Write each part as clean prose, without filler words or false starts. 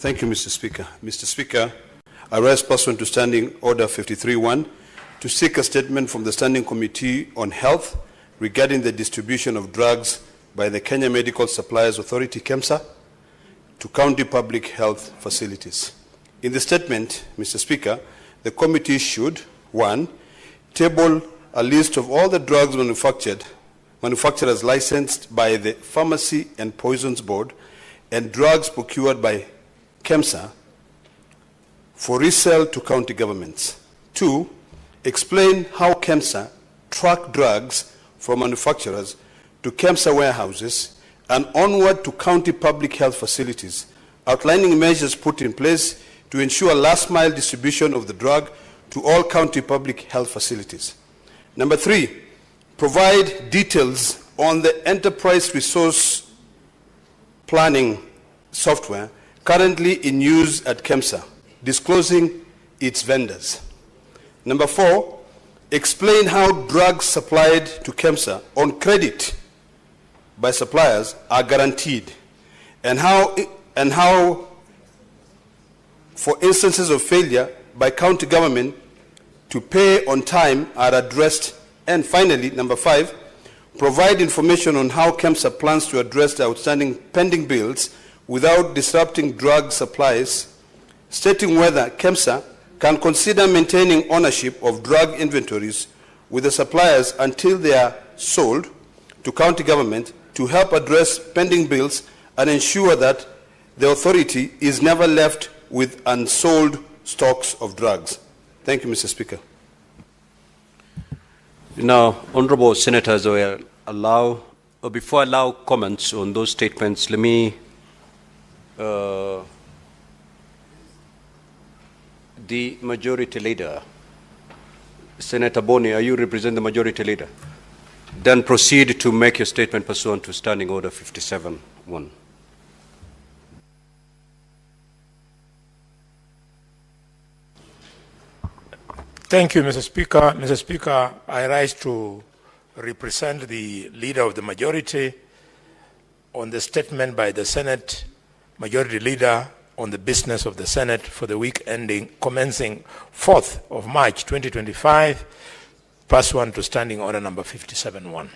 Thank you, Mr. Speaker. Mr. Speaker, I rise pursuant to Standing Order 53.1 to seek a statement from the Standing Committee on Health regarding the distribution of drugs by the Kenya Medical Suppliers Authority, KEMSA, to county public health facilities. In the statement, Mr. Speaker, the committee should, 1, table a list of all the drugs manufacturers licensed by the Pharmacy and Poisons Board and drugs procured by KEMSA for resale to county governments. 2, explain how KEMSA track drugs from manufacturers to KEMSA warehouses and onward to county public health facilities, outlining measures put in place to ensure last-mile distribution of the drug to all county public health facilities. Number 3, provide details on the enterprise resource planning software currently in use at KEMSA, disclosing its vendors. Number 4, explain how drugs supplied to KEMSA on credit by suppliers are guaranteed and how for instances of failure by county government to pay on time are addressed. And finally, number 5, provide information on how KEMSA plans to address the outstanding pending bills without disrupting drug supplies, stating whether KEMSA can consider maintaining ownership of drug inventories with the suppliers until they are sold to county government to help address pending bills and ensure that the authority is never left with unsold stocks of drugs. Thank you, Mr. Speaker. Now, honorable senators, before I allow comments on those statements, let me the majority leader, Senator Boni, are you represent the majority leader? Then proceed to make your statement pursuant to Standing Order 57.1. Thank you, Mr. Speaker. Mr. Speaker, I rise to represent the leader of the majority on the statement by the Senate Majority Leader on the business of the Senate for the week ending, commencing 4th of March 2025, pursuant to Standing Order number 57.1.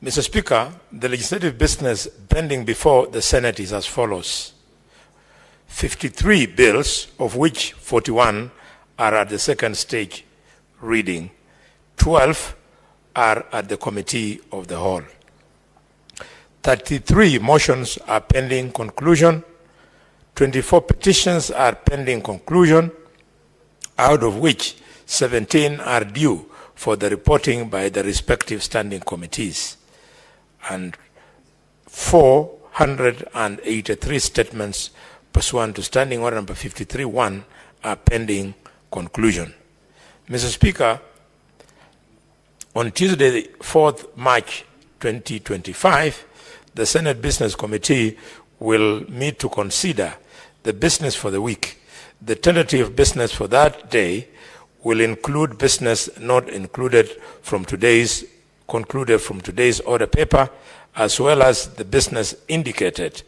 Mr. Speaker, the legislative business pending before the Senate is as follows. 53 bills, of which 41 are at the second stage reading. 12 are at the committee of the whole. 33 motions are pending conclusion. 24 petitions are pending conclusion, out of which 17 are due for the reporting by the respective standing committees. And 483 statements pursuant to Standing Order number 53.1 are pending conclusion. Mr. Speaker, on Tuesday, 4th March 2025, the Senate Business Committee will meet to consider the business for the week. The tentative business for that day will include business not concluded from today's order paper, as well as the business indicated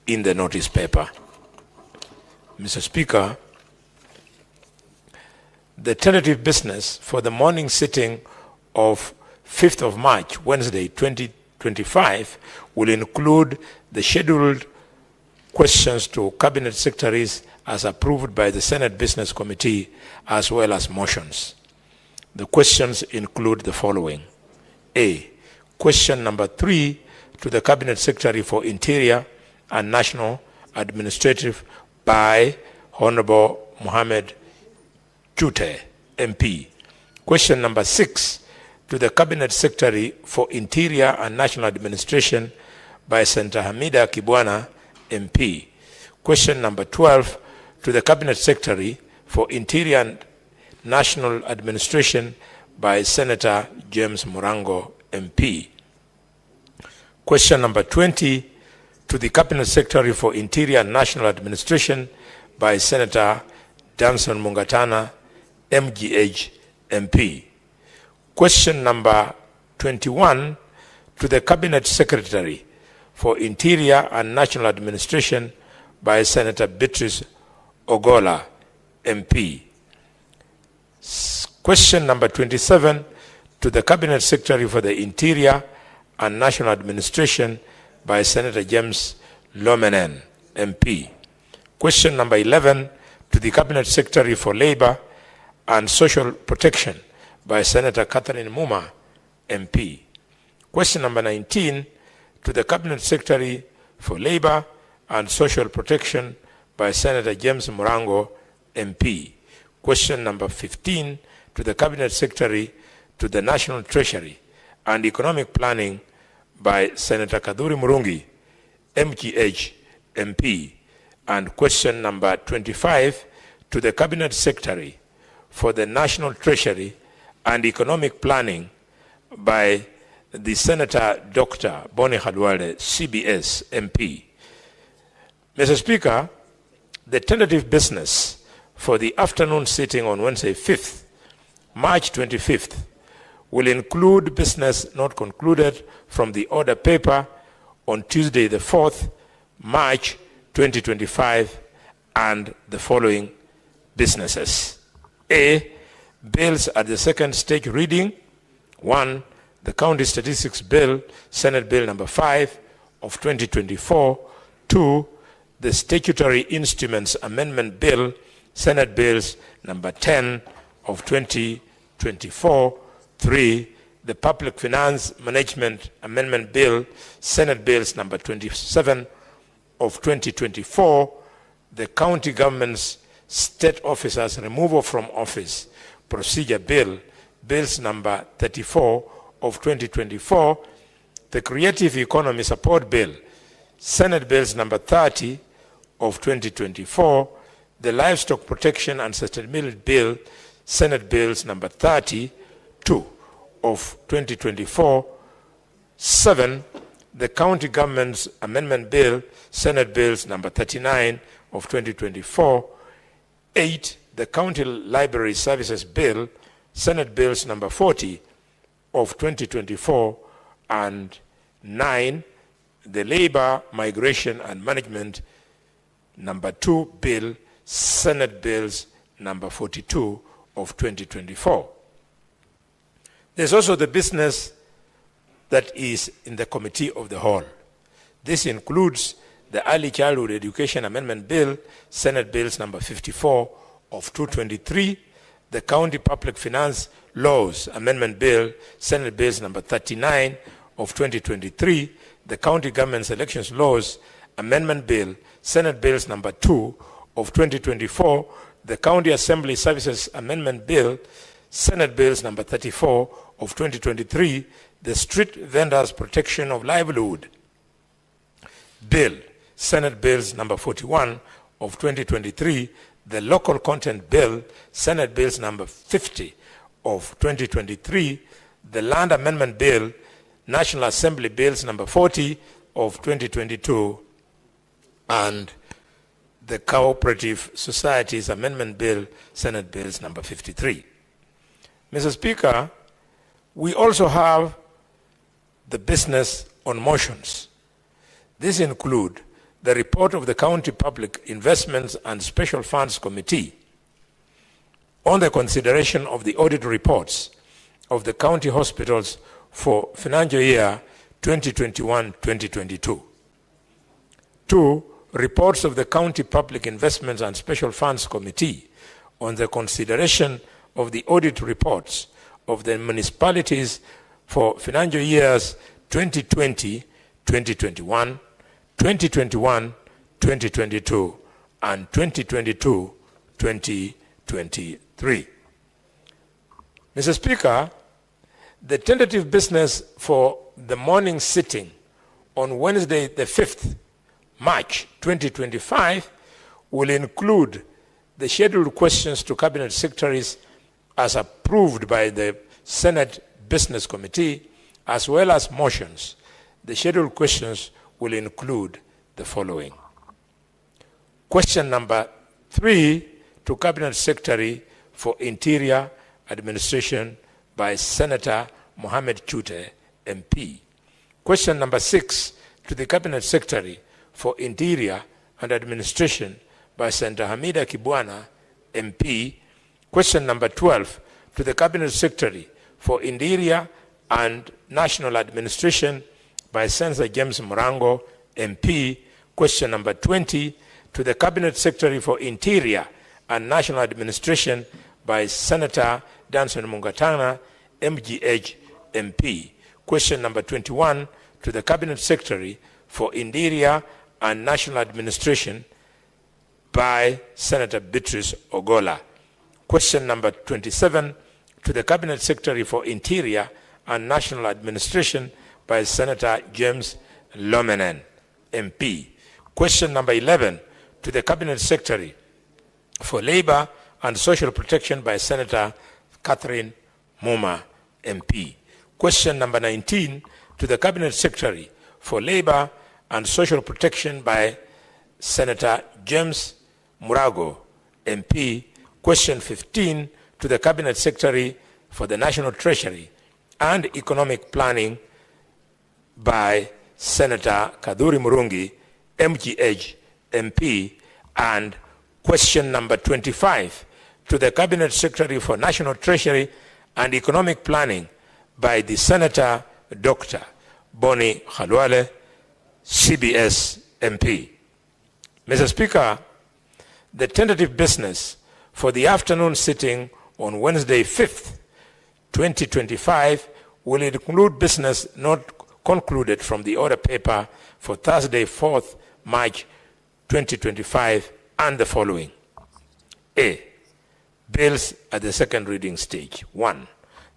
in the notice paper. Mr. Speaker, the tentative business for the morning sitting of 5th of March, Wednesday, 2025, will include the scheduled questions to Cabinet Secretaries as approved by the Senate Business Committee, as well as motions. The questions include the following. A. Question number 3 to the Cabinet Secretary for Interior and National Administrative by Honorable Mohamed Chute, MP. Question number 6 to the Cabinet Secretary for Interior and National Administration by Senator Hamida Kibwana, MP. Question number 12 to the Cabinet Secretary for Interior and National Administration by Senator James Murango, MP. Question number 20 to the Cabinet Secretary for Interior and National Administration by Senator Danson Mungatana, MGH, MP. Question number 21 to the Cabinet Secretary for Interior and National Administration by Senator Beatrice Ogola, MP. Question number 27 to the Cabinet Secretary for the Interior and National Administration by Senator James Lomenen, MP. Question number 11 to the Cabinet Secretary for Labor and Social Protection by Senator Catherine Muma, MP. Question number 19 to the Cabinet Secretary for Labor and Social Protection by Senator James Murango, MP. Question number 15 to the Cabinet Secretary to the National Treasury and Economic Planning by Senator Kaduri Murungi, MGH, MP. And question number 25 to the Cabinet Secretary for the National Treasury and Economic Planning by the Senator Dr. Boni Khalwale, CBS, MP. Mr. Speaker, the tentative business for the afternoon sitting on Wednesday, 5th, March 25th, will include business not concluded from the order paper on Tuesday, the 4th, March 2025, and the following businesses. A, bills at the second stage reading. 1, the County Statistics Bill, Senate Bill number 5 of 2024. 2, the Statutory Instruments Amendment Bill, Senate Bills number 10 of 2024. 3, the Public Finance Management Amendment Bill, Senate Bills number 27 of 2024. The County Government's State Officers Removal from Office Procedure Bill, Bills number 34 of 2024. The Creative Economy Support Bill, Senate Bills number 30 of 2024. The Livestock Protection and Sustainability Bill, Senate Bills number 32 of 2024. 7, the County Government's Amendment Bill, Senate Bills number 39 of 2024. 8, the County Library Services Bill, Senate Bills number 40 of 2024. And 9, the Labor, Migration and Management number 2 Bill, Senate Bills number 42 of 2024. There's also the business that is in the Committee of the Whole. This includes the Early Childhood Education Amendment Bill, Senate Bills number 54 of 2023, the County Public Finance Laws Amendment Bill, Senate Bills number 39 of 2023, the County Government's Elections Laws Amendment Bill, Senate Bills number 2 of 2024, the County Assembly Services Amendment Bill, Senate Bills number 34 of 2023, the Street Vendors Protection of Livelihood Bill, Senate Bills number 41 of 2023, the Local Content Bill, Senate Bills number 50 of 2023, the Land Amendment Bill, National Assembly Bills number 40 of 2022, and the Cooperative Societies Amendment Bill, Senate Bills number 53. Mr. Speaker, we also have the business on motions. These include the report of the County Public Investments and Special Funds Committee on the consideration of the audit reports of the county hospitals for financial year 2021-2022. 2, reports of the County Public Investments and Special Funds Committee on the consideration of the audit reports of the municipalities for financial years 2020, 2021, 2021, 2022, and 2022, 2023. Mr. Speaker, the tentative business for the morning sitting on Wednesday, the 5th March 2025 will include the scheduled questions to Cabinet Secretaries as approved by the Senate Business Committee, as well as motions. The scheduled questions will include the following. Question number 3 to Cabinet Secretary for Interior Administration by Senator Mohammed Chute, MP. Question number 6 to the Cabinet Secretary for Interior and Administration by Senator Hamida Kibwana, MP. Question number 12 to the Cabinet Secretary for Interior and National Administration by Senator James Murango, MP. Question number 20 to the Cabinet Secretary for Interior and National Administration by Senator Danson Mungatana, MGH, MP. Question number 21 to the Cabinet Secretary for Interior and National Administration by Senator Beatrice Ogola. Question number 27 to the Cabinet Secretary for Interior and National Administration by Senator James Lomenen, MP. Question number 11 to the Cabinet Secretary for Labor and Social Protection by Senator Catherine Muma, MP. Question number 19 to the Cabinet Secretary for Labor and Social Protection by Senator James Murago, MP. Question 15 to the Cabinet Secretary for the National Treasury and Economic Planning by Senator Kaduri Murungi, MGH, MP. And question number 25 to the Cabinet Secretary for National Treasury and Economic Planning by the Senator Dr. Boni Khalwale, CBS, MP. Mr. Speaker, the tentative business for the afternoon sitting on Wednesday 5th, 2025 will include business not concluded from the order paper for Thursday 4th March 2025 and the following. A. Bills at the second reading stage. 1.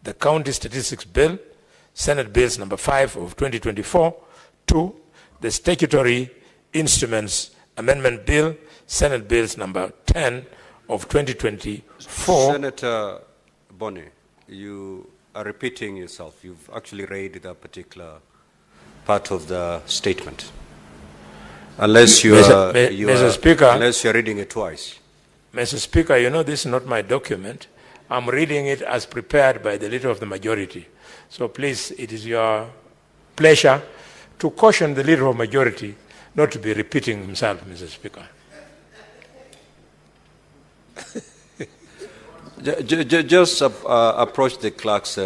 The County Statistics Bill, Senate Bills number 5 of 2024. 2. The Statutory Instruments Amendment Bill, Senate Bills number 10 of 2024. Senator Boni, you are repeating yourself. You've actually read that particular part of the statement. Unless you are, Mr. Speaker, unless you're reading it twice. Mr. Speaker, you know this is not my document. I'm reading it as prepared by the Leader of the Majority. So please, it is your pleasure to caution the Leader of the Majority not to be repeating himself, Mr. Speaker. Just approach the clerks.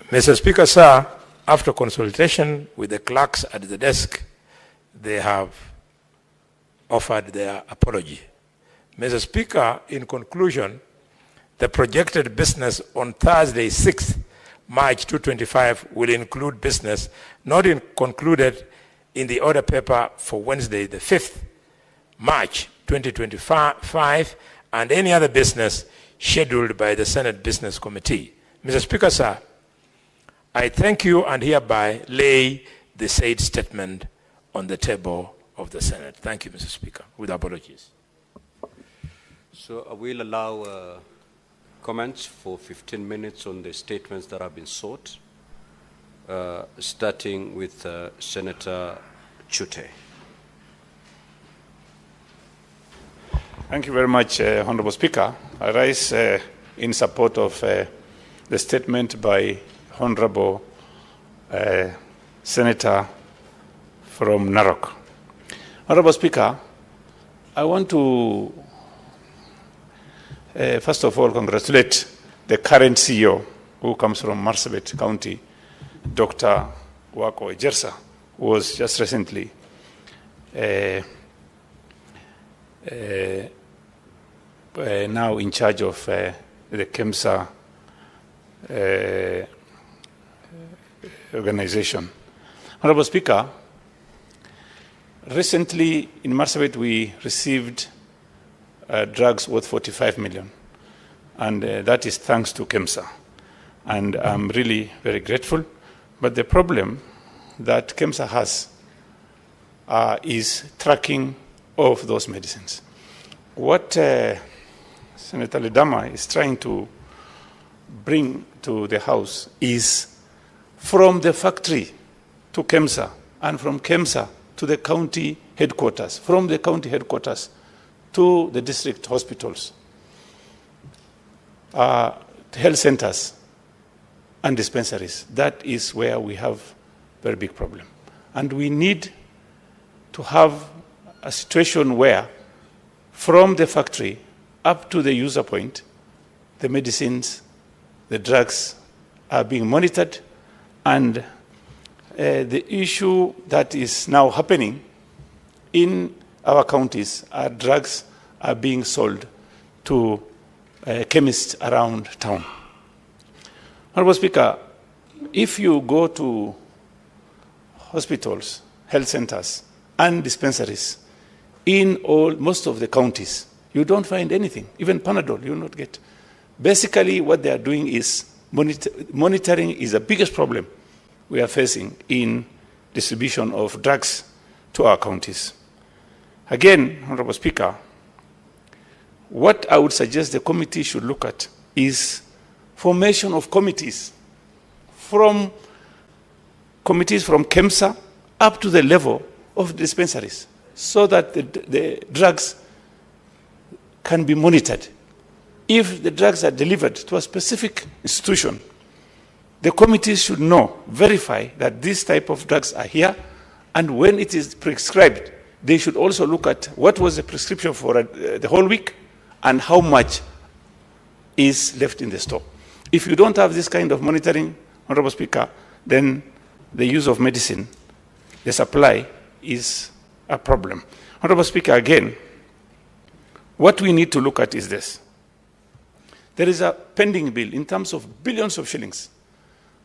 Mr. Speaker, sir, after consultation with the clerks at the desk, they have offered their apology. Mr. Speaker, in conclusion, the projected business on Thursday, 6th March 2025 will include business not concluded in the order paper for Wednesday, the 5th March 2025, and any other business scheduled by the Senate Business Committee. Mr. Speaker, sir, I thank you and hereby lay the said statement on the table of the Senate. Thank you, Mr. Speaker, with apologies. So I will allow comments for 15 minutes on the statements that have been sought, starting with Senator Chute. Thank you very much, Honorable Speaker. I rise in support of the statement by Honorable Senator from Narok. Honorable Speaker, I want to first of all congratulate the current CEO who comes from Marsabit County, Dr. Wako Ejersa, who was just recently now in charge of the KEMSA organization. Honorable Speaker, recently in Marsabit we received drugs worth 45 million, and that is thanks to KEMSA. and I'm really very grateful. But the problem that KEMSA has is tracking of those medicines. What Senator Ledama is trying to bring to the House is from the factory to KEMSA, and from KEMSA to the county headquarters, from the county headquarters to the district hospitals, health centers, and dispensaries. That is where we have a very big problem. And we need to have a situation where from the factory up to the user point, the medicines, the drugs are being monitored, and the issue that is now happening in our counties are drugs are being sold to chemists around town. Honorable Speaker, if you go to hospitals, health centers, and dispensaries in most of the counties, you don't find anything. Even Panadol, you will not get. Basically, what they are doing is monitoring is the biggest problem we are facing in distribution of drugs to our counties. Again, Honorable Speaker, what I would suggest the committee should look at is formation of committees from KEMSA up to the level of dispensaries, so that the drugs can be monitored. If the drugs are delivered to a specific institution, the committees should know, verify that this type of drugs are here, and when it is prescribed, they should also look at what was the prescription for the whole week and how much is left in the store. If you don't have this kind of monitoring, Honorable Speaker, then the use of medicine, the supply, is a problem. Honorable Speaker, again, what we need to look at is this. There is a pending bill in terms of billions of shillings,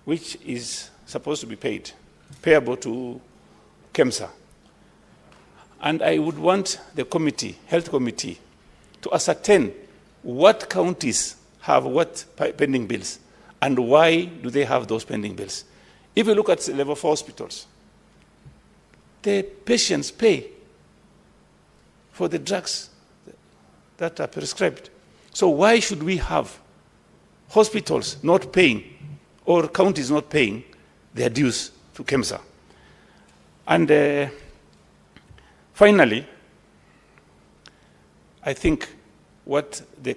which is supposed to be payable to KEMSA. And I would want the committee, health committee, to ascertain what counties have what pending bills and why do they have those pending bills. If you look at level 4 hospitals, the patients pay for the drugs that are prescribed. So why should we have hospitals not paying or counties not paying their dues to KEMSA? And finally, I think what the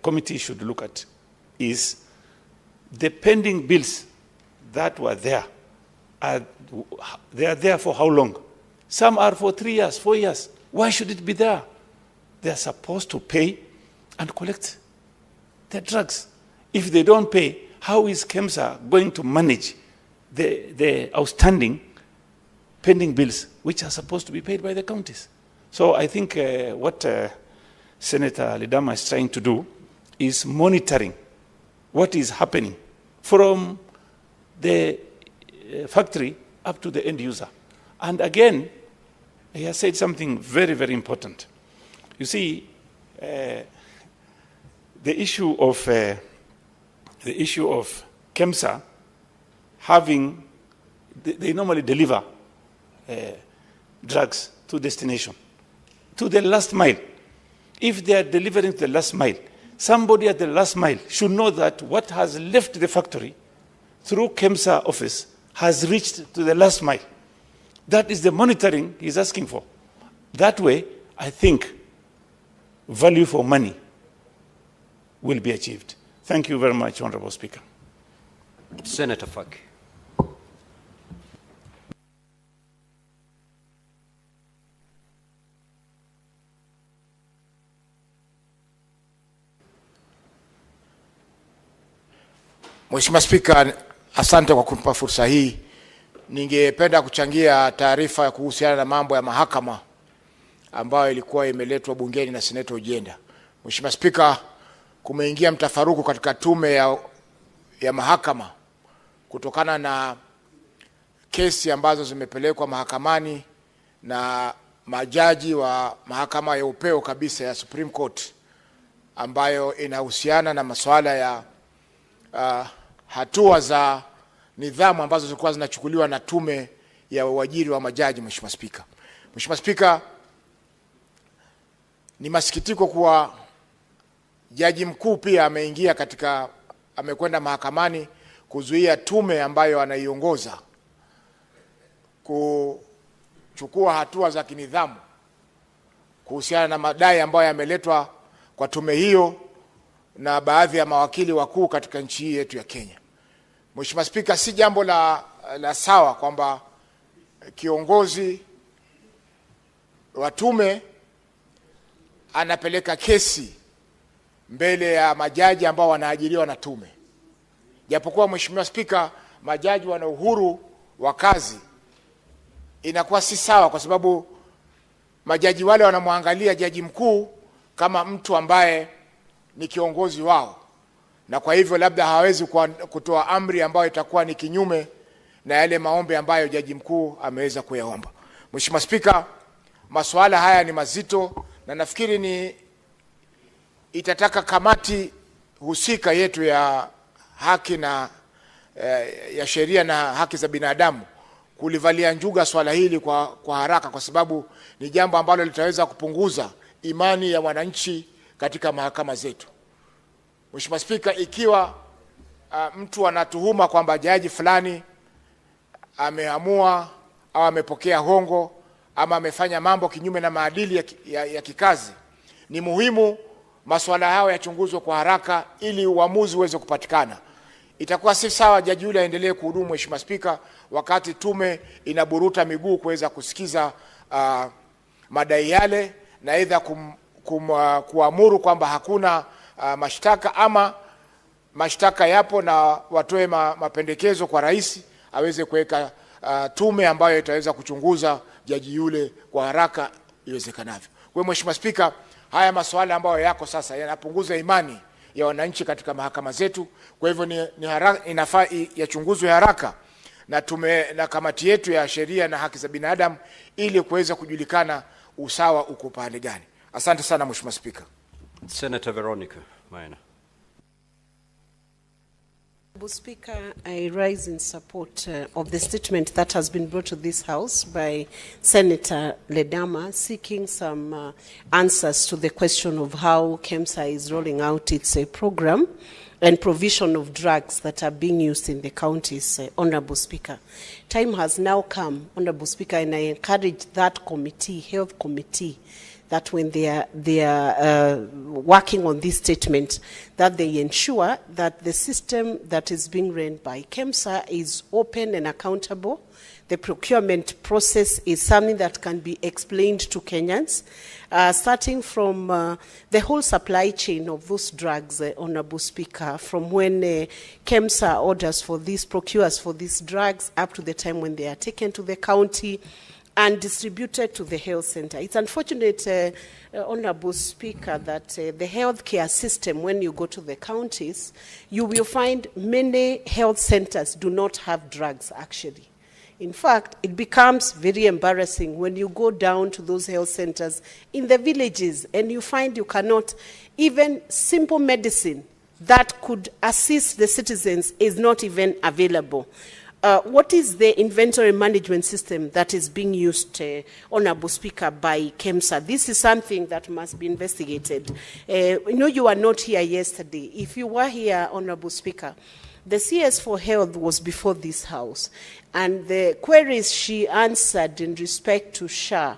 committee should look at is the pending bills that were there. They are there for how long? Some are for 3 years, 4 years. Why should it be there? They are supposed to pay and collect their drugs. If they don't pay, how is KEMSA going to manage the outstanding pending bills which are supposed to be paid by the counties? So I think what Senator Ledama is trying to do is monitoring what is happening from the factory up to the end user. And again, he has said something very, very important. You see, the issue of KEMSA having, they normally deliver drugs to destination, to the last mile. If they are delivering to the last mile, somebody at the last mile should know that what has left the factory through KEMSA office has reached to the last mile. That is the monitoring he's asking for. That way, I think value for money will be achieved. Thank you very much, Honorable Speaker. Senator Faki. Mheshimiwa Spika, asante kwa kunipa fursa hii. Ningependa kuchangia taarifa kuhusiana na mambo ya mahakama ambayo ilikuwa imeletwa bungeni na Senator Ojenda. Mheshimiwa Spika, kumeingia mtafaruku katika tume ya mahakama kutokana na kesi ambazo zimepelekwa mahakamani na majaji wa mahakama ya upeo kabisa ya Supreme Court ambayo inahusiana na masuala ya hatua za nidhamu ambazo zilikuwa zinachukuliwa na tume ya uajiri wa majaji. Mheshimiwa Spika. Mheshimiwa Spika, ni masikitiko kuwa jaji mkuu pia amekwenda mahakamani kuzuia tume ambayo anaiongoza kuchukua hatua za kinidhamu kuhusiana na madai ambayo yameletwa kwa tume hiyo na baadhi ya mawakili wakuu katika nchi hii yetu ya Kenya. Mheshimiwa Spika, si jambo la sawa kwamba kiongozi wa tume anapeleka kesi mbele ya majaji ambao wanaajiriwa na tume. Japokuwa Mheshimiwa Spika, majaji wana uhuru wa kazi, inakuwa si sawa kwa sababu majaji wale wanamwangalia jaji mkuu kama mtu ambaye ni kiongozi wao, na kwa hivyo labda hawezi kutoa amri ambayo itakuwa ni kinyume na yale maombi ambayo jaji mkuu ameweza kuyaomba. Mheshimiwa Spika, masuala haya ni mazito na nafikiri itataka kamati husika yetu ya haki na ya sheria na haki za binadamu kulivalia njuga swala hili kwa haraka, kwa sababu ni jambo ambalo litaweza kupunguza imani ya wananchi katika mahakama zetu. Mheshimiwa Spika, ikiwa mtu anatuhuma kwamba jaji fulani ameamua au amepokea hongo ama amefanya mambo kinyume na maadili ya kikazi, ni muhimu masuala hayo yachunguzwe kwa haraka ili uamuzi uweze kupatikana. Itakuwa si sawa jaji yule aendelee kuhudumu, Mheshimiwa Spika, wakati tume inaburuta miguu kuweza kusikiza madai yale na aidha kuamuru kwamba hakuna mashtaka ama mashtaka yapo na watoe mapendekezo kwa rais aweze kuweka tume ambayo itaweza kuchunguza jaji yule kwa haraka iwezekanavyo. Kwa Mheshimiwa Spika, haya masuala ambayo yako sasa yanapunguza imani ya wananchi katika mahakama zetu. Kwa hivyo inafaa yachunguzwe haraka na kamati yetu ya sheria na haki za binadamu ili kuweza kujulikana usawa uko pale gani. Asante sana Mheshimiwa Spika. Senator Veronica Maina. Mr. Speaker, I rise in support of the statement that has been brought to this House by Senator Ledama, seeking some answers to the question of how KEMSA is rolling out its program and provision of drugs that are being used in the counties. Honorable Speaker, time has now come, Honorable Speaker, and I encourage that committee, Health Committee, that when they are working on this statement, that they ensure that the system that is being run by KEMSA is open and accountable. The procurement process is something that can be explained to Kenyans, starting from the whole supply chain of those drugs, Honorable Speaker, from when KEMSA orders for this, procures for these drugs, up to the time when they are taken to the county and distributed to the health center. It's unfortunate, Honorable Speaker, that the healthcare system, when you go to the counties, you will find many health centers do not have drugs, actually. In fact, it becomes very embarrassing when you go down to those health centers in the villages and you find you cannot, even simple medicine that could assist the citizens is not even available. What is the inventory management system that is being used, Honorable Speaker, by KEMSA? This is something that must be investigated. You were not here yesterday. If you were here, Honorable Speaker, the CS for Health was before this House, and the queries she answered in respect to SHA,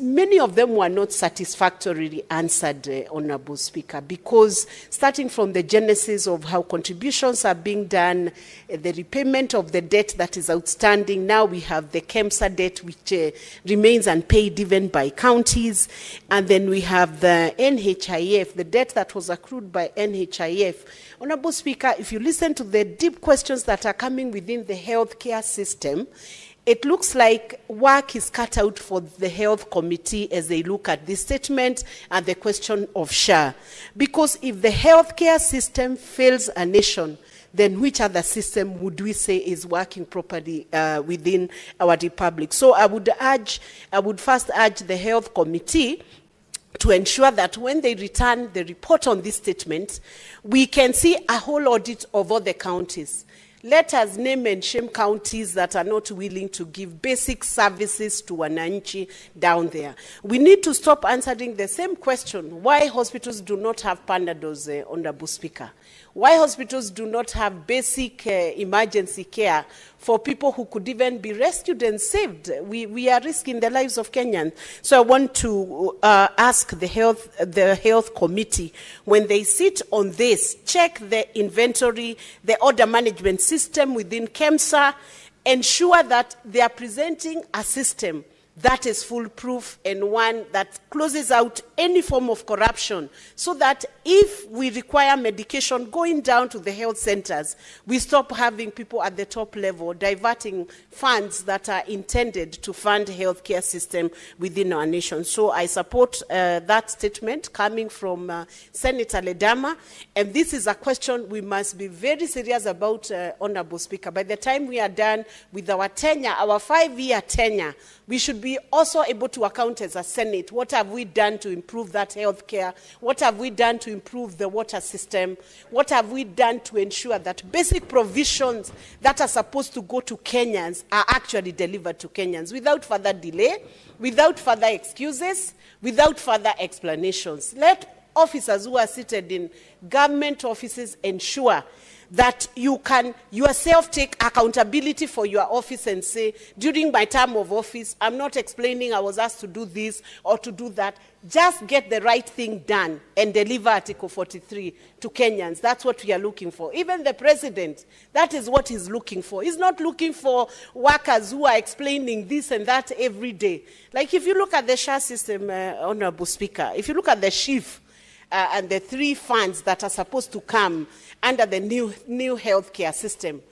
many of them were not satisfactorily answered, Honorable Speaker, because starting from the genesis of how contributions are being done, the repayment of the debt that is outstanding, now we have the KEMSA debt which remains unpaid even by counties, and then we have the NHIF, the debt that was accrued by NHIF. Honorable Speaker, if you listen to the deep questions that are coming within the healthcare system, it looks like work is cut out for the health committee as they look at this statement and the question of SHA. Because if the healthcare system fails a nation, then which other system would we say is working properly within our republic? So I would first urge the health committee to ensure that when they return the report on this statement, we can see a whole audit of all the counties. Let us name and shame counties that are not willing to give basic services to wananchi down there. We need to stop answering the same question, why hospitals do not have Panados, Honorable Speaker. Why hospitals do not have basic emergency care for people who could even be rescued and saved. We are risking the lives of Kenyans. So I want to ask the health committee, when they sit on this, check the inventory, the order management system within KEMSA, ensure that they are presenting a system that is foolproof and one that closes out any form of corruption, so that if we require medication going down to the health centers, we stop having people at the top level diverting funds that are intended to fund the healthcare system within our nation. So I support that statement coming from Senator Ledama, and this is a question we must be very serious about, Honorable Speaker. By the time we are done with our tenure, our 5-year tenure, we should be also able to account as a Senate. What have we done to improve that health care? What have we done to improve the water system? What have we done to ensure that basic provisions that are supposed to go to Kenyans are actually delivered to Kenyans without further delay, without further excuses, without further explanations? Let officers who are seated in government offices ensure that you can yourself take accountability for your office and say, during my term of office, I'm not explaining I was asked to do this or to do that. Just get the right thing done and deliver Article 43 to Kenyans. That's what we are looking for. Even the president, that is what he's looking for. He's not looking for workers who are explaining this and that every day. Like if you look at the SHA system, Honorable Speaker, if you look at the SHIF, and the 3 funds that are supposed to come under the new healthcare system,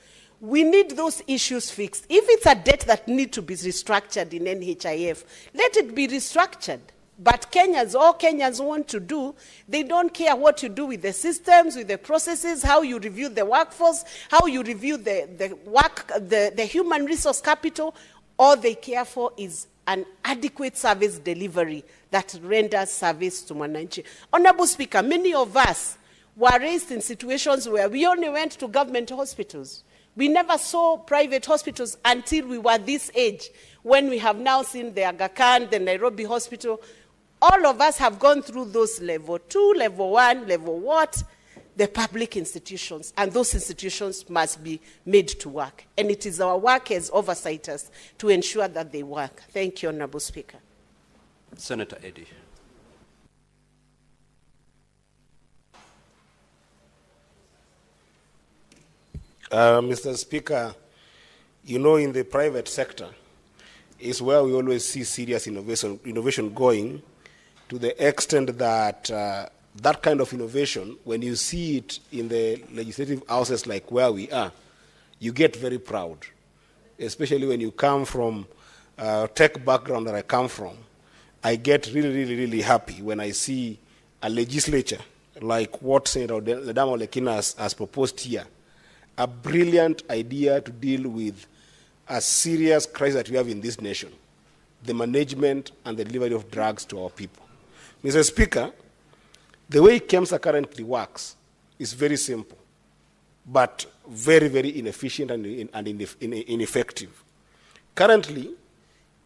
we need those issues fixed. If it's a debt that needs to be restructured in NHIF, let it be restructured. But Kenyans, all Kenyans want to do, they don't care what you do with the systems, with the processes, how you review the workforce, how you review the human resource capital. All they care for is an adequate service delivery that renders service to Mwananchi. Honorable Speaker, many of us were raised in situations where we only went to government hospitals. We never saw private hospitals until we were this age, when we have now seen the Aga Khan, the Nairobi hospital. All of us have gone through those level 2, level 1, level what? The public institutions, and those institutions must be made to work. And it is our work as oversighters to ensure that they work. Thank you, Honorable Speaker. Senator Eddy. Mr. Speaker, you know, in the private sector is where we always see serious innovation going, to the extent that that kind of innovation, when you see it in the legislative houses like where we are, you get very proud, especially when you come from a tech background that I come from. I get really happy when I see a legislature like what Senator Ledama Lekina has proposed here, a brilliant idea to deal with a serious crisis that we have in this nation, the management and the delivery of drugs to our people. Mr. Speaker, the way KEMSA currently works is very simple, but very inefficient and ineffective. Currently,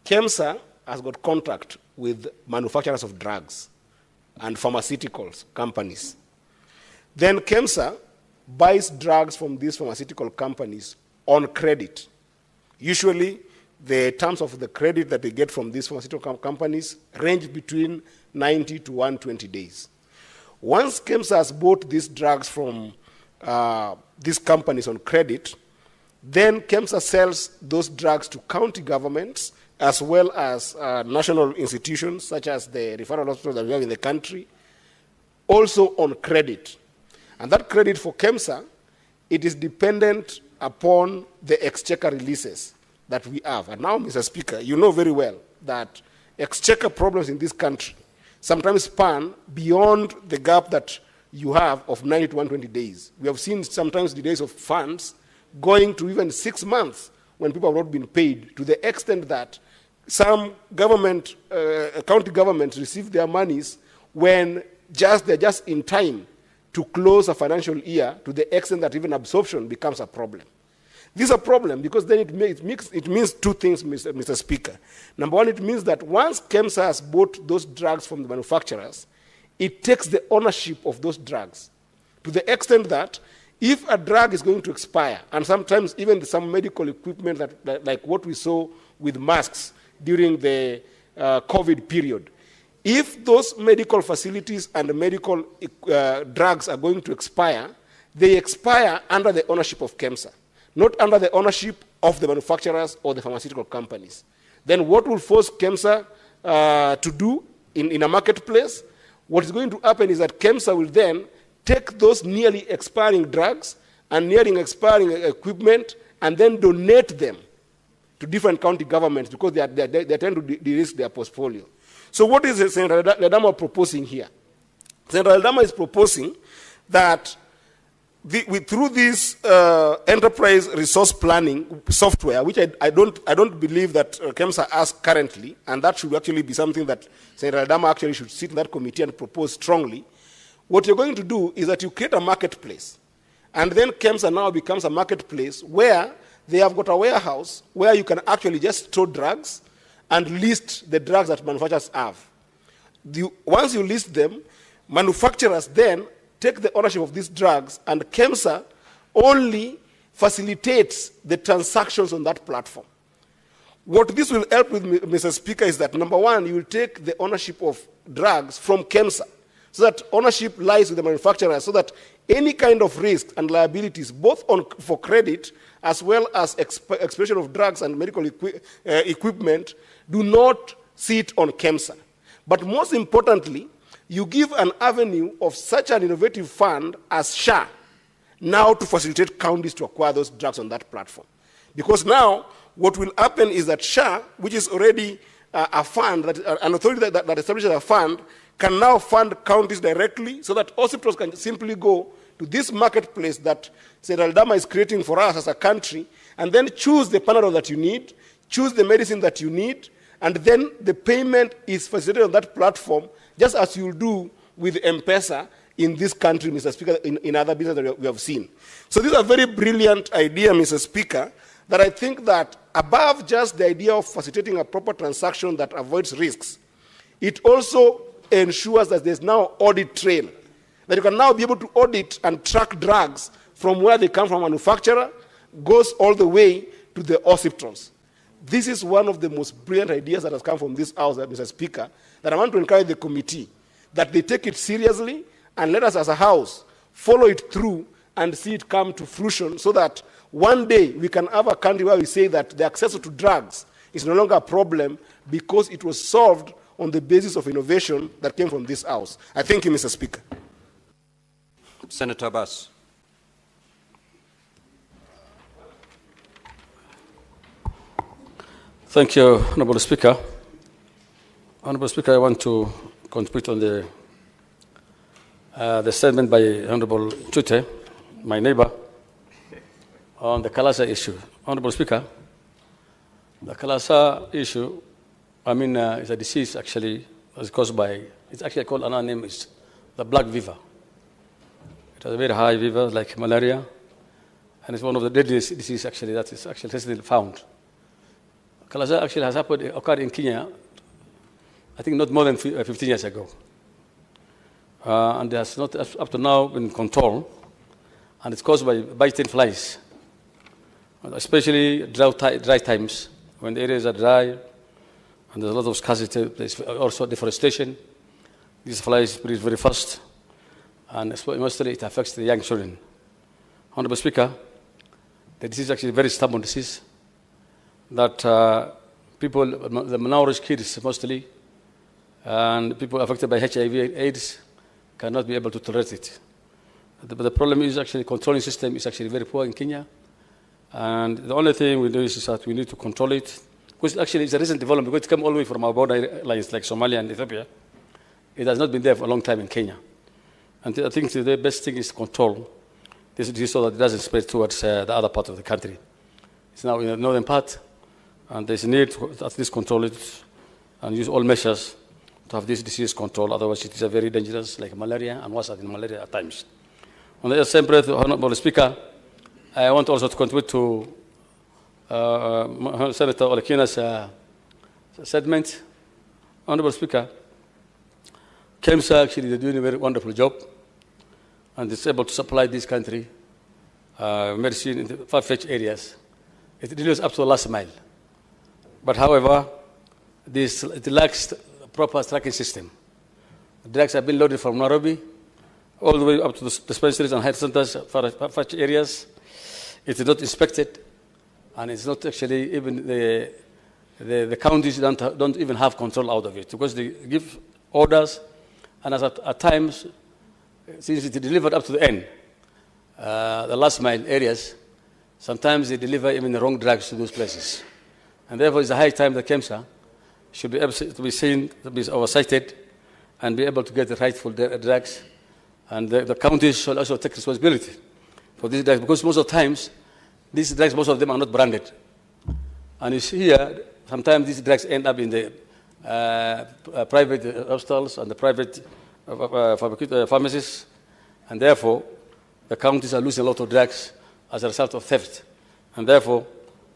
KEMSA has got contract with manufacturers of drugs and pharmaceuticals companies. Then KEMSA buys drugs from these pharmaceutical companies on credit. Usually, the terms of the credit that they get from these pharmaceutical companies range between 90 to 120 days. Once KEMSA has bought these drugs from these companies on credit, then KEMSA sells those drugs to county governments as well as national institutions such as the referral hospitals that we have in the country, also on credit. And that credit for KEMSA, it is dependent upon the exchequer releases that we have. And now, Mr. Speaker, you know very well that exchequer problems in this country sometimes span beyond the gap that you have of 90 to 120 days. We have seen sometimes delays of funds going to even 6 months when people have not been paid, to the extent that some government, county governments receive their monies when they're just in time to close a financial year to the extent that even absorption becomes a problem. This is a problem because then it means two things, Mr. Speaker. Number one, it means that once KEMSA has bought those drugs from the manufacturers, it takes the ownership of those drugs to the extent that if a drug is going to expire, and sometimes even some medical equipment like what we saw with masks during the COVID period, if those medical facilities and the medical drugs are going to expire, they expire under the ownership of KEMSA, not under the ownership of the manufacturers or the pharmaceutical companies. Then what will force KEMSA to do in a marketplace? What is going to happen is that KEMSA will then take those nearly expiring drugs and nearly expiring equipment and then donate them to different county governments because they tend to de-risk their portfolio. So what is Senator Ledama proposing here? Senator Ledama is proposing that through this enterprise resource planning software, which I don't believe that KEMSA has currently, and that should actually be something that Senator Ledama actually should sit in that committee and propose strongly. What you're going to do is that you create a marketplace, and then KEMSA now becomes a marketplace where they have got a warehouse where you can actually just store drugs and list the drugs that manufacturers have. Once you list them, manufacturers then take the ownership of these drugs, and KEMSA only facilitates the transactions on that platform. What this will help with, Mr. Speaker, is that, number one, you will take the ownership of drugs from KEMSA, so that ownership lies with the manufacturer, so that any kind of risk and liabilities, both for credit as well as expiration of drugs and medical equipment, do not sit on KEMSA. But most importantly, you give an avenue of such an innovative fund as SHA now to facilitate counties to acquire those drugs on that platform. Because now, what will happen is that SHA, which is already a fund, an authority that establishes a fund, can now fund counties directly so that hospitals can simply go to this marketplace that Senator Ledama is creating for us as a country, and then choose the Panadol that you need, choose the medicine that you need, and then the payment is facilitated on that platform, just as you'll do with M-Pesa in this country, Mr. Speaker, in other businesses that we have seen. So this is a very brilliant idea, Mr. Speaker, that I think that above just the idea of facilitating a proper transaction that avoids risks, it also ensures that there's now audit trail, that you can now be able to audit and track drugs from where they come from manufacturer, goes all the way to the hospitals. This is one of the most brilliant ideas that has come from this house, Mr. Speaker, that I want to encourage the committee, that they take it seriously and let us as a house follow it through and see it come to fruition so that one day we can have a country where we say that the access to drugs is no longer a problem because it was solved on the basis of innovation that came from this house. I thank you, Mr. Speaker. Senator Abbas. Thank you, Honorable Speaker. Honorable Speaker, I want to contribute on the statement by Honorable Chute, my neighbor, on the Kalazar issue. Honorable Speaker, the Kalazar issue, it's a disease actually was caused by, it's actually called another name, is the black fever. It has a very high fever like malaria, and it's one of the deadliest diseases actually that is actually recently found. Kalazar actually has occurred in Kenya, I think not more than 15 years ago. And it has not up to now been controlled, and it's caused by biting flies, especially dry times, when the areas are dry, and there's a lot of scarcity, there's also deforestation. These flies breed very fast, and mostly it affects the young children. Honorable Speaker, the disease is actually a very stubborn disease, that people, the malnourished kids mostly, and people affected by HIV/AIDS cannot be able to tolerate it. But the problem is actually controlling system is actually very poor in Kenya, and the only thing we do is that we need to control it, because actually it's a recent development, because it came all the way from our border lines like Somalia and Ethiopia. It has not been there for a long time in Kenya. And I think the best thing is control this disease so that it doesn't spread towards the other part of the country. It's now in the northern part, and there's a need to at least control it and use all measures to have this disease control. Otherwise, it is a very dangerous, like malaria, and worse than malaria at times. On the same breath, Honorable Speaker, I want also to contribute to Senator Olekina's statement. Honorable Speaker, KEMSA actually is doing a very wonderful job and is able to supply this country medicine in the far-fetched areas. It delivers up to the last mile. But however, it lacks a proper tracking system. The drugs have been loaded from Nairobi all the way up to the dispensaries and health centers, far-fetched areas. It is not inspected, and it's not actually even the counties don't even have control out of it, because they give orders, and at times, since it's delivered up to the end, the last mile areas, sometimes they deliver even the wrong drugs to those places. And therefore, it's a high time that KEMSA should be able to be seen, to be oversighted, and be able to get the rightful drugs. And the counties should also take responsibility for these drugs, because most of the times, these drugs, most of them are not branded. And you see here, sometimes these drugs end up in the private hospitals and the private pharmacies, and therefore, the counties are losing a lot of drugs as a result of theft. And therefore,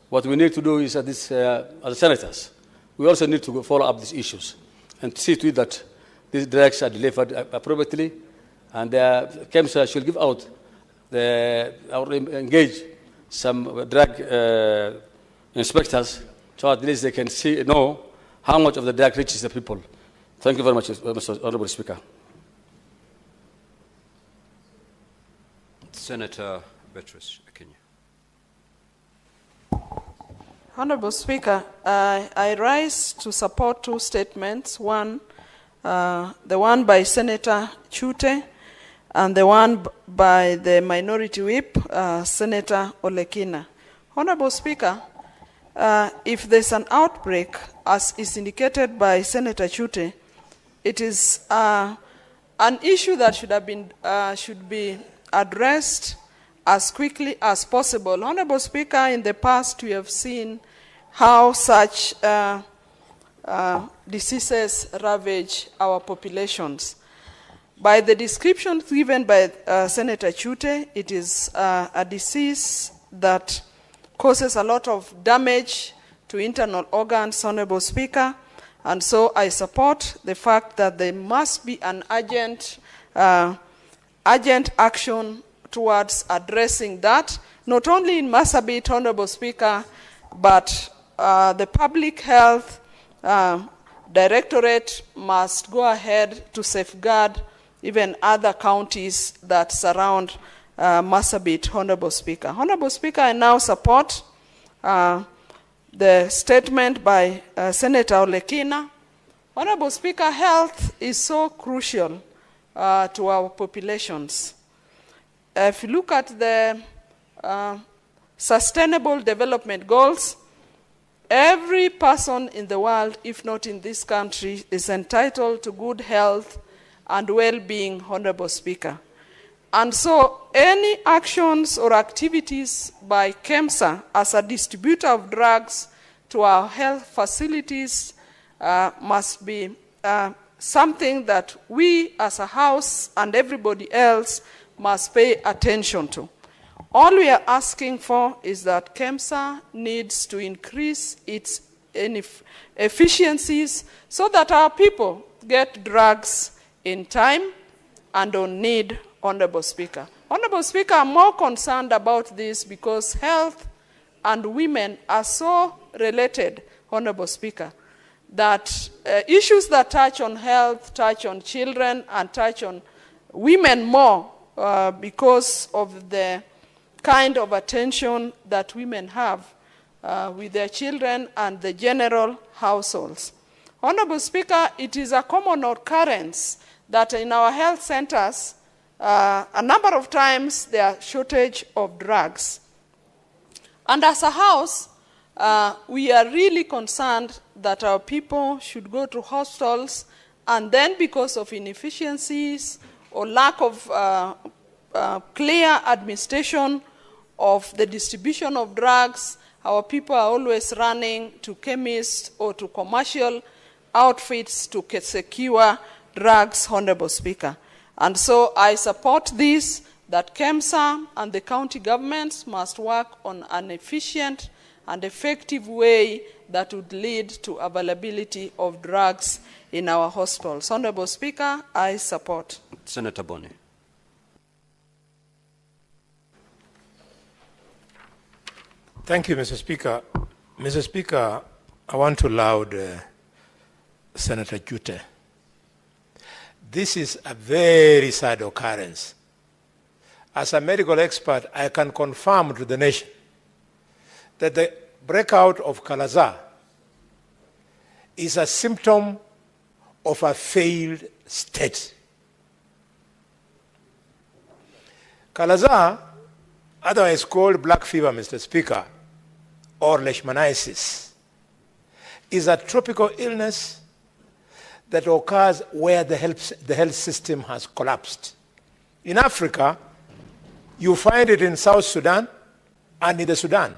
what we need to do is, as senators, we also need to follow up these issues and see to it that these drugs are delivered appropriately, and KEMSA should give out or engage some drug inspectors, so at least they can know how much of the drug reaches the people. Thank you very much, Mr. Honorable Speaker. Senator Beatrice Kenya. Honorable Speaker, I rise to support two statements. One, the one by Senator Chute, and the one by the Minority Whip, Senator Olekina. Honorable Speaker, if there's an outbreak, as is indicated by Senator Chute, it is an issue that should be addressed as quickly as possible. Honorable Speaker, in the past we have seen how such diseases ravage our populations. By the description given by Senator Chute, it is a disease that causes a lot of damage to internal organs, Honorable Speaker, and so I support the fact that there must be an urgent action towards addressing that, not only in Marsabit, Honorable Speaker, but the Public Health Directorate must go ahead to safeguard even other counties that surround Marsabit, Honorable Speaker. Honorable Speaker, I now support the statement by Senator Olekina. Honorable Speaker, health is so crucial to our populations. If you look at the Sustainable Development Goals, every person in the world, if not in this country, is entitled to good health and well-being, Honorable Speaker. And so any actions or activities by KEMSA as a distributor of drugs to our health facilities must be something that we as a House and everybody else must pay attention to. All we are asking for is that KEMSA needs to increase its efficiencies so that our people get drugs in time and on need, Honorable Speaker. Honorable Speaker, I'm more concerned about this because health and women are so related, Honorable Speaker, that issues that touch on health, touch on children, and touch on women more because of the kind of attention that women have with their children and the general households. Honorable Speaker, it is a common occurrence that in our health centers, a number of times there are shortage of drugs. And as a House, we are really concerned that our people should go to hospitals, and then because of inefficiencies or lack of clear administration of the distribution of drugs, our people are always running to chemists or to commercial outfits to secure drugs, Honorable Speaker. And so I support this, that KEMSA and the county governments must work on an efficient and effective way that would lead to availability of drugs in our hospitals. Honorable Speaker, I support. Senator Boni. Thank you, Mr. Speaker. Mr. Speaker, I want to laud Senator Jute. This is a very sad occurrence. As a medical expert, I can confirm to the nation that the breakout of Kalazar is a symptom of a failed state. Kalazar, otherwise called black fever, Mr. Speaker, or leishmaniasis, is a tropical illness that occurs where the health system has collapsed. In Africa, you find it in South Sudan and in the Sudan.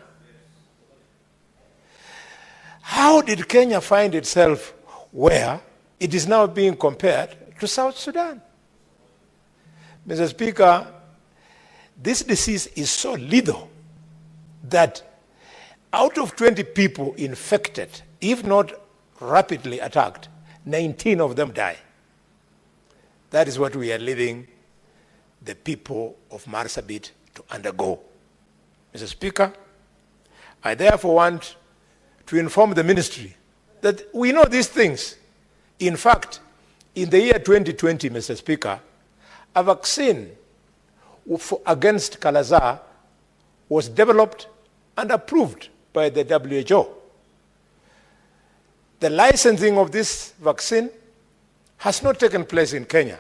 How did Kenya find itself where it is now being compared to South Sudan? Mr. Speaker, this disease is so lethal that out of 20 people infected, if not rapidly attacked, 19 of them die. That is what we are leaving the people of Marsabit to undergo. Mr. Speaker, I therefore want to inform the ministry that we know these things. In fact, in the year 2020, Mr. Speaker, a vaccine against Kalazar was developed and approved by the WHO. The licensing of this vaccine has not taken place in Kenya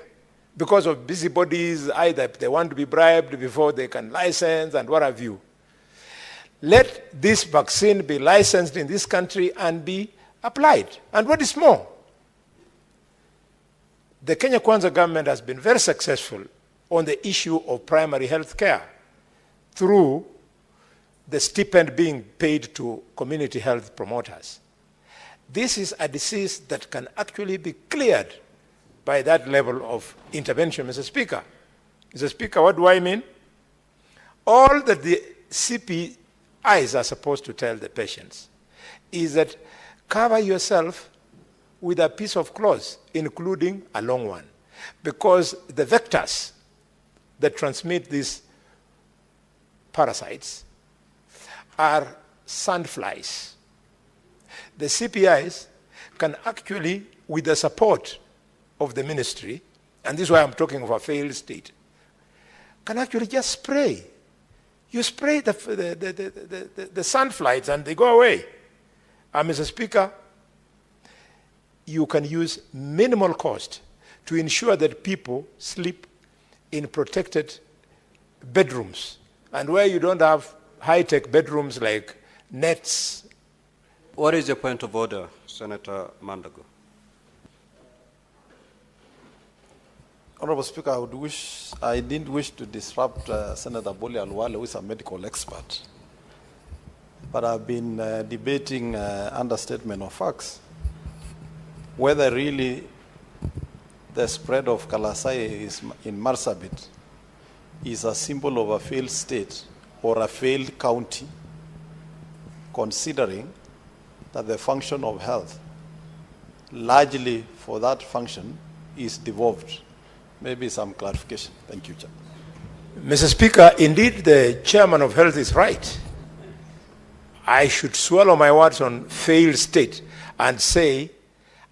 because of busybodies. Either they want to be bribed before they can license and what have you. Let this vaccine be licensed in this country and be applied. And what is more, the Kenya Kwanza government has been very successful on the issue of primary health care through the stipend being paid to community health promoters. This is a disease that can actually be cleared by that level of intervention, Mr. Speaker. Mr. Speaker, what do I mean? All that the CPIs are supposed to tell the patients is that cover yourself with a piece of cloth, including a long one, because the vectors that transmit these parasites are sandflies. The CPIs can actually, with the support of the ministry, and this is why I'm talking of a failed state, can actually just spray. You spray the sandflies and they go away. Mr. Speaker, you can use minimal cost to ensure that people sleep in protected bedrooms, and where you don't have high-tech bedrooms like nets. What is your point of order, Senator Mandago? Honorable Speaker, I didn't wish to disrupt Senator Boli Alwale, who is a medical expert, but I've been debating understatement of facts, whether really the spread of Kalazar is in Marsabit is a symbol of a failed state or a failed county, considering that the function of health, largely for that function, is devolved. Maybe some clarification. Thank you, Chair. Mr. Speaker, indeed the chairman of health is right. I should swallow my words on failed state and say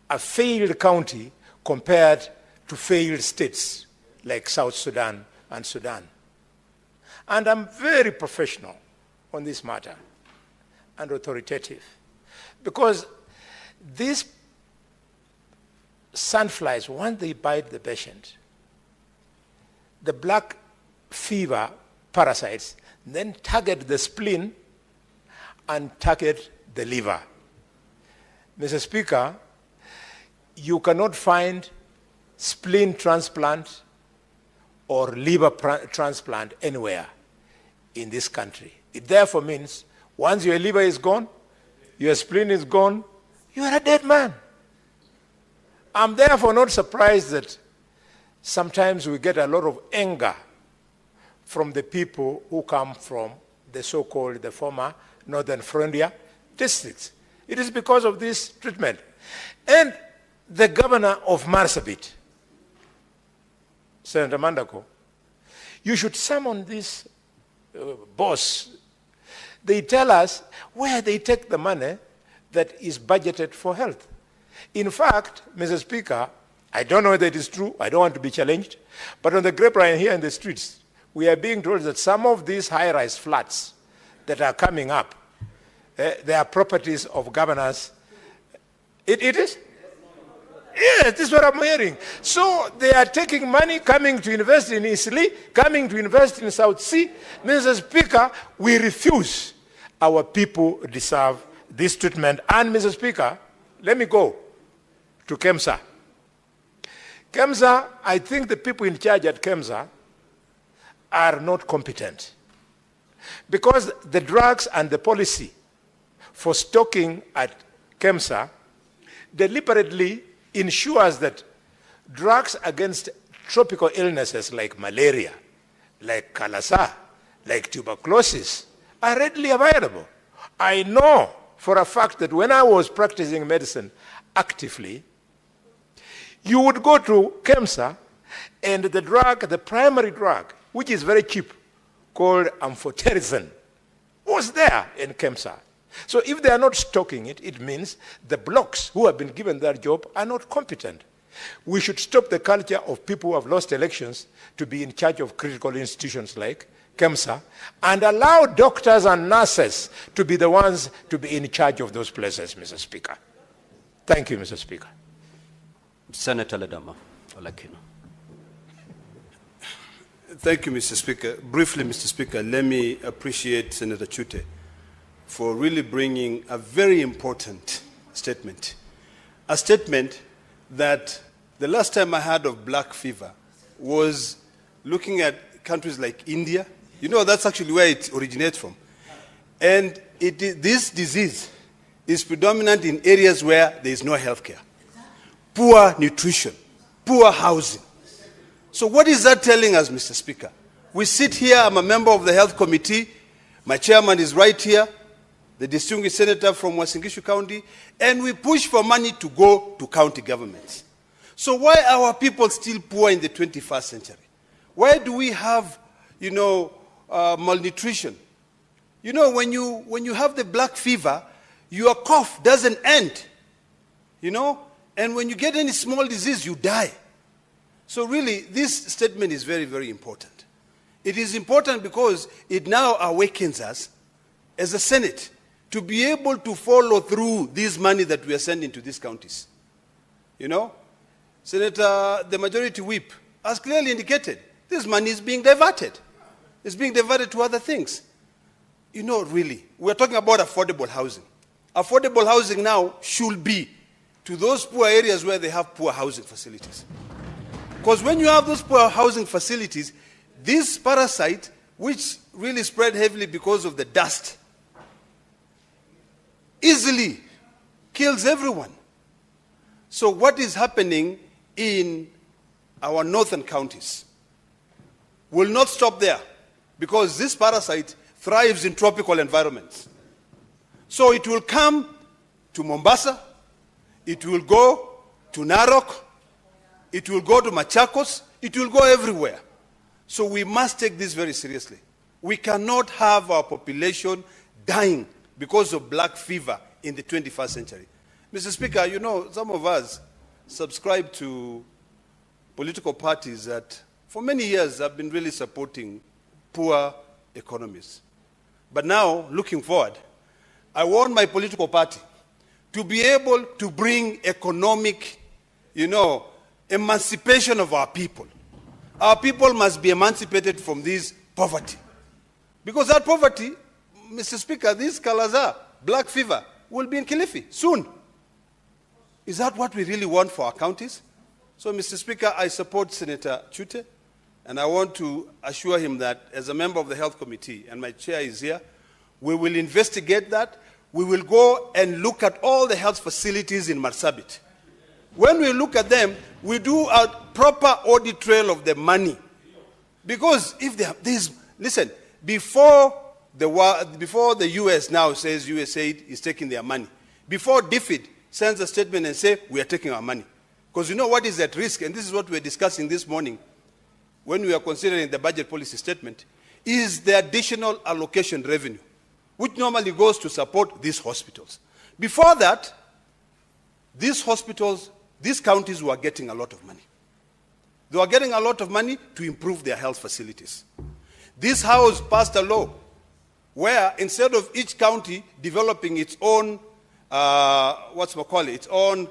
a failed county compared to failed states like South Sudan and Sudan. And I'm very professional on this matter and authoritative, because these sandflies, once they bite the patient, the black fever parasites then target the spleen and target the liver. Mr. Speaker, you cannot find spleen transplant or liver transplant anywhere in this country. It therefore means once your liver is gone, your spleen is gone, you are a dead man. I'm therefore not surprised that sometimes we get a lot of anger from the people who come from the so-called, the former Northern Frontier districts. It is because of this treatment. And the governor of Marsabit, Senator Mandako, you should summon this boss. They tell us where they take the money that is budgeted for health. In fact, Mr. Speaker, I don't know whether it is true, I don't want to be challenged, but on the grapevine here in the streets, we are being told that some of these high-rise flats that are coming up, they are properties of governors. It is? Yes, this is what I'm hearing. So they are taking money, coming to invest in Eastleigh, coming to invest in South Sea. Mr. Speaker, we refuse. Our people deserve this treatment. And Mr. Speaker, let me go to KEMSA. KEMSA, I think the people in charge at KEMSA are not competent. Because the drugs and the policy for stocking at KEMSA deliberately ensures that drugs against tropical illnesses like malaria, like Kalazar, like tuberculosis are readily available. I know for a fact that when I was practicing medicine actively, you would go to KEMSA and the drug, the primary drug, which is very cheap, called amphotericin, was there in KEMSA. So if they are not stocking it, it means the blocks who have been given that job are not competent. We should stop the culture of people who have lost elections to be in charge of critical institutions like KEMSA and allow doctors and nurses to be the ones to be in charge of those places, Mr. Speaker. Thank you, Mr. Speaker. Senator Ledama, Olakino. Thank you, Mr. Speaker. Briefly, Mr. Speaker, let me appreciate Senator Chute for really bringing a very important statement. A statement that the last time I heard of black fever was looking at countries like India. You know, that's actually where it originates from. And this disease is predominant in areas where there is no health care. Poor nutrition, poor housing. So what is that telling us, Mr. Speaker? We sit here, I'm a member of the Health Committee, my chairman is right here, the distinguished senator from Uasin Gishu County, and we push for money to go to county governments. So why are our people still poor in the 21st century? Why do we have, malnutrition? You know, when you have the black fever, your cough doesn't end, and when you get any small disease, you die. So really, this statement is very, very important. It is important because it now awakens us as a Senate to be able to follow through this money that we are sending to these counties. Senator, the majority whip has clearly indicated this money is being diverted. It's being diverted to other things. Really, we're talking about affordable housing. Affordable housing now should be to those poor areas where they have poor housing facilities. Because when you have those poor housing facilities, this parasite, which really spread heavily because of the dust, easily kills everyone. So what is happening in our northern counties will not stop there, because this parasite thrives in tropical environments. So it will come to Mombasa, it will go to Narok, it will go to Machakos, it will go everywhere. So we must take this very seriously. We cannot have our population dying because of black fever in the 21st century. Mr. Speaker, some of us subscribe to political parties that for many years have been really supporting poor economies. But now, looking forward, I want my political party to be able to bring economic, emancipation of our people. Our people must be emancipated from this poverty. Because that poverty, Mr. Speaker, this Kalazar, black fever, will be in Kilifi soon. Is that what we really want for our counties? So, Mr. Speaker, I support Senator Chute, and I want to assure him that as a member of the Health Committee, and my chair is here, we will investigate that. We will go and look at all the health facilities in Marsabit. when we look at them, we do a proper audit trail of the money. Because if listen, before the US now says USAID is taking their money, before DFID sends a statement and say, we are taking our money. Because you know what is at risk, and this is what we are discussing this morning when we are considering the budget policy statement, is the additional allocation revenue, which normally goes to support these hospitals. Before that, these hospitals, these counties were getting a lot of money. They were getting a lot of money to improve their health facilities. This House passed a law where instead of each county developing its own, its own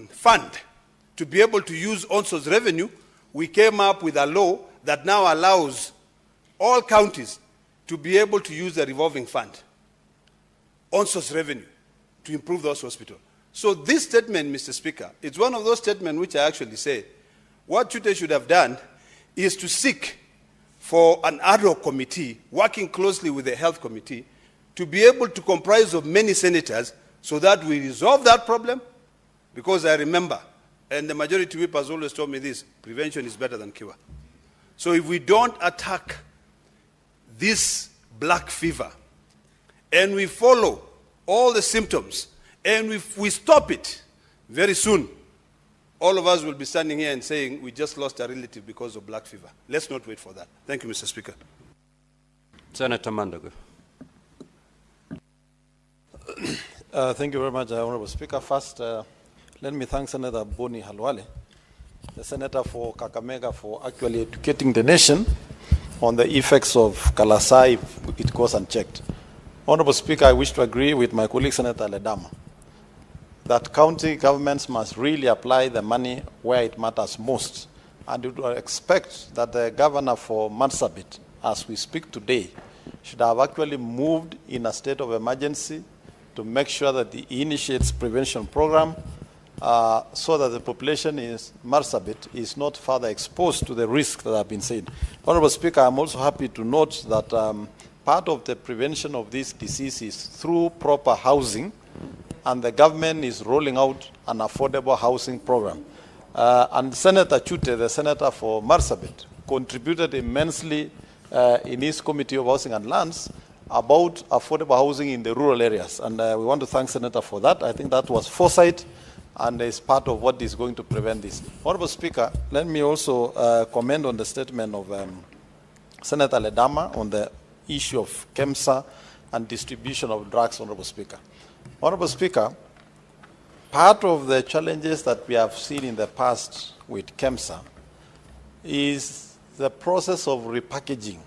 fund to be able to use ONSO's revenue, we came up with a law that now allows all counties to be able to use the revolving fund, ONSO's revenue, to improve those hospitals. So this statement, Mr. Speaker, it's one of those statements which I actually say, what Chute should have done is to seek for an ad hoc committee working closely with the health committee to be able to comprise of many senators so that we resolve that problem. Because I remember, and the majority whip has always told me this, prevention is better than cure. So if we don't attack this black fever and we follow all the symptoms and if we stop it, very soon, all of us will be standing here and saying we just lost a relative because of black fever. Let's not wait for that. Thank you, Mr. Speaker. Senator Mandago. Thank you very much, Honorable Speaker. First, let me thank Senator Boni Halwale, the Senator for Kakamega, for actually educating the nation on the effects of Kalazar if it goes unchecked. Honorable Speaker, I wish to agree with my colleague Senator Ledama that county governments must really apply the money where it matters most. And we would expect that the governor for Marsabit, as we speak today, should have actually moved in a state of emergency to make sure that he initiates prevention program so that the population in Marsabit is not further exposed to the risks that have been said. Honorable Speaker, I'm also happy to note that part of the prevention of this disease is through proper housing, and the government is rolling out an affordable housing program. And Senator Chute, the senator for Marsabit, contributed immensely in his Committee of Housing and Lands about affordable housing in the rural areas. And we want to thank Senator for that. I think that was foresight and is part of what is going to prevent this. Honorable Speaker, let me also comment on the statement of Senator Ledama on the issue of KEMSA and distribution of drugs, Honorable Speaker. Honorable Speaker, part of the challenges that we have seen in the past with KEMSA is the process of repackaging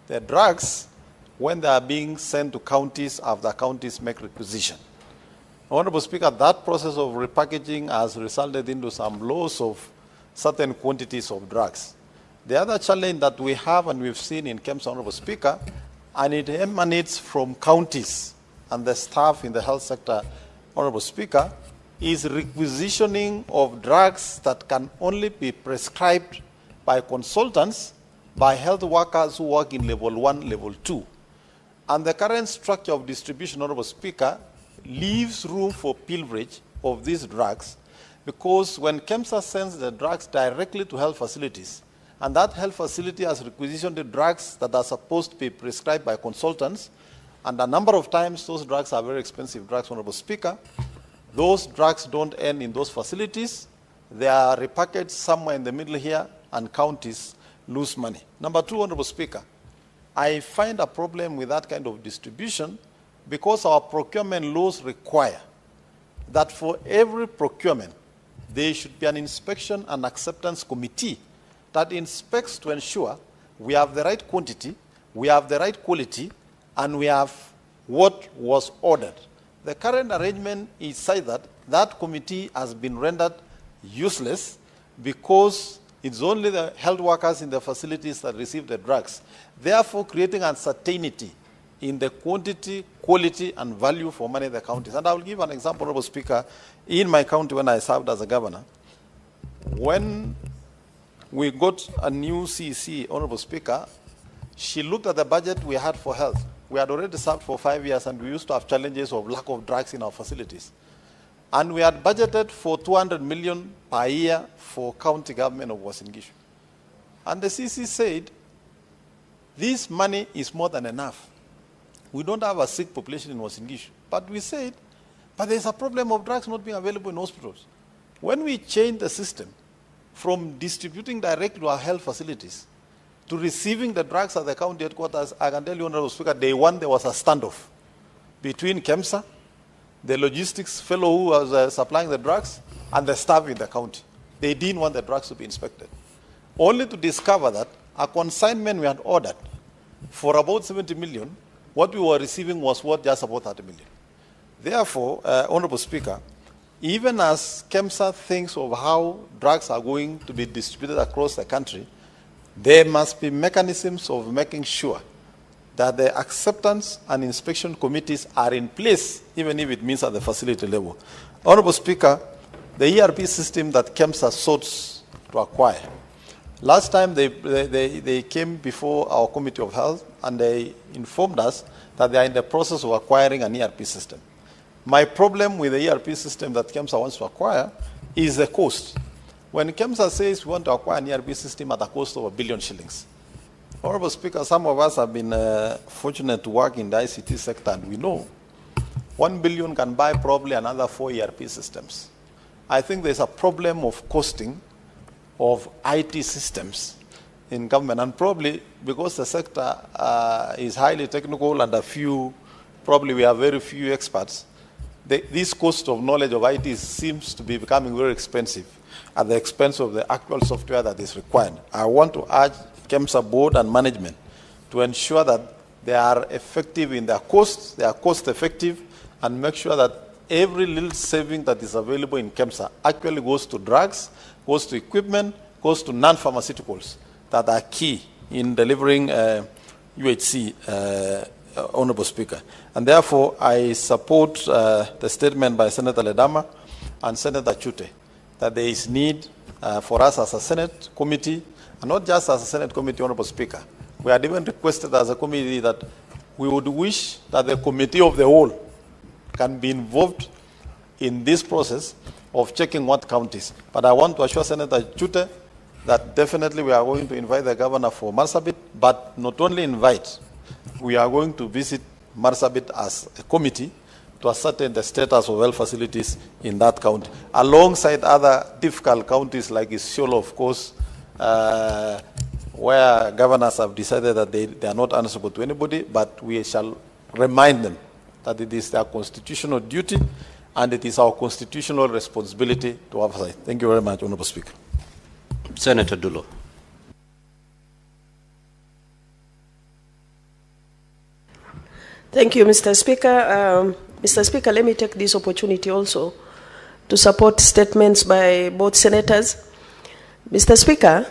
the drugs when they are being sent to counties after counties make requisition. Honorable Speaker, that process of repackaging has resulted into some loss of certain quantities of drugs. The other challenge that we have and we've seen in KEMSA, Honorable Speaker, and it emanates from counties and the staff in the health sector, Honorable Speaker, is requisitioning of drugs that can only be prescribed by consultants, by health workers who work in level 1, level 2. And the current structure of distribution, Honorable Speaker, leaves room for pilferage of these drugs, because when KEMSA sends the drugs directly to health facilities, and that health facility has requisitioned the drugs that are supposed to be prescribed by consultants, and a number of times those drugs are very expensive drugs, Honorable Speaker, those drugs don't end in those facilities. They are repackaged somewhere in the middle here, and counties lose money. Number two, Honorable Speaker, I find a problem with that kind of distribution because our procurement laws require that for every procurement, there should be an inspection and acceptance committee that inspects to ensure we have the right quantity, we have the right quality, and we have what was ordered. The current arrangement is such that that committee has been rendered useless because it's only the health workers in the facilities that receive the drugs, therefore creating uncertainty in the quantity, quality, and value for money in the counties. And I will give an example, Honorable Speaker. In my county, when I served as a governor, when we got a new CEC, Honorable Speaker, she looked at the budget we had for health. We had already served for 5 years, and we used to have challenges of lack of drugs in our facilities. And we had budgeted for 200 million per year for county government of Uasin Gishu. And the CC said, this money is more than enough. We don't have a sick population in Uasin Gishu. But we said, but there's a problem of drugs not being available in hospitals. When we changed the system from distributing directly to our health facilities to receiving the drugs at the county headquarters, I can tell you, Honorable Speaker, day one there was a standoff between KEMSA, the logistics fellow who was supplying the drugs, and the staff in the county. They didn't want the drugs to be inspected. Only to discover that a consignment we had ordered for about 70 million, what we were receiving was worth just about 30 million. Therefore, Honorable Speaker, even as KEMSA thinks of how drugs are going to be distributed across the country, there must be mechanisms of making sure that the acceptance and inspection committees are in place, even if it means at the facility level. Honorable Speaker, the ERP system that KEMSA sought to acquire, last time they came before our Committee of Health and they informed us that they are in the process of acquiring an ERP system. My problem with the ERP system that KEMSA wants to acquire is the cost. When KEMSA says we want to acquire an ERP system at a cost of 1 billion shillings, Honorable Speaker, some of us have been fortunate to work in the ICT sector, and we know 1 billion can buy probably another 4 ERP systems. I think there's a problem of costing of IT systems in government, and probably because the sector is highly technical and probably we have very few experts, this cost of knowledge of IT seems to be becoming very expensive at the expense of the actual software that is required. I want to urge KEMSA board and management to ensure that they are effective in their costs, they are cost effective, and make sure that every little saving that is available in KEMSA actually goes to drugs, goes to equipment, goes to non-pharmaceuticals that are key in delivering UHC, Honorable Speaker. And therefore, I support the statement by Senator Ledama and Senator Chute that there is need for us as a Senate committee, and not just as a Senate committee, Honorable Speaker. We had even requested as a committee that we would wish that the committee of the whole can be involved in this process of checking what counties. But I want to assure Senator Chute that definitely we are going to invite the governor for Marsabit, but not only invite, we are going to visit Marsabit as a committee to ascertain the status of health facilities in that county, alongside other difficult counties like Isiolo, of course, where governors have decided that they are not answerable to anybody, but we shall remind them that it is their constitutional duty and it is our constitutional responsibility to oversight. Thank you very much, Honorable Speaker. Senator Dulo. Thank you, Mr. Speaker. Mr. Speaker, let me take this opportunity also to support statements by both senators. Mr. Speaker,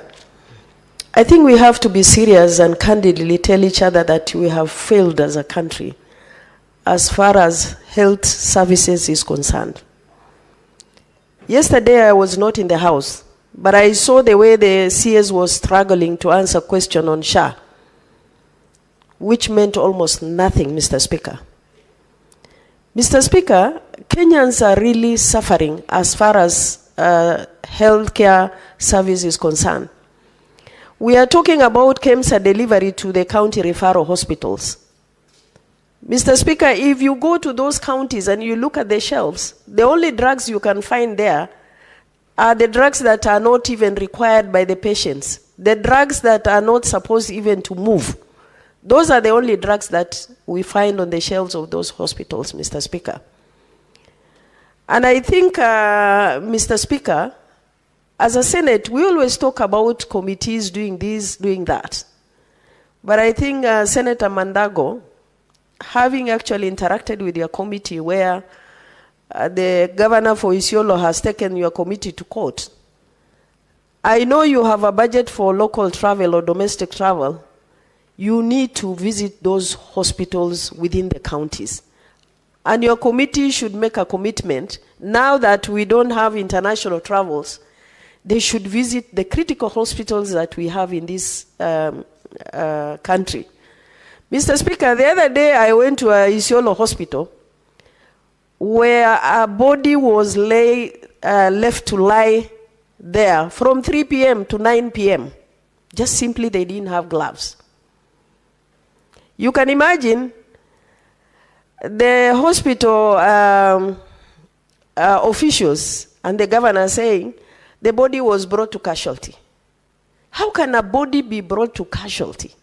I think we have to be serious and candidly tell each other that we have failed as a country as far as health services is concerned. Yesterday I was not in the House, but I saw the way the CS was struggling to answer a question on SHA, which meant almost nothing, Mr. Speaker. Mr. Speaker, Kenyans are really suffering as far as healthcare service is concerned. We are talking about KEMSA delivery to the county referral hospitals. Mr. Speaker, if you go to those counties and you look at the shelves, the only drugs you can find there are the drugs that are not even required by the patients, the drugs that are not supposed even to move. Those are the only drugs that we find on the shelves of those hospitals, Mr. Speaker. And I think, Mr. Speaker, as a Senate, we always talk about committees doing this, doing that. But I think Senator Mandago, having actually interacted with your committee where the governor for Isiolo has taken your committee to court, I know you have a budget for local travel or domestic travel. You need to visit those hospitals within the counties. And your committee should make a commitment, now that we don't have international travels, they should visit the critical hospitals that we have in this country. Mr. Speaker, the other day I went to a Isiolo hospital where a body was left to lie there from 3 p.m. to 9 p.m. Just simply they didn't have gloves. You can imagine the hospital officials and the governor saying the body was brought to casualty. How can a body be brought to casualty?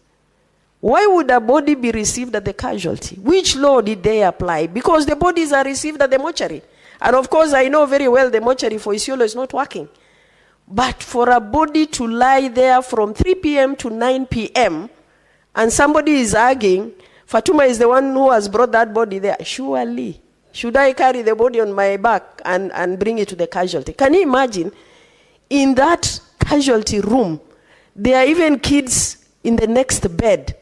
Why would a body be received at the casualty? Which law did they apply? Because the bodies are received at the mortuary. And of course, I know very well the mortuary for Isiolo is not working. But for a body to lie there from 3 p.m. to 9 p.m., and somebody is arguing, Fatuma is the one who has brought that body there. Surely, should I carry the body on my back and bring it to the casualty? Can you imagine? In that casualty room, there are even kids in the next bed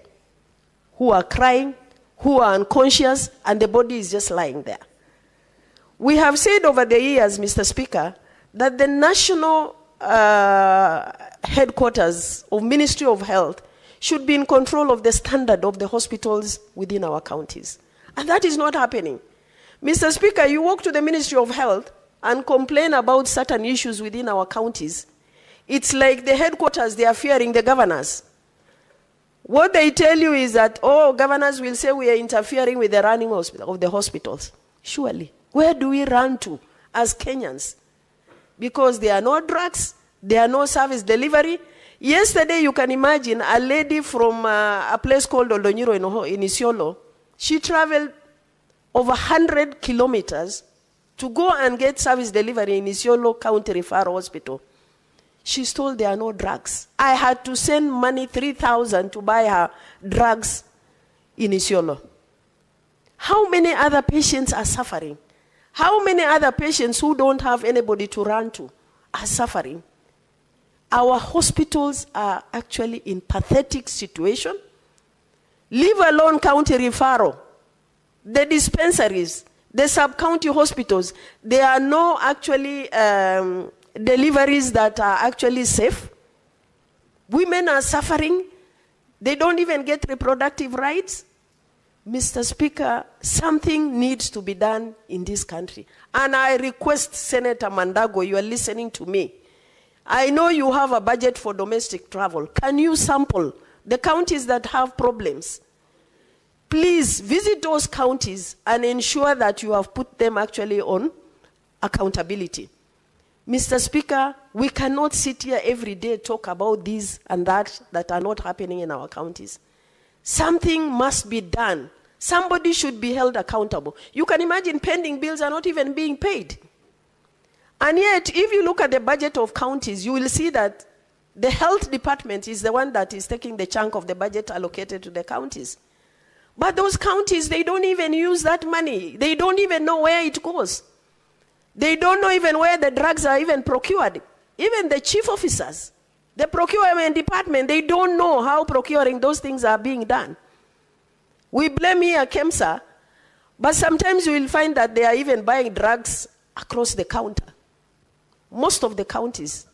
who are crying, who are unconscious, and the body is just lying there. We have said over the years, Mr. Speaker, that the national headquarters of Ministry of Health should be in control of the standard of the hospitals within our counties. And that is not happening. Mr. Speaker, you walk to the Ministry of Health and complain about certain issues within our counties. It's like the headquarters, they are fearing the governors. What they tell you is that, oh, governors will say we are interfering with the running of the hospitals. Surely. Where do we run to as Kenyans? Because there are no drugs, there are no service delivery. Yesterday, you can imagine a lady from a place called Oldonyiro in Isiolo. She traveled over 100 kilometers to go and get service delivery in Isiolo County Referral Hospital. She's told there are no drugs. I had to send money, 3,000, to buy her drugs in Isiolo. How many other patients are suffering? How many other patients who don't have anybody to run to are suffering? Our hospitals are actually in pathetic situation. Leave alone county referral. The dispensaries, the sub-county hospitals, there are no actually deliveries that are actually safe. Women are suffering. They don't even get reproductive rights. Mr. Speaker, something needs to be done in this country. And I request Senator Mandago, you are listening to me. I know you have a budget for domestic travel. Can you sample the counties that have problems? Please visit those counties and ensure that you have put them actually on accountability. Mr. Speaker, we cannot sit here every day talk about these and that are not happening in our counties. Something must be done. Somebody should be held accountable. You can imagine pending bills are not even being paid. And yet, if you look at the budget of counties, you will see that the health department is the one that is taking the chunk of the budget allocated to the counties. But those counties, they don't even use that money. They don't even know where it goes. They don't know even where the drugs are even procured. Even the chief officers, the procurement department, they don't know how procuring those things are being done. We blame here KEMSA, but sometimes you will find that they are even buying drugs across the counter. Most of the counties.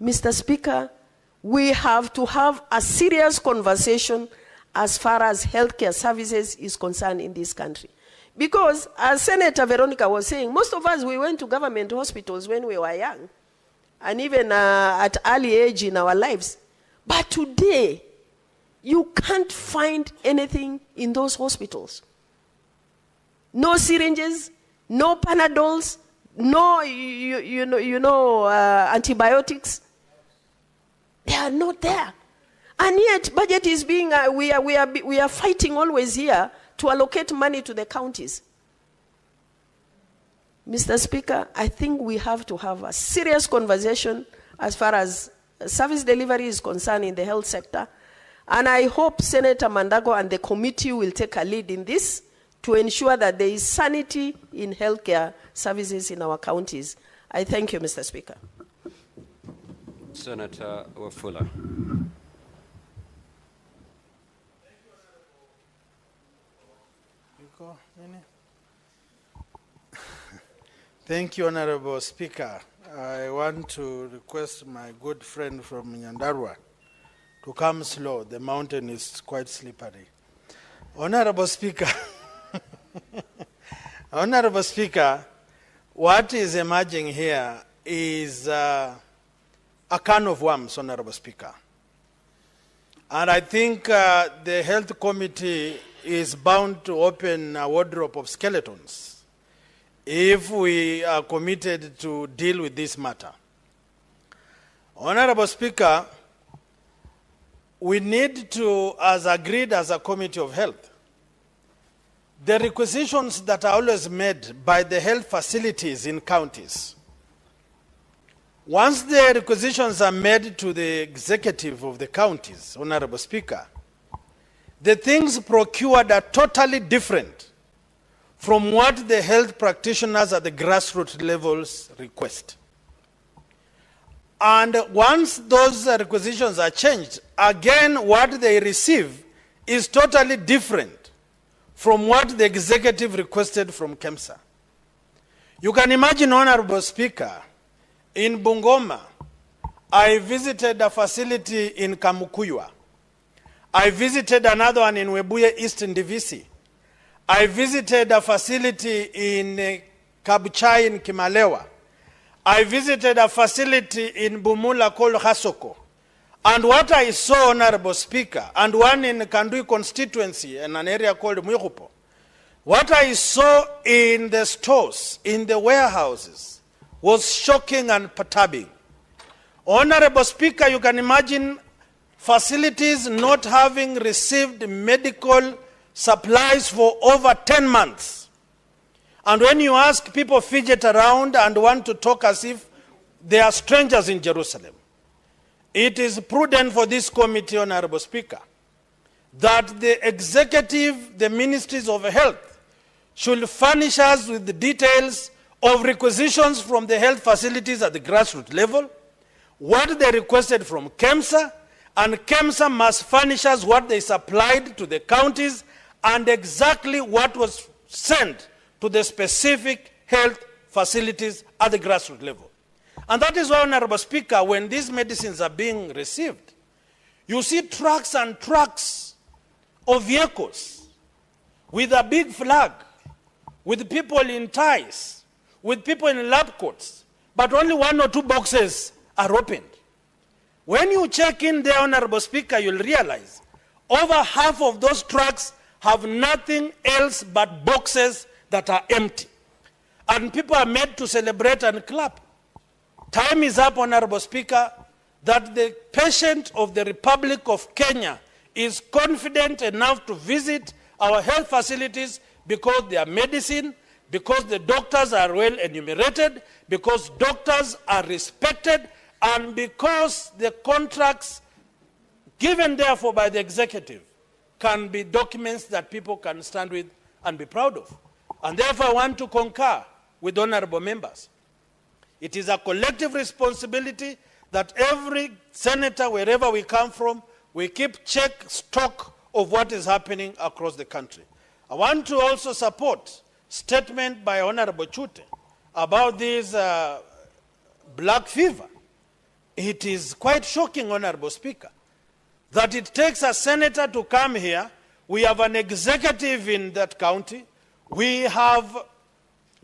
Mr. Speaker, we have to have a serious conversation as far as healthcare services is concerned in this country. Because, as Senator Veronica was saying, most of us, we went to government hospitals when we were young, and even at early age in our lives. But today, you can't find anything in those hospitals. No syringes, no Panadols, no, antibiotics. They are not there. And yet, budget is being, we are fighting always here to allocate money to the counties. Mr. Speaker, I think we have to have a serious conversation as far as service delivery is concerned in the health sector. And I hope Senator Mandago and the committee will take a lead in this to ensure that there is sanity in healthcare services in our counties. I thank you, Mr. Speaker. Senator Wafula. Thank you, Honorable Speaker. I want to request my good friend from Nyandarua to come slow. The mountain is quite slippery. Honorable Speaker, Honorable Speaker, what is emerging here is a can of worms, Honorable Speaker. And I think the Health Committee is bound to open a wardrobe of skeletons if we are committed to deal with this matter. Honorable Speaker, we need to, as agreed as a Committee of Health, the requisitions that are always made by the health facilities in counties, once the requisitions are made to the executive of the counties, Honorable Speaker, the things procured are totally different from what the health practitioners at the grassroots levels request. And once those requisitions are changed, again what they receive is totally different from what the executive requested from KEMSA. You can imagine, Honorable Speaker, in Bungoma, I visited a facility in Kamukuywa. I visited another one in Webuye East in Divisi. I visited a facility in Kabuchai in Kimalewa. I visited a facility in Bumula called Hasoko. And what I saw, Honorable Speaker, and one in Kandui constituency in an area called Mwirupo, what I saw in the stores, in the warehouses, was shocking and perturbing. Honorable Speaker, you can imagine facilities not having received medical supplies for over 10 months. And when you ask, people fidget around and want to talk as if they are strangers in Jerusalem. It is prudent for this committee, Honorable Speaker, that the executive, the ministries of health, should furnish us with the details of requisitions from the health facilities at the grassroots level, what they requested from KEMSA, and KEMSA must furnish us what they supplied to the counties and exactly what was sent to the specific health facilities at the grassroots level. And that is why, Honorable Speaker, when these medicines are being received, you see trucks and trucks of vehicles with a big flag, with people in ties, with people in lab coats, but only 1 or 2 boxes are opened. When you check in there, Honorable Speaker, you'll realize over half of those trucks have nothing else but boxes that are empty. And people are made to celebrate and clap. Time is up, Honorable Speaker, that the patient of the Republic of Kenya is confident enough to visit our health facilities because their medicine, because the doctors are well enumerated, because doctors are respected, and because the contracts given therefore by the executive can be documents that people can stand with and be proud of. And therefore I want to concur with honorable members. It is a collective responsibility that every senator, wherever we come from, we keep stock of what is happening across the country. I want to also support statement by Honorable Chute about this black fever. It is quite shocking, Honorable Speaker, that it takes a senator to come here. We have an executive in that county. We have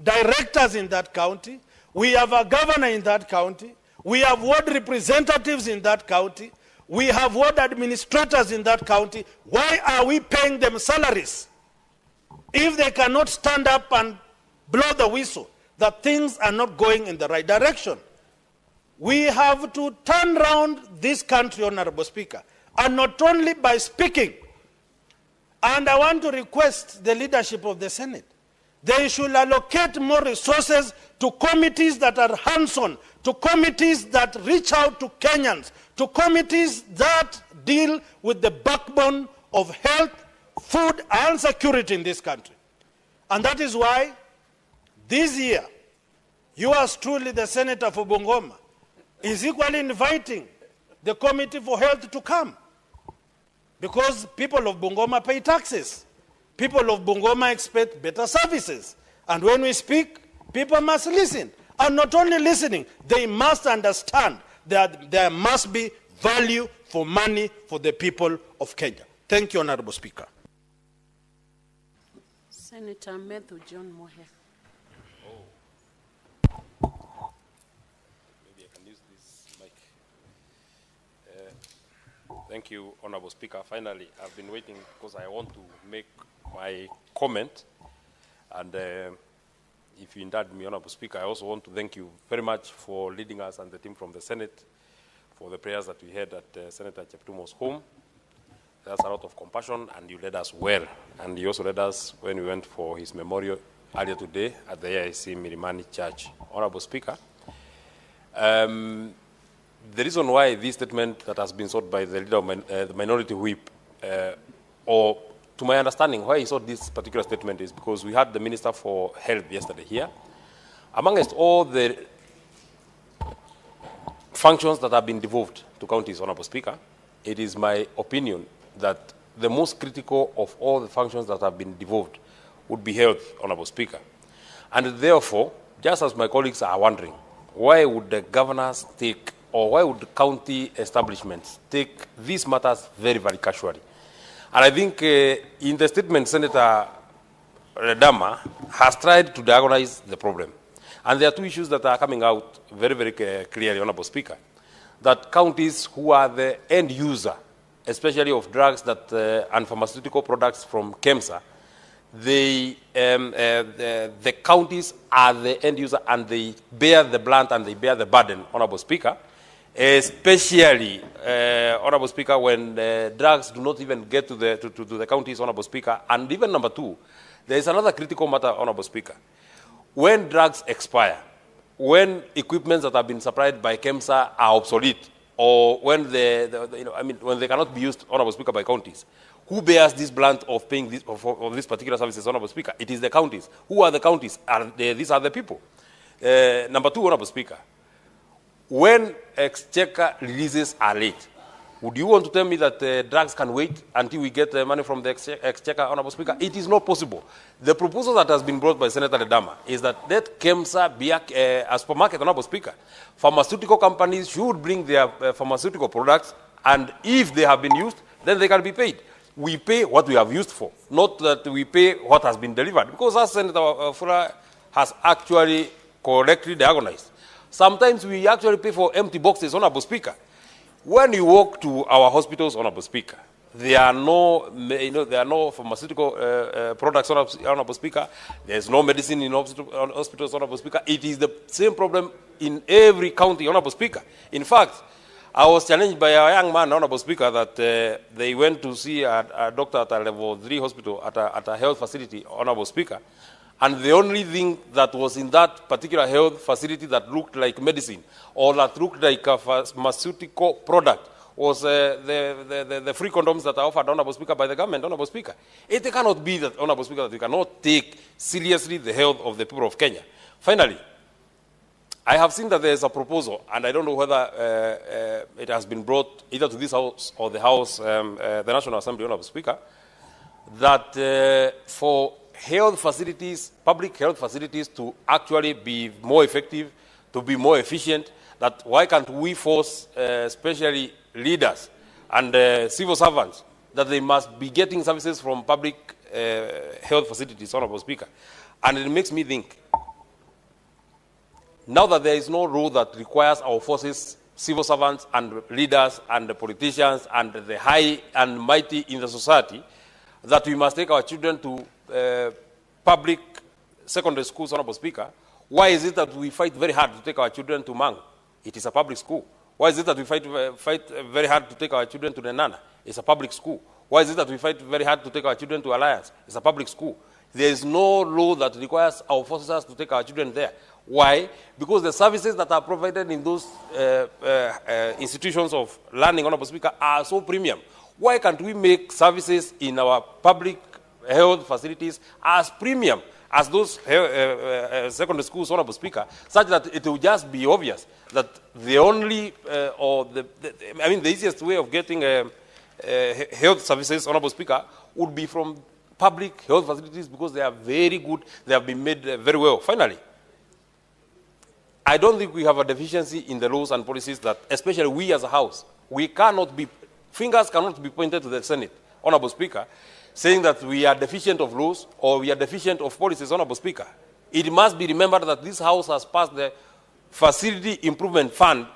directors in that county. We have a governor in that county. We have ward representatives in that county. We have ward administrators in that county. Why are we paying them salaries if they cannot stand up and blow the whistle that things are not going in the right direction? We have to turn around this country, Honorable Speaker, and not only by speaking. And I want to request the leadership of the Senate. They should allocate more resources to committees that are hands-on, to committees that reach out to Kenyans, to committees that deal with the backbone of health, food, and security in this country. And that is why this year, yours truly, the Senator for Bungoma, is equally inviting the Committee for Health to come. Because people of Bungoma pay taxes. People of Bungoma expect better services. And when we speak, people must listen. And not only listening, they must understand that there must be value for money for the people of Kenya. Thank you, Honorable Speaker. Senator Matthew John Moher. Maybe I can use this mic. Thank you, Honorable Speaker. Finally, I've been waiting because I want to make my comment. And if you indulge me, Honorable Speaker, I also want to thank you very much for leading us and the team from the Senate for the prayers that we had at Senator Cheptumo's home. There's a lot of compassion, and you led us well. And you also led us when we went for his memorial earlier today at the AIC Milimani Church. Honorable Speaker, the reason why this statement that has been sought by the leader of the minority whip, or to my understanding, why he sought this particular statement is because we had the Minister for Health yesterday here. Amongst all the functions that have been devolved to counties, Honorable Speaker, it is my opinion that the most critical of all the functions that have been devolved would be health, Honorable Speaker. And therefore, just as my colleagues are wondering, why would the governors take, or why would the county establishments take these matters very, very casually? And I think in the statement, Senator Ledama has tried to diagnose the problem. And there are two issues that are coming out very, very clearly, Honorable Speaker, that counties who are the end user, especially of drugs that and pharmaceutical products from KEMSA, the counties are the end user and they bear the brunt and they bear the burden, Honorable Speaker, especially, Honorable Speaker, when drugs do not even get to the counties, Honorable Speaker. And even number two, there is another critical matter, Honorable Speaker. When drugs expire, when equipments that have been supplied by KEMSA are obsolete, or when when they cannot be used, Honorable Speaker, by counties, who bears this brunt of paying this, of these particular services, Honorable Speaker? It is the counties. Who are the counties? These are the people. Number two, Honorable Speaker, when exchequer releases are late, would you want to tell me that drugs can wait until we get money from the exchequer, Honorable Speaker? It is not possible. The proposal that has been brought by Senator Ledama is that KEMSA be a supermarket, Honorable Speaker. Pharmaceutical companies should bring their pharmaceutical products, and if they have been used, then they can be paid. We pay what we have used for, not that we pay what has been delivered. Because as Senator Fura has actually correctly diagnosed, sometimes we actually pay for empty boxes, Honorable Speaker. When you walk to our hospitals, Honorable Speaker, there are no, there are no pharmaceutical products, Honorable Speaker. There is no medicine in hospitals, Honorable Speaker. It is the same problem in every county, Honorable Speaker. In fact, I was challenged by a young man, Honorable Speaker, that they went to see a doctor at a level 3 hospital at a health facility, Honorable Speaker. And the only thing that was in that particular health facility that looked like medicine or that looked like a pharmaceutical product was the free condoms that are offered, Honorable Speaker, by the government, Honorable Speaker. It cannot be that, Honorable Speaker, that we cannot take seriously the health of the people of Kenya. Finally, I have seen that there is a proposal, and I don't know whether it has been brought either to this House or the House, the National Assembly, Honorable Speaker, that for health facilities, public health facilities, to actually be more effective, to be more efficient, that why can't we force especially leaders and civil servants that they must be getting services from public health facilities, Honorable Speaker. And it makes me think, now that there is no law that requires our forces, civil servants and leaders and the politicians and the high and mighty in the society, that we must take our children to public secondary schools, Honorable Speaker, why is it that we fight very hard to take our children to Mang? It is a public school. Why is it that we fight very hard to take our children to the Nana? It's a public school. Why is it that we fight very hard to take our children to Alliance? It's a public school. There is no law that requires our officers to take our children there. Why? Because the services that are provided in those institutions of learning, Honorable Speaker, are so premium. Why can't we make services in our public health facilities as premium as those secondary schools, Honorable Speaker, such that it will just be obvious that the only, the easiest way of getting health services, Honorable Speaker, would be from public health facilities because they are very good, they have been made very well. Finally, I don't think we have a deficiency in the laws and policies that, especially we as a House, we cannot be, fingers cannot be pointed to the Senate, Honorable Speaker, saying that we are deficient of laws or we are deficient of policies, Honorable Speaker. It must be remembered that this House has passed the Facility Improvement Fund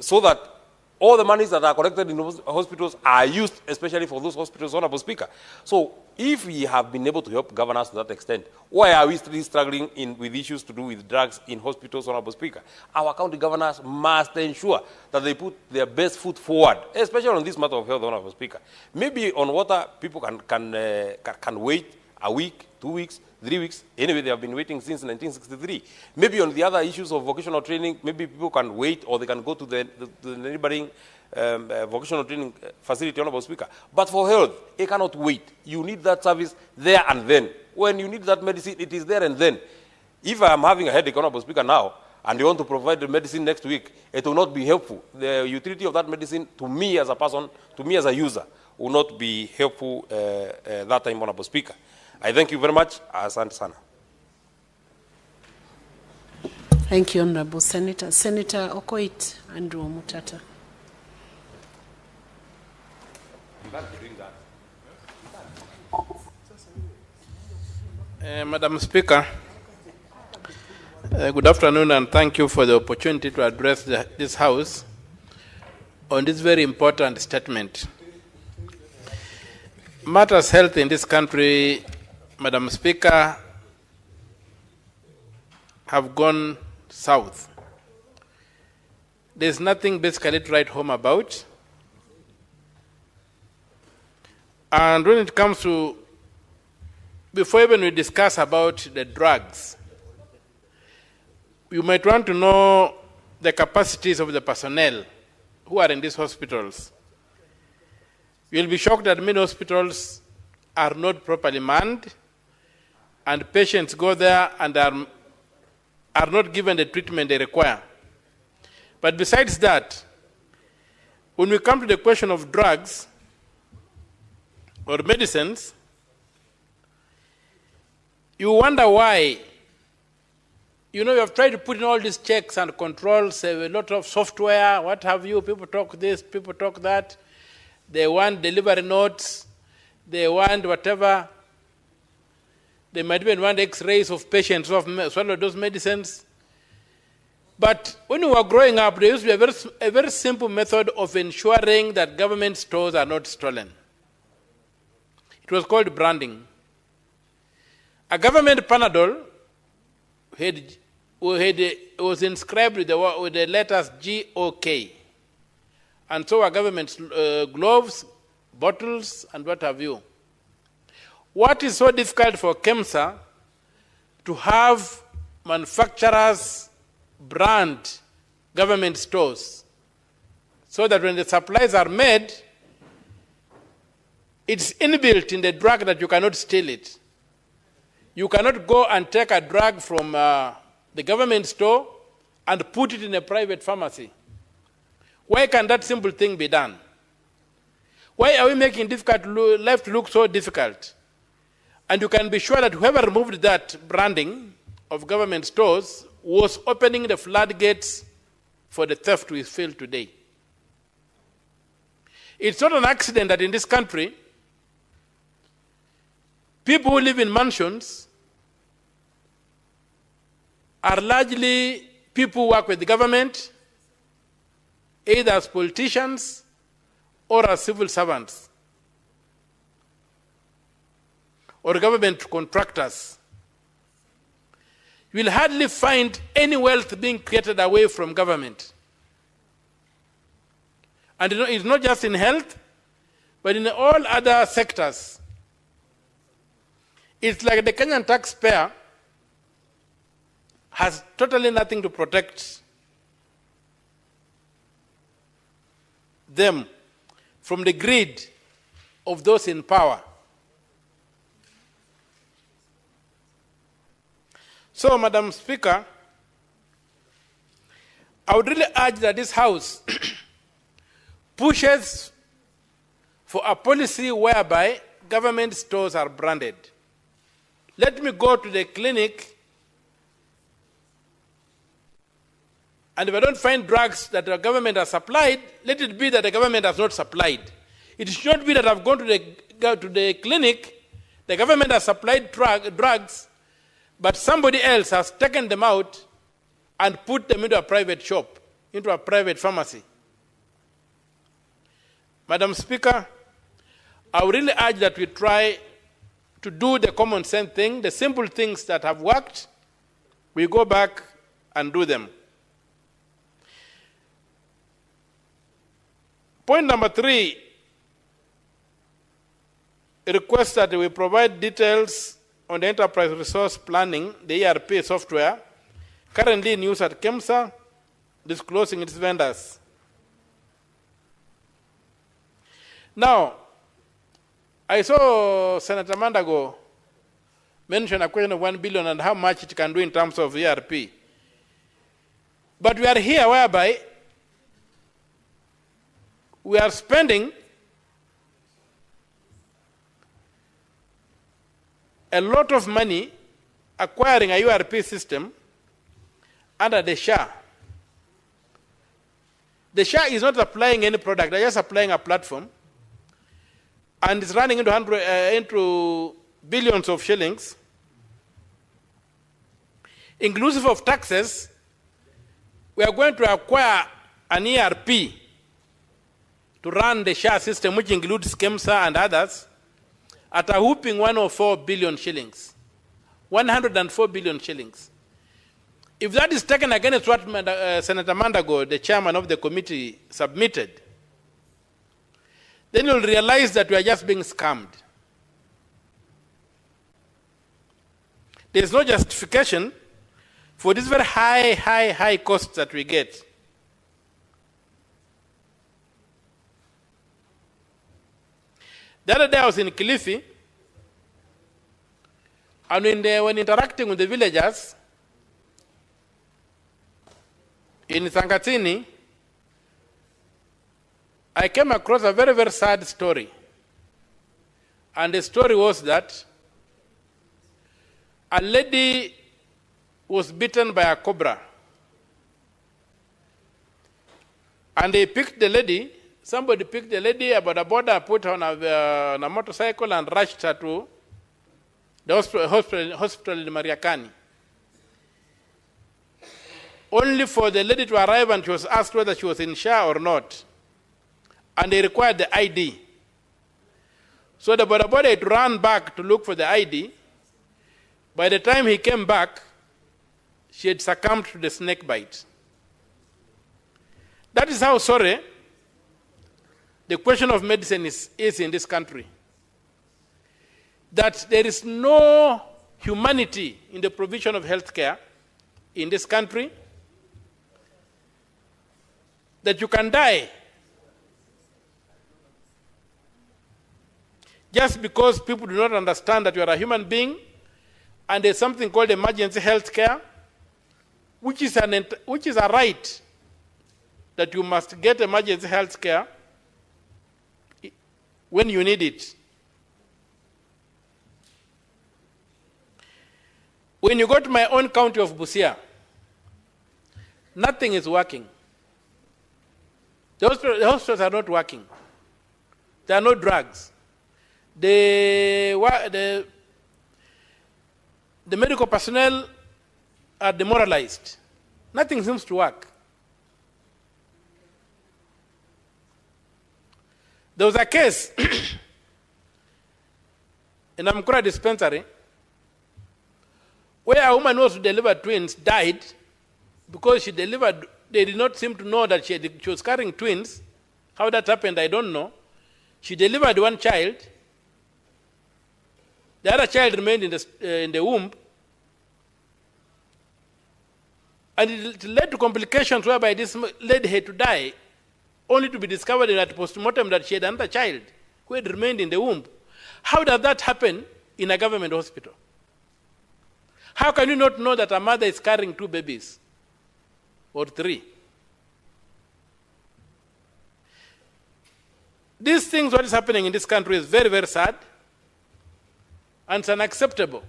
so that all the monies that are collected in hospitals are used especially for those hospitals, Honorable Speaker. So if we have been able to help governors to that extent, why are we still struggling with issues to do with drugs in hospitals, Honorable Speaker? Our county governors must ensure that they put their best foot forward, especially on this matter of health, Honorable Speaker. Maybe on water, people can wait a week, 2 weeks, 3 weeks. Anyway, they have been waiting since 1963. Maybe on the other issues of vocational training, maybe people can wait or they can go to the neighboring vocational training facility, Honorable Speaker. But for health, it cannot wait. You need that service there and then. When you need that medicine, it is there and then. If I am having a headache, Honorable Speaker, now, and you want to provide the medicine next week, it will not be helpful. The utility of that medicine to me as a person, to me as a user, will not be helpful that time, Honorable Speaker. I thank you very much. Asante sana. Thank you, Honorable Senator. Senator Okoit Andrew Mutata. Madam Speaker, good afternoon and thank you for the opportunity to address this House on this very important statement. Matters health in this country, Madam Speaker, have gone south. There's nothing basically to write home about. And when it comes to, before even we discuss about the drugs, you might want to know the capacities of the personnel who are in these hospitals. You'll be shocked that many hospitals are not properly manned, and patients go there and are not given the treatment they require. But besides that, when we come to the question of drugs or medicines, you wonder why. You know, you have tried to put in all these checks and controls, a lot of software, what have you, people talk this, people talk that. They want delivery notes, they want whatever. They might even want x-rays of patients who have swallowed those medicines. But when we were growing up, there used to be a very simple method of ensuring that government stores are not stolen. It was called branding. A government Panadol was inscribed with the letters GOK. And so our government's gloves, bottles, and what have you. What is so difficult for KEMSA to have manufacturers brand government stores so that when the supplies are made, it's inbuilt in the drug that you cannot steal it. You cannot go and take a drug from the government store and put it in a private pharmacy. Why can that simple thing be done? Why are we making life to look so difficult? And you can be sure that whoever removed that branding of government stores was opening the floodgates for the theft we feel today. It's not an accident that in this country, people who live in mansions are largely people who work with the government, either as politicians or as civil servants, or government contractors. You will hardly find any wealth being created away from government. And it's not just in health, but in all other sectors. It's like the Kenyan taxpayer has totally nothing to protect them from the greed of those in power. So, Madam Speaker, I would really urge that this House pushes for a policy whereby government stores are branded. Let me go to the clinic, and if I don't find drugs that the government has supplied, let it be that the government has not supplied. It should not be that I've gone to the clinic, the government has supplied drugs, but somebody else has taken them out and put them into a private shop, into a private pharmacy. Madam Speaker, I would really urge that we try to do the common sense thing, the simple things that have worked, we go back and do them. Point number 3, request that we provide details on the enterprise resource planning, the ERP software, currently in use at KEMSA, disclosing its vendors. Now, I saw Senator Mandago mention a question of 1 billion and how much it can do in terms of ERP. But we are here whereby we are spending a lot of money acquiring a ERP system under the SHA. The SHA is not applying any product, they're just applying a platform, and it's running into billions of shillings, inclusive of taxes. We are going to acquire an ERP to run the SHA system, which includes KEMSA and others, at a whooping 104 billion shillings. 104 billion shillings. If that is taken against what Senator Mandago, the chairman of the committee, submitted, then you'll realize that we are just being scammed. There is no justification for this very high costs that we get. The other day I was in Kilifi, and when interacting with the villagers in Sangatini, I came across a very, very sad story. And the story was that a lady was bitten by a cobra. And they picked the lady, somebody picked the lady about a border, put her on a motorcycle and rushed her to the hospital in Mariakani. Only for the lady to arrive and she was asked whether she was in SHA or not. And they required the ID. So the border boy had run back to look for the ID. By the time he came back, she had succumbed to the snake bite. That is how sorry the question of medicine is in this country. That there is no humanity in the provision of health care in this country, that you can die just because people do not understand that you are a human being, and there's something called emergency health care, which is a right that you must get emergency health care when you need it. When you go to my own county of Busia, nothing is working. The hospitals are not working. There are no drugs. The medical personnel are demoralized. Nothing seems to work. There was a case in Amkura dispensary where a woman who was to deliver twins died because she delivered. They did not seem to know that she was carrying twins. How that happened, I don't know. She delivered one child. The other child remained in the womb. And it led to complications whereby this lady had to die, only to be discovered at postmortem that she had another child who had remained in the womb. How does that happen in a government hospital? How can you not know that a mother is carrying 2 babies or 3? These things, what is happening in this country is very, very sad and it's unacceptable.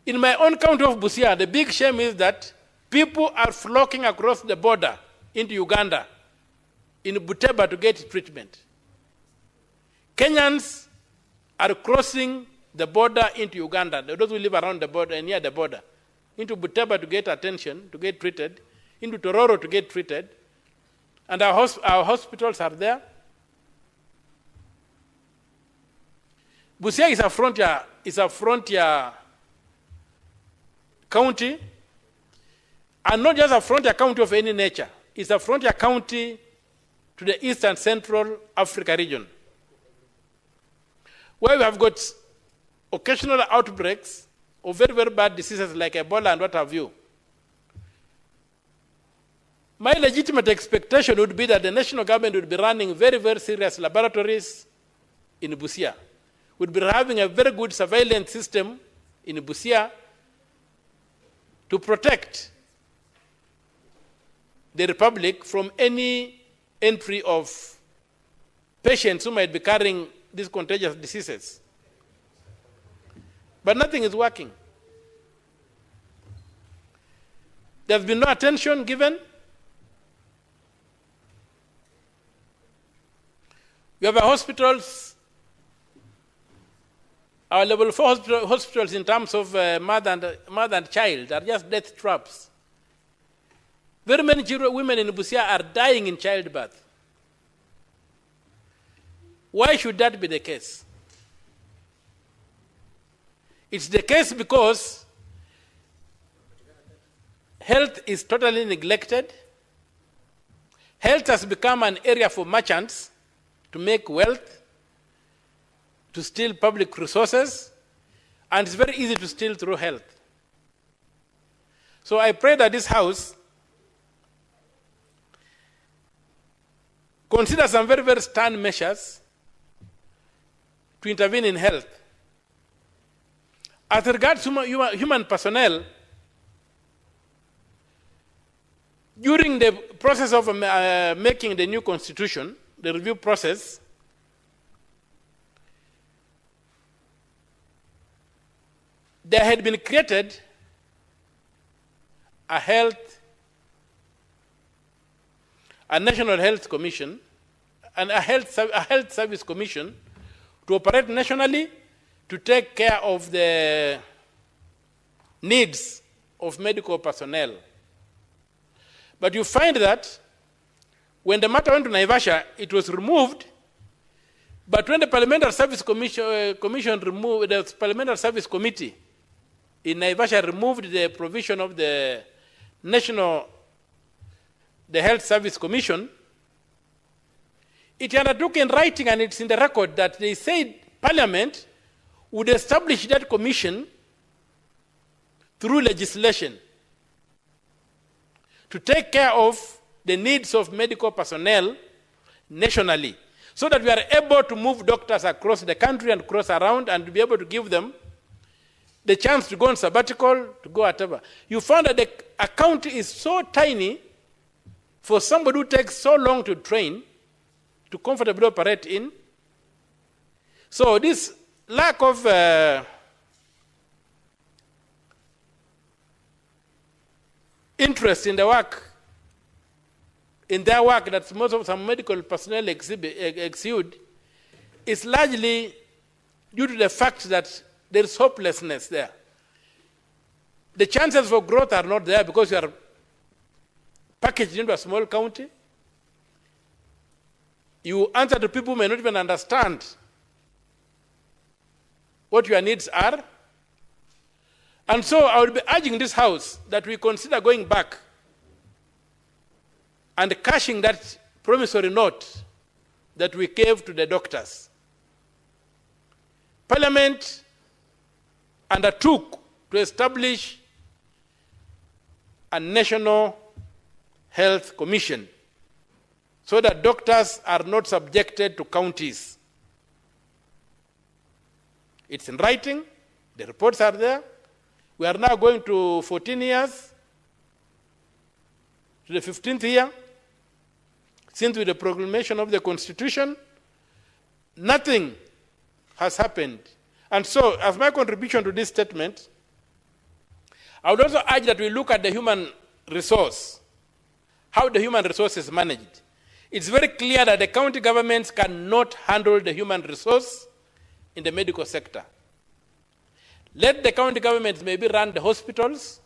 In my own county of Busia, the big shame is that people are flocking across the border into Uganda in Buteba to get treatment. Kenyans are crossing the border into Uganda, those who live around the border and near the border, into Buteba to get attention, to get treated, into Tororo to get treated, and our hospitals are there. Busia is a frontier county, and not just a frontier county of any nature. It's a frontier county to the East and Central Africa region, where we have got occasional outbreaks of very, very bad diseases like Ebola and what have you. My legitimate expectation would be that the national government would be running very, very serious laboratories in Busia, would be having a very good surveillance system in Busia to protect the Republic from any entry of patients who might be carrying these contagious diseases. But nothing is working. There's been no attention given. We have hospitals, our level 4 hospitals in terms of mother and child are just death traps. Very many women in Busia are dying in childbirth. Why should that be the case? It's the case because health is totally neglected. Health has become an area for merchants to make wealth, to steal public resources, and it's very easy to steal through health. So I pray that this House consider some very, very stern measures to intervene in health. As regards human personnel, during the process of making the new constitution, the review process, there had been created a National Health Commission and a health service commission to operate nationally to take care of the needs of medical personnel. But you find that when the matter went to Naivasha, it was removed. But when the Parliamentary Service Commission removed, the Parliamentary Service Committee in Naivasha removed the provision of the Health Service Commission, it undertook in writing, and it's in the record, that they said Parliament would establish that commission through legislation to take care of the needs of medical personnel nationally, so that we are able to move doctors across the country and cross around and to be able to give them the chance to go on sabbatical, to go whatever. You found that the account is so tiny for somebody who takes so long to train to comfortably operate in. So this lack of interest in the work, in their work that most of some medical personnel exude, is largely due to the fact that there is hopelessness there. The chances for growth are not there because you are packaged into a small county. You answer to people who may not even understand what your needs are. And so I would be urging this House that we consider going back and cashing that promissory note that we gave to the doctors. Parliament undertook to establish a National Health Commission so that doctors are not subjected to counties. It's in writing, the reports are there. We are now going to 14 years, to the 15th year, since with the proclamation of the Constitution. Nothing has happened. And so, as my contribution to this statement, I would also urge that we look at the human resource, how the human resource is managed. It's very clear that the county governments cannot handle the human resource in the medical sector. Let the county governments maybe run the hospitals,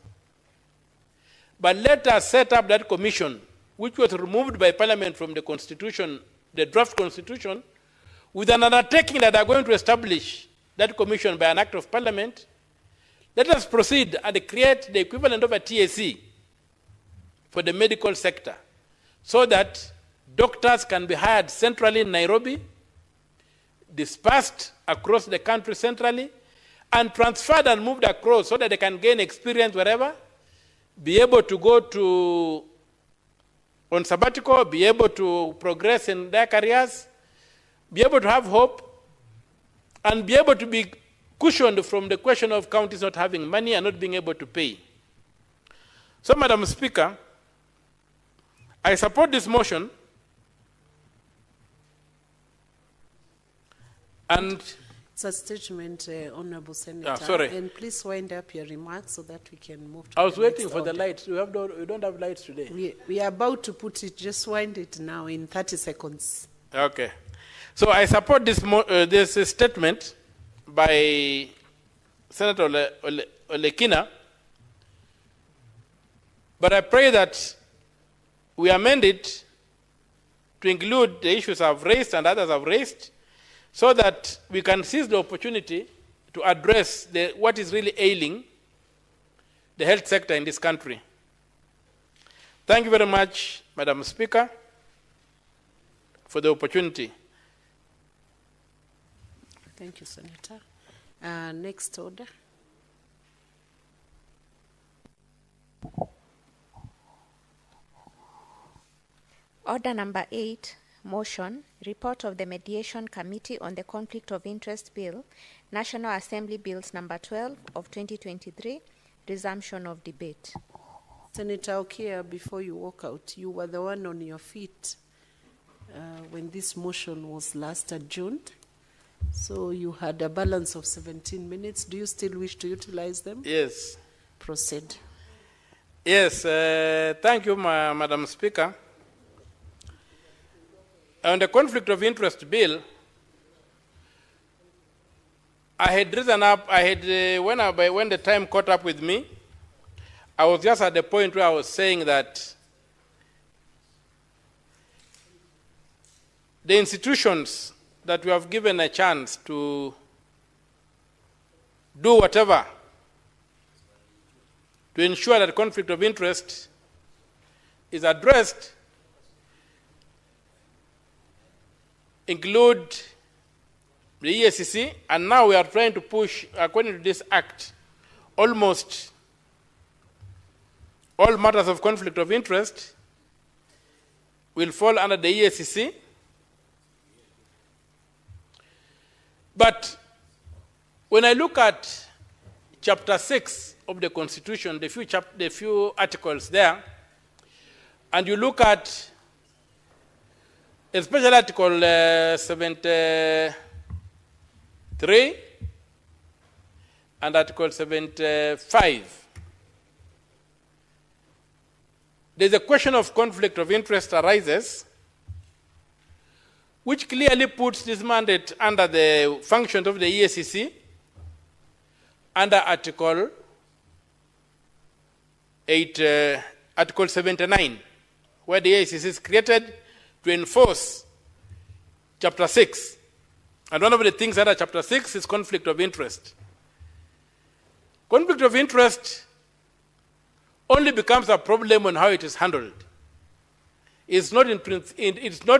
but let us set up that commission, which was removed by Parliament from the Constitution, the draft Constitution, with an undertaking that they are going to establish that commission by an act of Parliament. Let us proceed and create the equivalent of a TAC for the medical sector, so that doctors can be hired centrally in Nairobi, dispersed across the country centrally, and transferred and moved across so that they can gain experience wherever, be able to go on sabbatical, be able to progress in their careers, be able to have hope, and be able to be cushioned from the question of counties not having money and not being able to pay. So, Madam Speaker, I support this motion, and it's a statement, Honorable Senator. Sorry. And please wind up your remarks so that we can move to I was the waiting next for order. the lights. We don't have lights today. We are about to put it, just wind it now in 30 seconds. Okay. So I support this statement by Senator Olekina, but I pray that we amend it to include the issues I've raised and others have raised, so that we can seize the opportunity to address what is really ailing the health sector in this country. Thank you very much, Madam Speaker, for the opportunity. Thank you, Senator. Next order. Order number 8, motion, report of the Mediation Committee on the Conflict of Interest Bill, National Assembly Bills number 12 of 2023, resumption of debate. Senator Okia, before you walk out, you were the one on your feet when this motion was last adjourned. So you had a balance of 17 minutes. Do you still wish to utilize them? Yes. Proceed. Yes, thank you, Madam Speaker. On the conflict of interest bill, I had risen up, when the time caught up with me, I was just at the point where I was saying that the institutions that we have given a chance to do whatever to ensure that conflict of interest is addressed include the EACC, and now we are trying to push, according to this act, almost all matters of conflict of interest will fall under the EACC. But when I look at Chapter 6 of the Constitution, the few articles there, and you look at especially Article 73 and Article 75, there's a question of conflict of interest arises, which clearly puts this mandate under the functions of the EACC under Article 79, where the EACC is created to enforce Chapter 6. And one of the things under Chapter 6 is conflict of interest. Conflict of interest only becomes a problem on how it is handled. It's not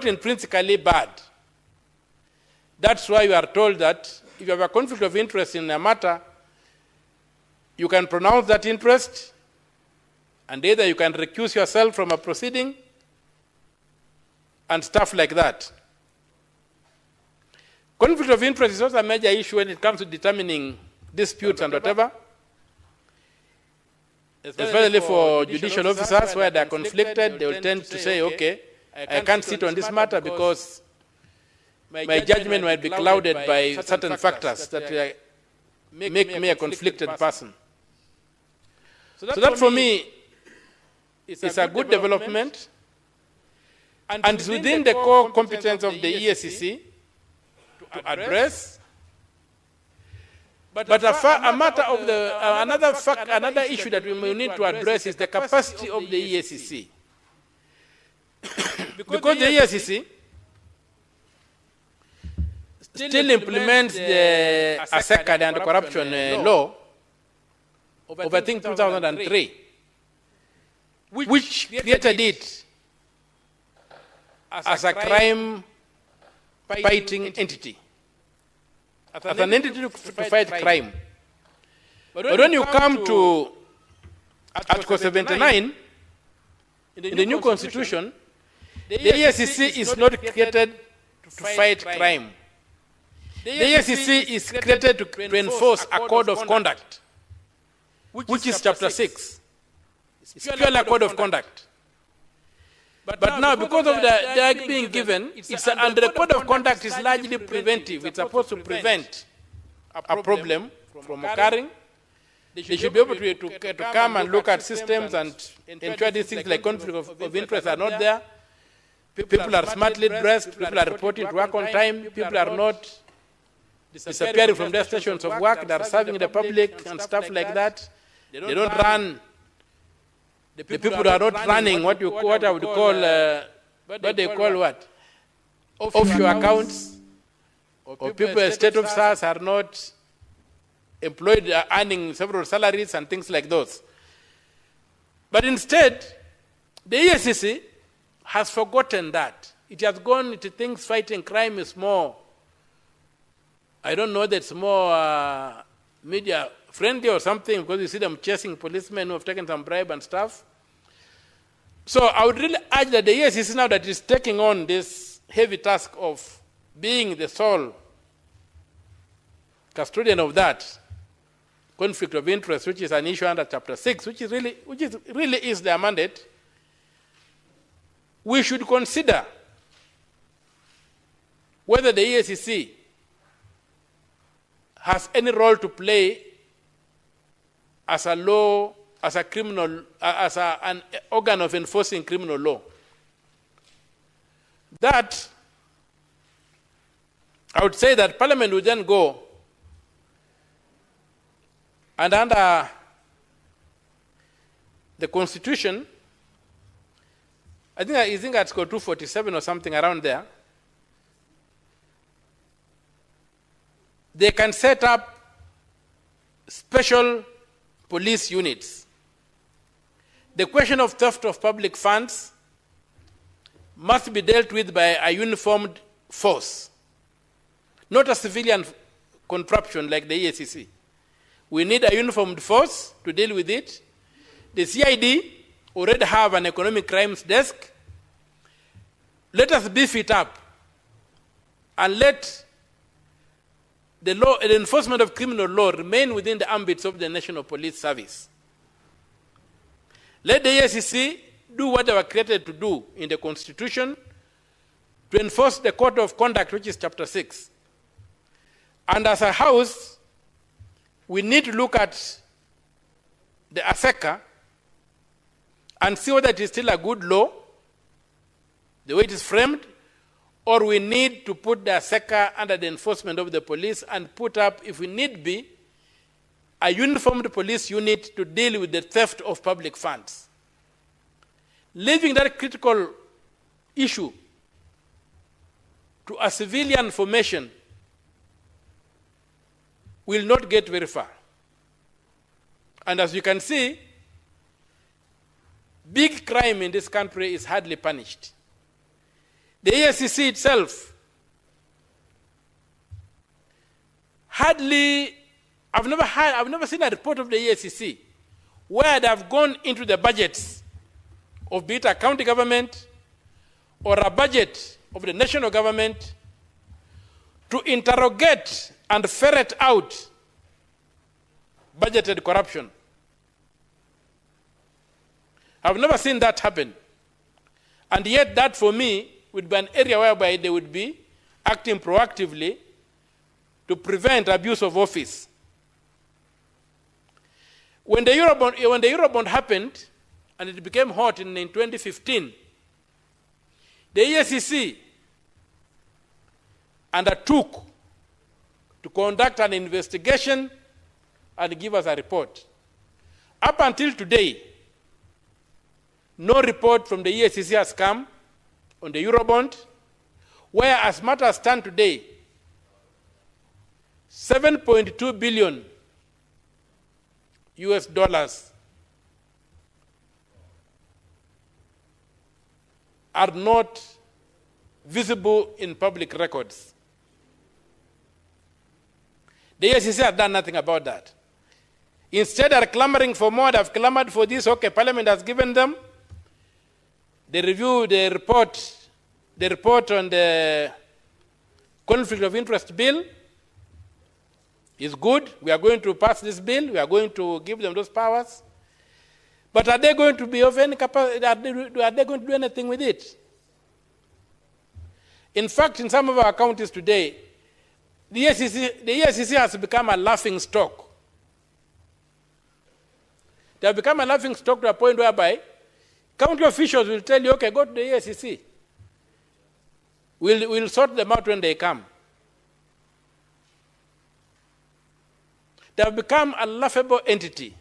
intrinsically bad. That's why you are told that if you have a conflict of interest in a matter, you can pronounce that interest, and either you can recuse yourself from a proceeding, and stuff like that. Conflict of interest is also a major issue when it comes to determining disputes and whatever, especially for judicial officers where they are conflicted. They will tend to say, okay, I can't sit on this matter because my judgment might be clouded by certain factors that make me a conflicted person. So that for me is a good development. and within the core competence of the EACC to address. But another issue that we may need to address is the capacity of the EACC. Because the EACC still implements the ASECA and corruption law of I think 2003, which created it as a crime-fighting entity, as an entity to fight crime. But when you come to Article 79 in the new constitution, the EACC is not created to fight crime. The EACC is created to enforce a code of conduct, which is Chapter 6. It's purely a code of conduct. But now, because of the act being given, and the code of conduct is largely preventive. It's supposed to prevent a problem from occurring. They should be able to come and look at systems and ensure these things like conflict of interest are not there. People are smartly dressed. People are reporting to work on time. People are not disappearing from their stations of work. They are serving the public and stuff like that. They don't run. The people are not running what I would call, what they call what? Offshore accounts. Or people, state officers are not employed, earning several salaries and things like those. But instead, the EACC has forgotten that. It has gone into things fighting crime is more, I don't know, that's more media friendly or something, because you see them chasing policemen who have taken some bribe and stuff. So I would really urge that the EACC now that is taking on this heavy task of being the sole custodian of that conflict of interest, which is an issue under Chapter 6, which really is their mandate, we should consider whether the EACC has any role to play as a law, as a criminal, as an organ of enforcing criminal law. That, I would say that Parliament would then go and under the Constitution, I think Article 247 or something around there, they can set up special police units. The question of theft of public funds must be dealt with by a uniformed force, not a civilian contraption like the EACC. We need a uniformed force to deal with it. The CID already have an economic crimes desk. Let us beef it up and let the enforcement of criminal law remain within the ambits of the National Police Service. Let the EACC do what they were created to do in the Constitution to enforce the Code of Conduct, which is Chapter 6. And as a House, we need to look at the ASECA and see whether it is still a good law, the way it is framed, or we need to put the ASECA under the enforcement of the police and put up, if we need be, a uniformed police unit to deal with the theft of public funds. Leaving that critical issue to a civilian formation will not get very far. And as you can see, big crime in this country is hardly punished. The EACC itself hardly, I've never seen a report of the EACC where they have gone into the budgets of be it a county government or a budget of the national government to interrogate and ferret out budgeted corruption. I've never seen that happen. And yet that for me would be an area whereby they would be acting proactively to prevent abuse of office. When the Eurobond happened, and it became hot in 2015, The EACC undertook to conduct an investigation and give us a report. Up until today, no report from the EACC has come on the Eurobond, where, as matters stand today, 7.2 billion US dollars are not visible in public records. The EACC has done nothing about that. Instead, they are clamoring for more. They have clamored for this. Okay, Parliament has given them. They review the report on the conflict of interest bill is good. We are going to pass this bill. We are going to give them those powers. But are they going to be of any capacity? Are they going to do anything with it? In fact, in some of our counties today, the EACC has become a laughing stock. They have become a laughing stock to a point whereby county officials will tell you, okay, go to the EACC. We'll sort them out when they come. They have become a laughable entity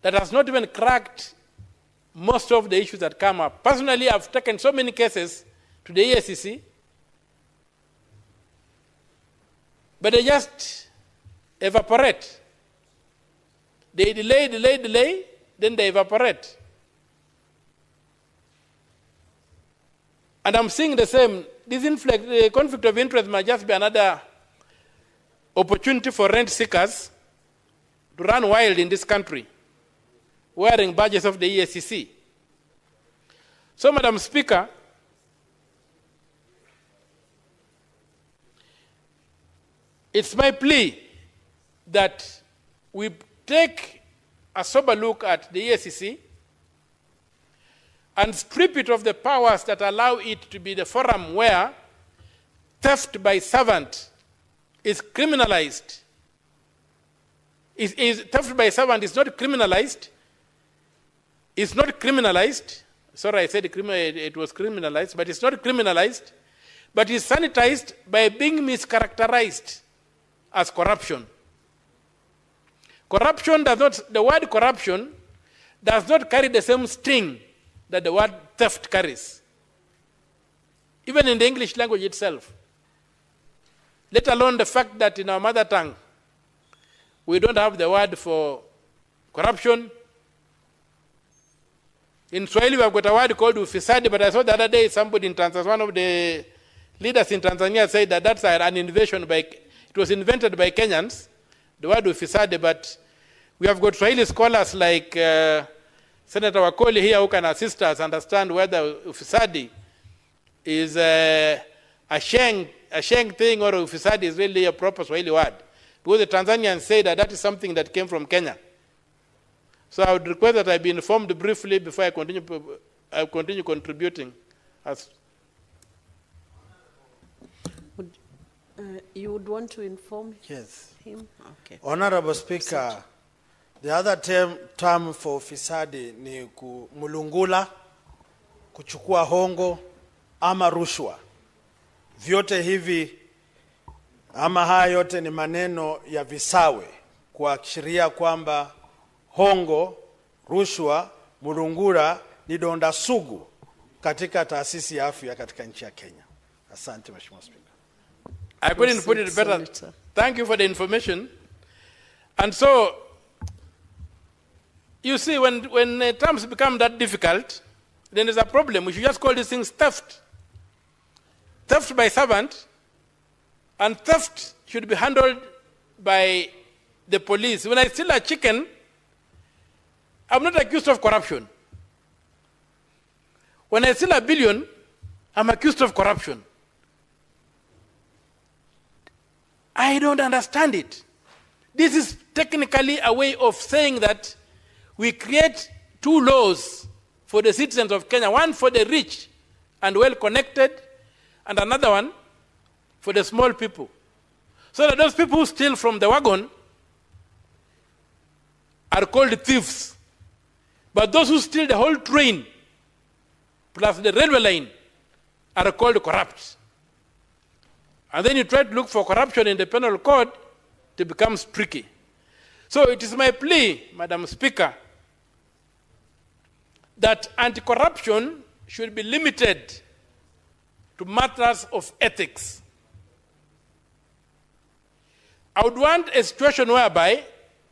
that has not even cracked most of the issues that come up. Personally, I've taken so many cases to the EACC, but they just evaporate. They delay, then they evaporate. And I'm seeing the same. The conflict of interest might just be another opportunity for rent seekers to run wild in this country, wearing badges of the EACC. So, Madam Speaker, it's my plea that we take a sober look at the EACC and strip it of the powers that allow it to be the forum where theft by servant is criminalized. Theft by servant is not criminalized. It's not criminalized. Sorry, I said it was criminalized, but it's not criminalized. But it's sanitized by being mischaracterized as corruption. The word corruption does not carry the same sting that the word theft carries, even in the English language itself. Let alone the fact that in our mother tongue, we don't have the word for corruption. In Swahili, we have got a word called ufisadi, but I saw the other day somebody in Tanzania, one of the leaders in Tanzania said that that's an invention it was invented by Kenyans, the word ufisadi, but we have got Swahili scholars like Senator Wakoli here who can assist us understand whether ufisadi is a sheng thing or ufisadi is really a proper Swahili word. Because the Tanzanians say that that is something that came from Kenya. So I would request that I be informed briefly before I continue contributing. You would want to inform Yes. him? Okay. Honorable Speaker, the other term for fisadi ni kumulungula, kuchukua hongo ama rushwa. Vyote hivi ama haya yote ni maneno ya visawe kuashiria kwamba hongo, rushwa, mulungura ni donda sugu katika taasisi ya afya katika nchi ya Kenya. Asante Mheshimiwa Speaker. I couldn't put it better. Thank you for the information. And so, you see, when terms become that difficult, then there's a problem. We should just call these things theft. Theft by servant, and theft should be handled by the police. When I steal a chicken, I'm not accused of corruption. When I steal $1 billion, I'm accused of corruption. I don't understand it. This is technically a way of saying that we create two laws for the citizens of Kenya, one for the rich and well-connected, and another one for the small people. So that those people who steal from the wagon are called thieves. But those who steal the whole train plus the railway line are called corrupt. And then you try to look for corruption in the penal code, it becomes tricky. So it is my plea, Madam Speaker, that anti-corruption should be limited to matters of ethics. I would want a situation whereby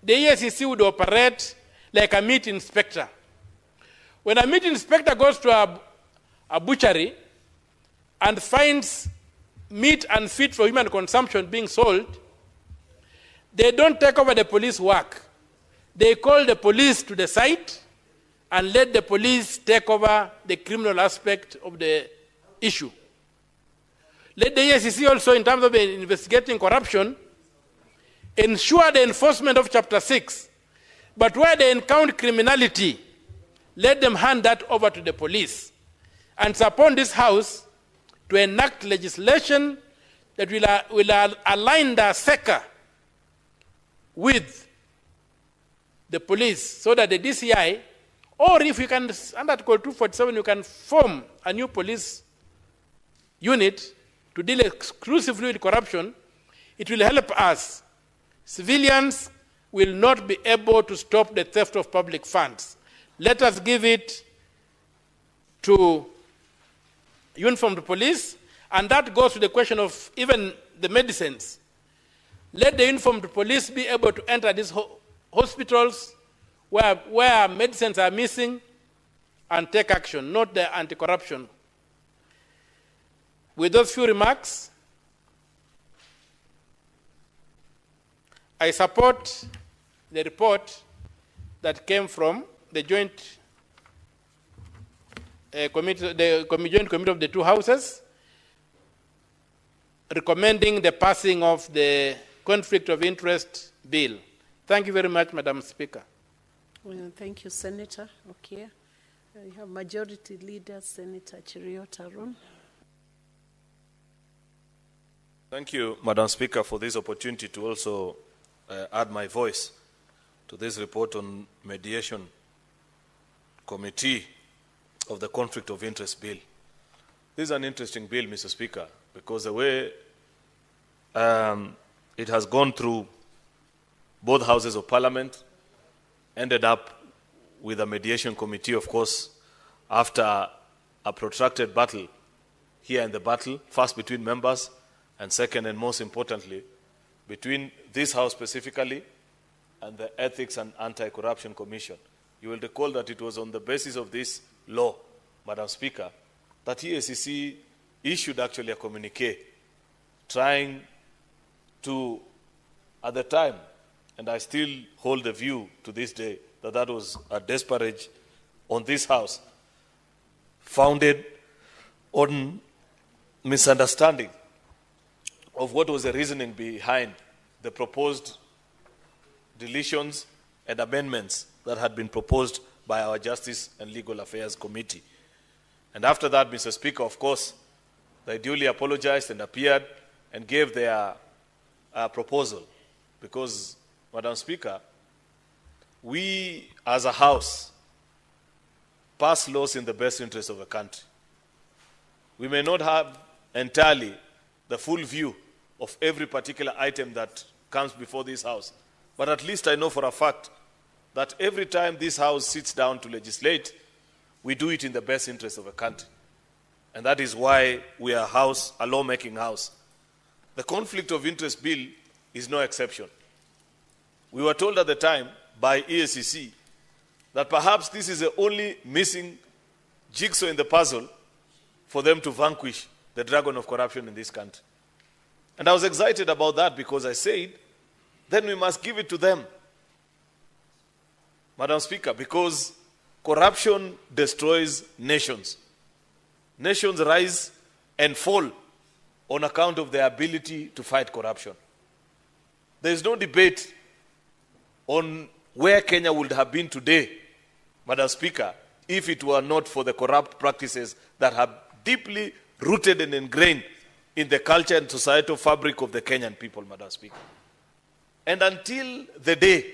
the EACC would operate like a meat inspector. When a meat inspector goes to a butchery and finds meat unfit for human consumption being sold, they don't take over the police work. They call the police to the site and let the police take over the criminal aspect of the issue. Let the EACC also, in terms of investigating corruption, ensure the enforcement of Chapter 6. But where they encounter criminality, let them hand that over to the police. And it's upon this House to enact legislation that will align the SECA with the police, so that the DCI, or if you can, under Article 247, you can form a new police unit to deal exclusively with corruption. It will help us. Civilians will not be able to stop the theft of public funds. Let us give it to uniformed police, and that goes to the question of even the medicines. Let the uniformed police be able to enter these hospitals where medicines are missing and take action, not the anti-corruption. With those few remarks, I support the report that came from the joint committee, joint committee of the two houses, recommending the passing of the conflict of interest bill. Thank you very much, Madam Speaker. Well, thank you, Senator. Okay. You have Majority Leader, Senator Cheruiyot Arun. Thank you, Madam Speaker, for this opportunity to also add my voice to this report on mediation committee of the conflict of interest bill. This is an interesting bill, Mr. Speaker, because the way it has gone through both houses of parliament ended up with a mediation committee, of course, after a protracted battle here in the battle, first between members, and second and most importantly, between this House specifically and the Ethics and Anti-Corruption Commission. You will recall that it was on the basis of this law, Madam Speaker, that EACC issued actually a communique trying to, at the time, and I still hold the view to this day, that that was a disparage on this House, founded on misunderstanding of what was the reasoning behind the proposed deletions and amendments that had been proposed by our Justice and Legal Affairs Committee. And after that, Mr. Speaker, of course, they duly apologized and appeared and gave their proposal. Because, Madam Speaker, we as a House pass laws in the best interest of the country. We may not have entirely the full view of every particular item that comes before this House, but at least I know for a fact that every time this House sits down to legislate, we do it in the best interest of the country. And that is why we are a lawmaking House. The conflict of interest bill is no exception. We were told at the time by EACC that perhaps this is the only missing jigsaw in the puzzle for them to vanquish the dragon of corruption in this country. And I was excited about that because I said, then we must give it to them, Madam Speaker, because corruption destroys nations. Nations rise and fall on account of their ability to fight corruption. There is no debate on where Kenya would have been today, Madam Speaker, if it were not for the corrupt practices that have deeply rooted and ingrained in the culture and societal fabric of the Kenyan people, Madam Speaker. And until the day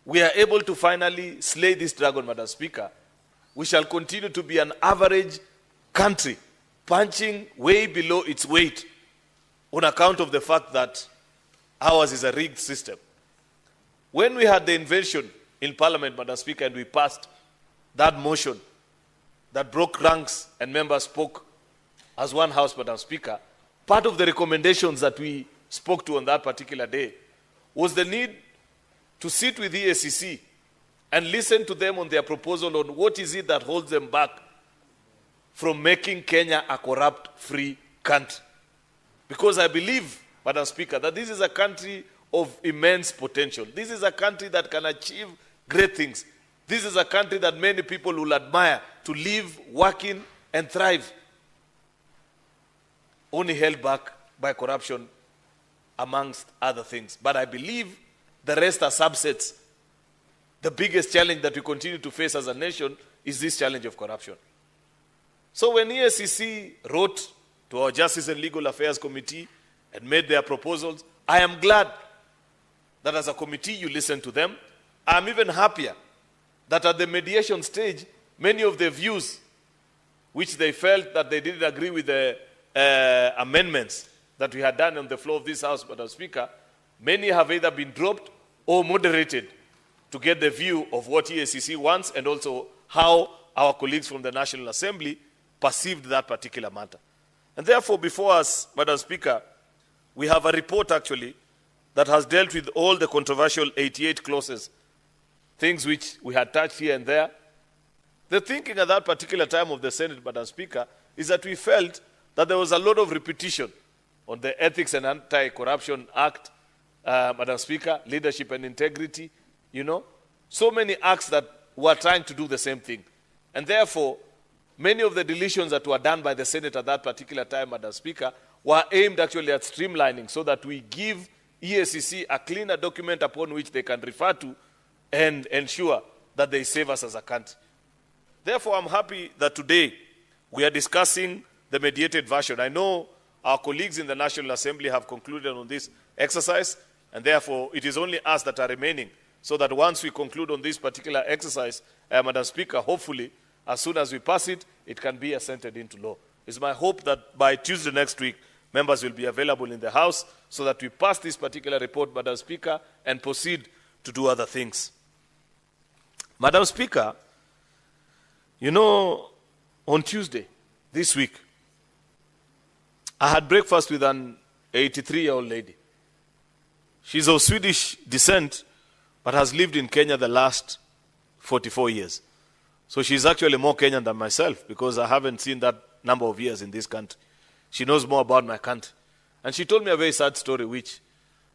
we are able to finally slay this dragon, Madam Speaker, we shall continue to be an average country, punching way below its weight on account of the fact that ours is a rigged system. When we had the invention in Parliament, Madam Speaker, and we passed that motion that broke ranks and members spoke as one house, Madam Speaker, part of the recommendations that we spoke to on that particular day was the need to sit with the EACC and listen to them on their proposal on what is it that holds them back from making Kenya a corrupt-free country. Because I believe, Madam Speaker, that this is a country of immense potential. This is a country that can achieve great things. This is a country that many people will admire to live, work in, and thrive. Only held back by corruption, amongst other things. But I believe the rest are subsets. The biggest challenge that we continue to face as a nation is this challenge of corruption. So when EACC wrote to our Justice and Legal Affairs Committee and made their proposals, I am glad that as a committee you listened to them. I am even happier that at the mediation stage, many of the views which they felt that they didn't agree with the amendments that we had done on the floor of this House, Madam Speaker, many have either been dropped or moderated to get the view of what EACC wants and also how our colleagues from the National Assembly perceived that particular matter. And therefore, before us, Madam Speaker, we have a report actually that has dealt with all the controversial 88 clauses, things which we had touched here and there. The thinking at that particular time of the Senate, Madam Speaker, is that we felt that there was a lot of repetition on the Ethics and Anti-Corruption Act, Madam Speaker, leadership and integrity, so many acts that were trying to do the same thing. And therefore, many of the deletions that were done by the Senate at that particular time, Madam Speaker, were aimed actually at streamlining so that we give EACC a cleaner document upon which they can refer to and ensure that they save us as a country. Therefore, I'm happy that today we are discussing the mediated version. I know our colleagues in the National Assembly have concluded on this exercise, and therefore it is only us that are remaining, so that once we conclude on this particular exercise, Madam Speaker, hopefully, as soon as we pass it, it can be assented into law. It's my hope that by Tuesday next week, members will be available in the House so that we pass this particular report, Madam Speaker, and proceed to do other things. Madam Speaker, on Tuesday, this week, I had breakfast with an 83-year-old lady. She's of Swedish descent, but has lived in Kenya the last 44 years. So she's actually more Kenyan than myself because I haven't seen that number of years in this country. She knows more about my country. And she told me a very sad story, which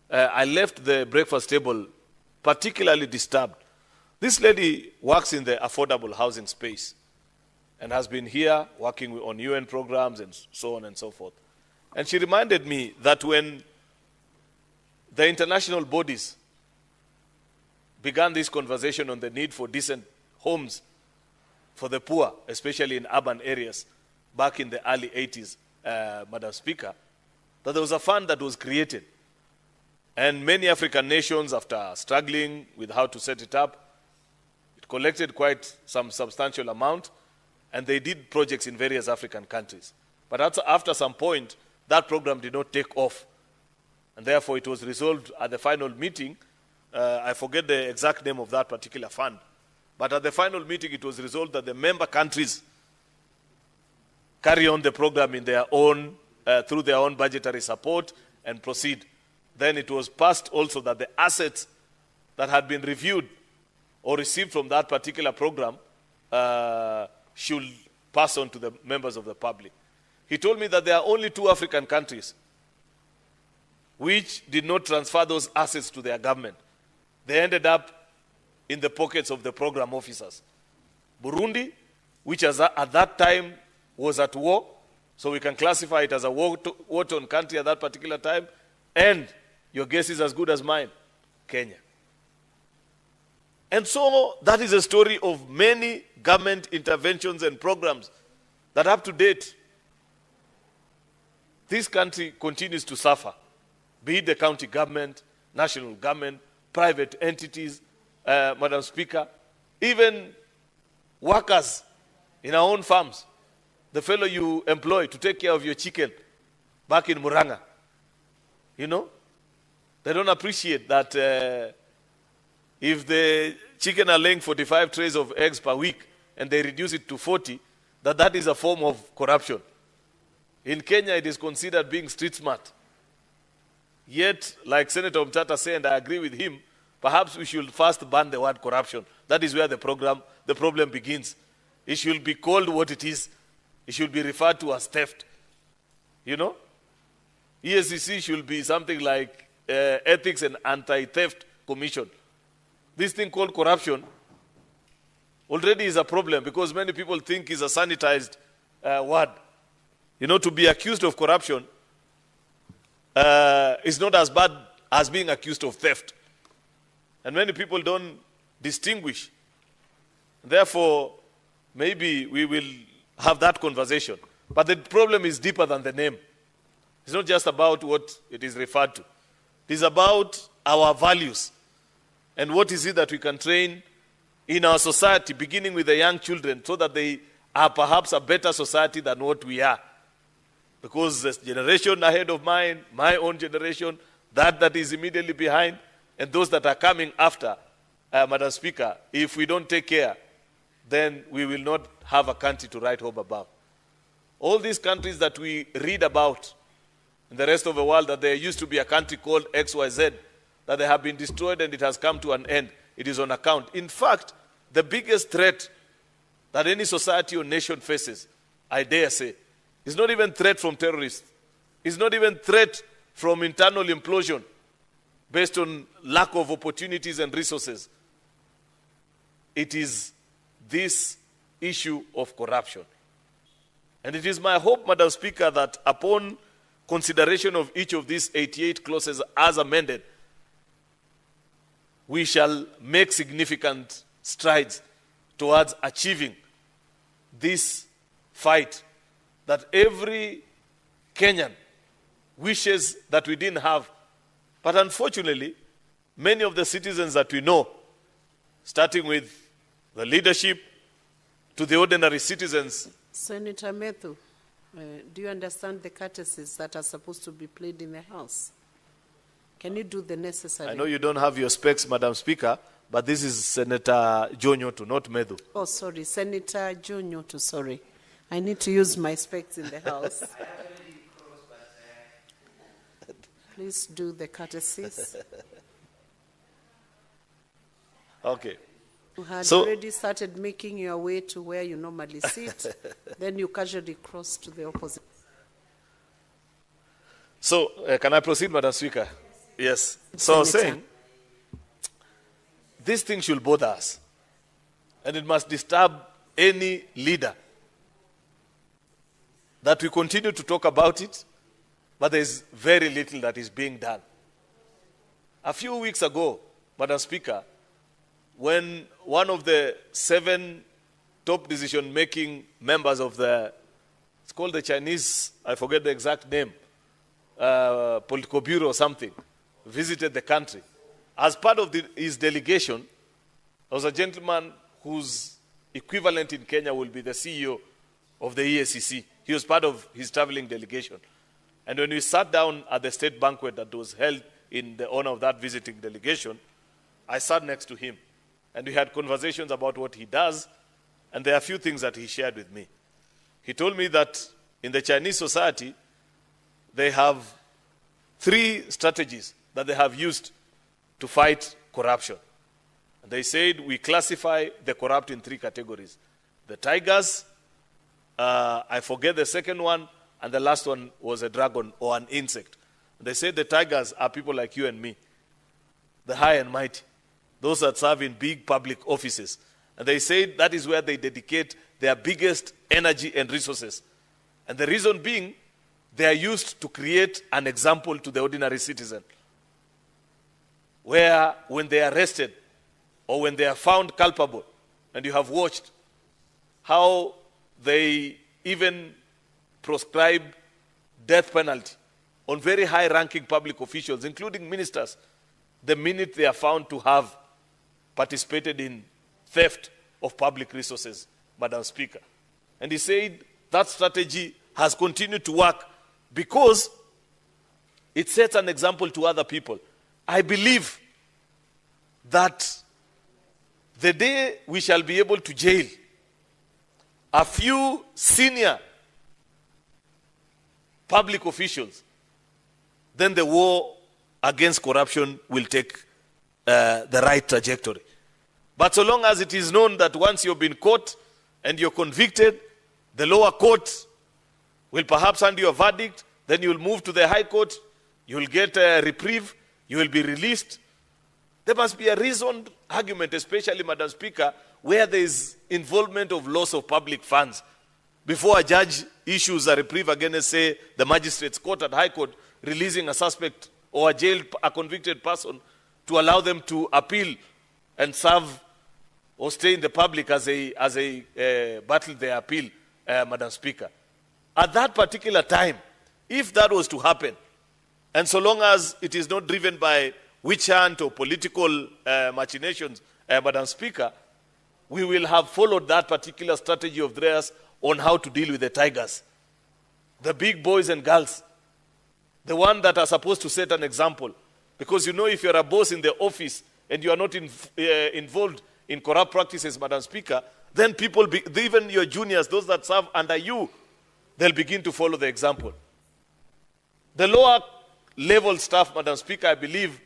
I left the breakfast table particularly disturbed. This lady works in the affordable housing space and has been here working on UN programs and so on and so forth. And she reminded me that when the international bodies began this conversation on the need for decent homes for the poor, especially in urban areas, back in the early 80s, Madam Speaker, that there was a fund that was created. And many African nations, after struggling with how to set it up, it collected quite some substantial amount, and they did projects in various African countries. But after some point, that program did not take off. And therefore, it was resolved at the final meeting. I forget the exact name of that particular fund. But at the final meeting, it was resolved that the member countries carry on the program in their own, through their own budgetary support and proceed. Then it was passed also that the assets that had been reviewed or received from that particular program should pass on to the members of the public. He told me that there are only 2 African countries which did not transfer those assets to their government. They ended up in the pockets of the program officers. Burundi, which at that time was at war, so we can classify it as a war-torn country at that particular time, and your guess is as good as mine, Kenya. And so that is a story of many government interventions and programs that up to date, this country continues to suffer, be it the county government, national government, private entities, Madam Speaker, even workers in our own farms. The fellow you employ to take care of your chicken back in Muranga. You know, they don't appreciate that if the chicken are laying 45 trays of eggs per week and they reduce it to 40, that is a form of corruption. In Kenya, it is considered being street smart. Yet, like Senator Mtata said, and I agree with him, perhaps we should first ban the word corruption. That is where the problem begins. It should be called what it is. It should be referred to as theft. You know? ESCC should be something like Ethics and Anti-Theft Commission. This thing called corruption already is a problem because many people think it's a sanitized word. You know, to be accused of corruption is not as bad as being accused of theft. And many people don't distinguish. Therefore, maybe we will have that conversation. But the problem is deeper than the name. It's not just about what it is referred to. It is about our values. And what is it that we can train in our society, beginning with the young children, so that they are perhaps a better society than what we are. Because the generation ahead of mine, my own generation, that is immediately behind, and those that are coming after, Madam Speaker, if we don't take care, then we will not have a country to write home about. All these countries that we read about in the rest of the world, that there used to be a country called XYZ, that they have been destroyed and it has come to an end. It is on account. In fact, the biggest threat that any society or nation faces, I dare say, is not even threat from terrorists. It's not even threat from internal implosion based on lack of opportunities and resources. It is this issue of corruption. And it is my hope, Madam Speaker, that upon consideration of each of these 88 clauses as amended, we shall make significant strides towards achieving this fight that every Kenyan wishes that we didn't have. But unfortunately, many of the citizens that we know, starting with the leadership to the ordinary citizens. Senator Methu, do you understand the courtesies that are supposed to be played in the House? Can you do the necessary? I know you don't have your specs, Madam Speaker, but this is Senator Joe Nyoto, not Methu. Oh, sorry, Senator Joe Nyoto, sorry. I need to use my specs in the House. Please do the courtesies. Okay. You had already started making your way to where you normally sit. Then you casually cross to the opposite. So, can I proceed, Madam Speaker? Yes. So I was saying, this thing should bother us. And it must disturb any leader. That we continue to talk about it, but there is very little that is being done. A few weeks ago, Madam Speaker, when one of the 7 top decision-making members of it's called the Chinese, I forget the exact name, Political Bureau or something, visited the country. As part of his delegation, there was a gentleman whose equivalent in Kenya will be the CEO of the ESCC. He was part of his traveling delegation. And when we sat down at the state banquet that was held in the honor of that visiting delegation, I sat next to him. And we had conversations about what he does, and there are a few things that he shared with me. He told me that in the Chinese society, they have 3 strategies that they have used to fight corruption. And they said we classify the corrupt in 3 categories. The tigers, I forget the second one, and the last one was a dragon or an insect. And they said the tigers are people like you and me, the high and mighty, those that serve in big public offices. And they said that is where they dedicate their biggest energy and resources. And the reason being, they are used to create an example to the ordinary citizen, where when they are arrested or when they are found culpable, and you have watched how they even prescribe death penalty on very high-ranking public officials, including ministers, the minute they are found to have participated in theft of public resources, Madam Speaker. And he said that strategy has continued to work because it sets an example to other people. I believe that the day we shall be able to jail a few senior public officials, then the war against corruption will take the right trajectory. But so long as it is known that once you've been caught and you're convicted, the lower court will perhaps hand you a verdict, then you'll move to the high court, you'll get a reprieve, you will be released. There must be a reasoned argument, especially, Madam Speaker, where there is involvement of loss of public funds. Before a judge issues a reprieve against, say, the magistrate's court at high court, releasing a suspect or a convicted person to allow them to appeal and serve or stay in the public as a battle their appeal, Madam Speaker. At that particular time, if that was to happen, and so long as it is not driven by witch hunt or political machinations, Madam Speaker, we will have followed that particular strategy of theirs on how to deal with the tigers. The big boys and girls, the ones that are supposed to set an example. Because you know, if you're a boss in the office and you are not involved in corrupt practices, Madam Speaker, then people, even your juniors, those that serve under you, they'll begin to follow the example. The lower level staff, Madam Speaker, I believe,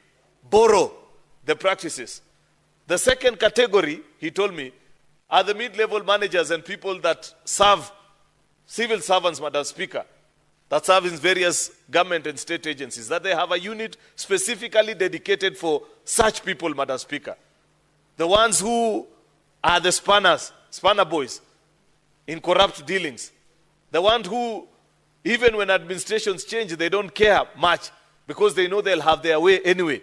borrow the practices. The second category, he told me, are the mid-level managers and people that serve, civil servants, Madam Speaker, that serve in various government and state agencies, that they have a unit specifically dedicated for such people, Madam Speaker. The ones who are the spanner boys in corrupt dealings. The ones who, even when administrations change, they don't care much because they know they'll have their way anyway.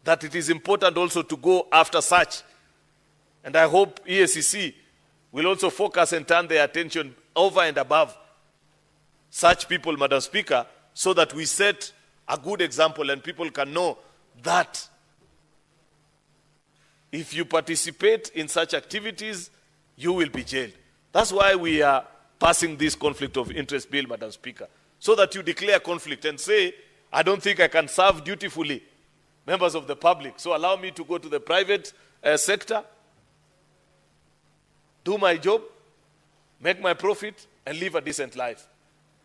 That it is important also to go after such. And I hope EACC will also focus and turn their attention over and above such people, Madam Speaker, so that we set a good example and people can know that if you participate in such activities, you will be jailed. That's why we are passing this conflict of interest bill, Madam Speaker, so that you declare conflict and say, I don't think I can serve dutifully members of the public, so allow me to go to the private sector, do my job, make my profit, and live a decent life.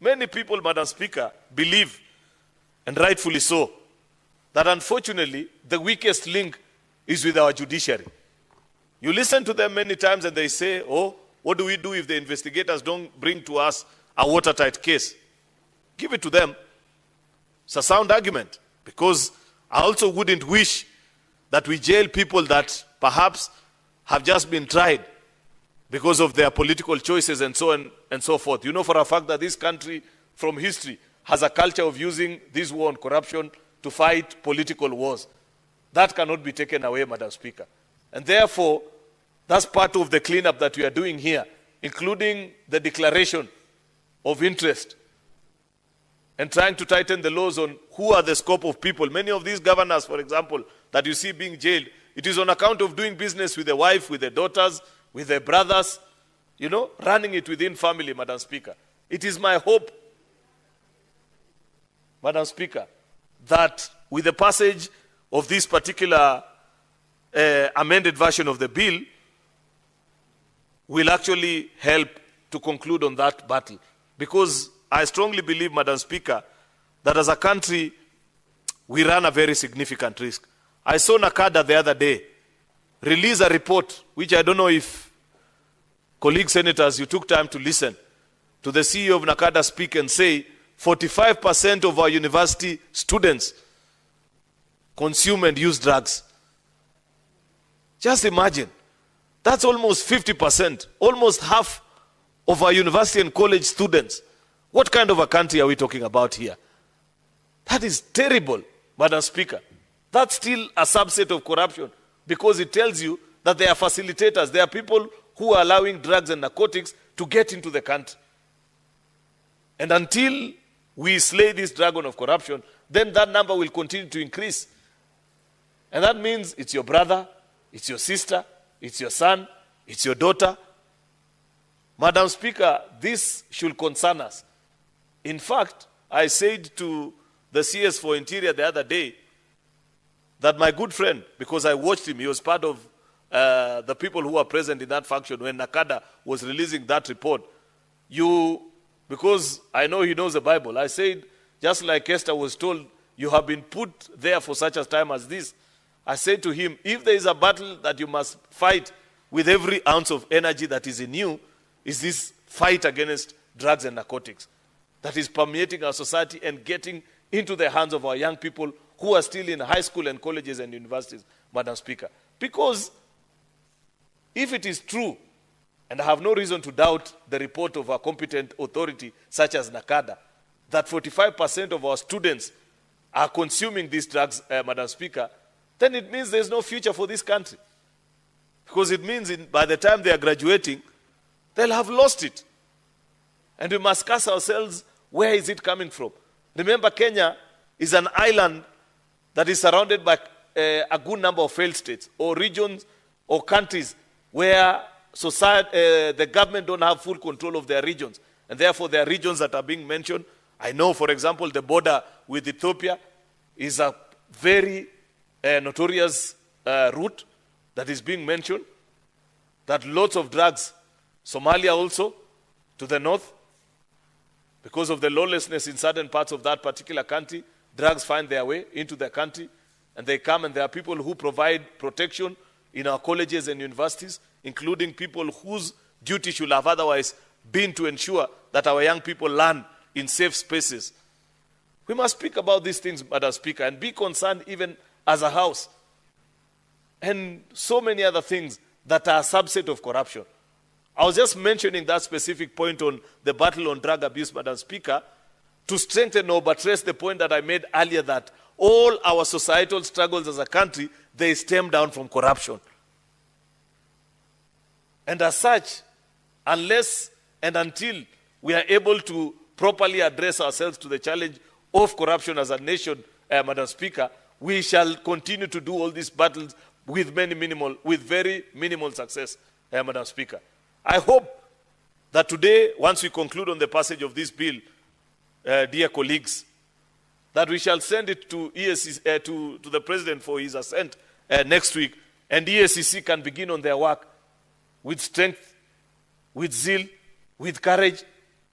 Many people, Madam Speaker, believe, and rightfully so, that unfortunately the weakest link is with our judiciary. You listen to them many times and they say, oh, what do we do if the investigators don't bring to us a watertight case? Give it to them. It's a sound argument, because I also wouldn't wish that we jail people that perhaps have just been tried because of their political choices and so on and so forth. You know for a fact that this country, from history, has a culture of using this war on corruption to fight political wars. That cannot be taken away, Madam Speaker. And therefore, that's part of the cleanup that we are doing here, including the declaration of interest and trying to tighten the laws on who are the scope of people. Many of these governors, for example, that you see being jailed, it is on account of doing business with the wife, with the daughters, with the brothers, you know, running it within family, Madam Speaker. It is my hope, Madam Speaker, that with the passage of this particular amended version of the bill, will actually help to conclude on that battle. Because I strongly believe, Madam Speaker, that as a country, we run a very significant risk. I saw NACADA the other day release a report, which I don't know if colleague senators, you took time to listen to the CEO of NACADA speak and say 45% of our university students consume and use drugs. Just imagine. That's almost 50%, almost half of our university and college students. What kind of a country are we talking about here? That is terrible, Madam Speaker. That's still a subset of corruption, because it tells you that they are facilitators. They are people who are allowing drugs and narcotics to get into the country. And until we slay this dragon of corruption, then that number will continue to increase. And that means it's your brother, it's your sister, it's your son, it's your daughter. Madam Speaker, this should concern us. In fact, I said to the CS for Interior the other day that my good friend, because I watched him, he was part of the people who were present in that function when Nakada was releasing that report. Because I know he knows the Bible, I said, just like Esther was told, you have been put there for such a time as this. I said to him, if there is a battle that you must fight with every ounce of energy that is in you, is this fight against drugs and narcotics that is permeating our society and getting into the hands of our young people who are still in high school and colleges and universities, Madam Speaker. Because if it is true, and I have no reason to doubt the report of a competent authority such as NACADA, that 45% of our students are consuming these drugs, Madam Speaker, then it means there's no future for this country. Because it means by the time they are graduating, they'll have lost it. And we must ask ourselves, where is it coming from? Remember, Kenya is an island that is surrounded by a good number of failed states or regions or countries where society, the government don't have full control of their regions. And therefore, there are regions that are being mentioned. I know, for example, the border with Ethiopia is a very notorious route that is being mentioned, that lots of drugs, Somalia also, to the north, because of the lawlessness in certain parts of that particular country, drugs find their way into the country, and they come, and there are people who provide protection in our colleges and universities, including people whose duty should have otherwise been to ensure that our young people learn in safe spaces. We must speak about these things, Madam Speaker, and be concerned even as a house. And so many other things that are a subset of corruption. I was just mentioning that specific point on the battle on drug abuse, Madam Speaker, to strengthen or buttress the point that I made earlier that all our societal struggles as a country, they stem down from corruption. And as such, unless and until we are able to properly address ourselves to the challenge of corruption as a nation, Madam Speaker, we shall continue to do all these battles with very minimal success, Madam Speaker. I hope that today, once we conclude on the passage of this bill, dear colleagues, that we shall send it to EACC, to the President for his assent next week, and EACC can begin on their work with strength, with zeal, with courage,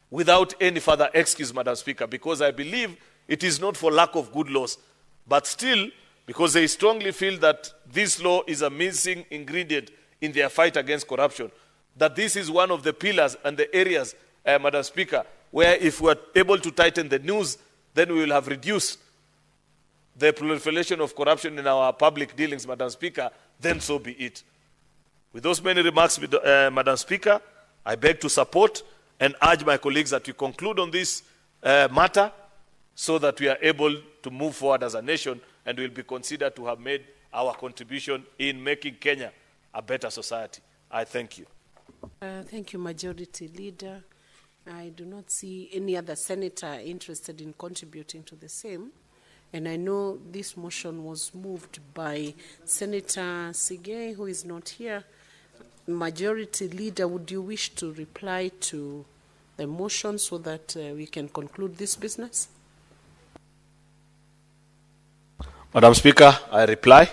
without any further excuse, Madam Speaker, because I believe it is not for lack of good laws, but still, because they strongly feel that this law is a missing ingredient in their fight against corruption, that this is one of the pillars and the areas, Madam Speaker, where if we are able to tighten the noose, then we will have reduced the proliferation of corruption in our public dealings, Madam Speaker, then so be it. With those many remarks, Madam Speaker, I beg to support and urge my colleagues that we conclude on this matter so that we are able to move forward as a nation and will be considered to have made our contribution in making Kenya a better society. I thank you. Thank you, Majority Leader. I do not see any other senator interested in contributing to the same. And I know this motion was moved by Senator Sige, who is not here. Majority Leader, would you wish to reply to the motion so that we can conclude this business? Madam Speaker, I reply.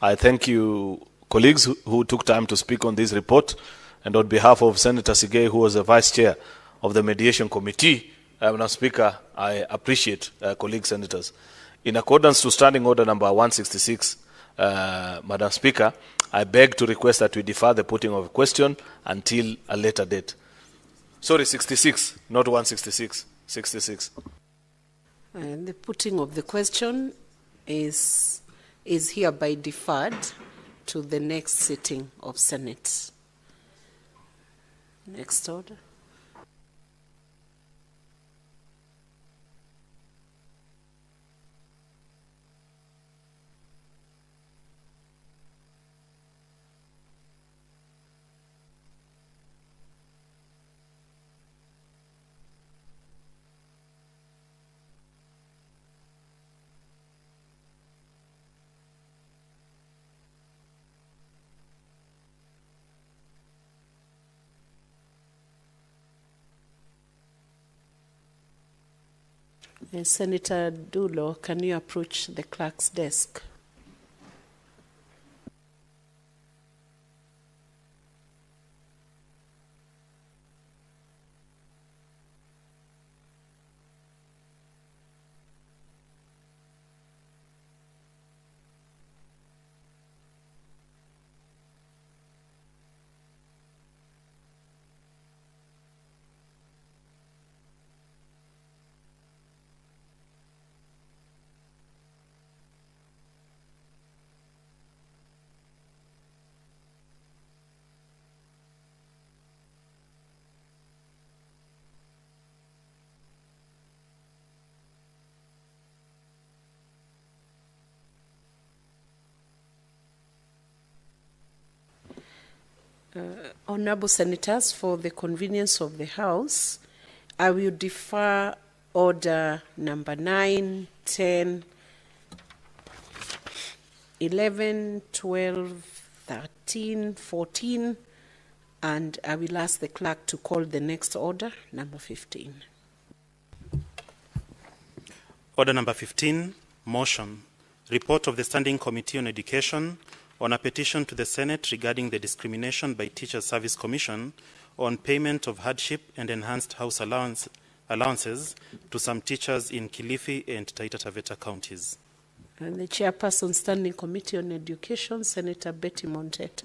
I thank you, colleagues who took time to speak on this report. And on behalf of Senator Sige, who was the Vice Chair of the Mediation Committee, Madam Speaker, I appreciate colleague senators. In accordance to Standing Order number 166, Madam Speaker, I beg to request that we defer the putting of a question until a later date. Sorry, 66, not 166, 66. And the putting of the question is hereby deferred to the next sitting of Senate. Next order. Senator Dulo, can you approach the clerk's desk? Honorable Senators, for the convenience of the House, I will defer order number 9, 10, 11, 12, 13, 14, and I will ask the clerk to call the next order, number 15. Order number 15, motion. Report of the Standing Committee on Education on a petition to the Senate regarding the discrimination by Teachers Service Commission on payment of hardship and enhanced house allowances to some teachers in Kilifi and Taita Taveta counties. And the Chairperson, Standing Committee on Education, Senator Betty Monteta.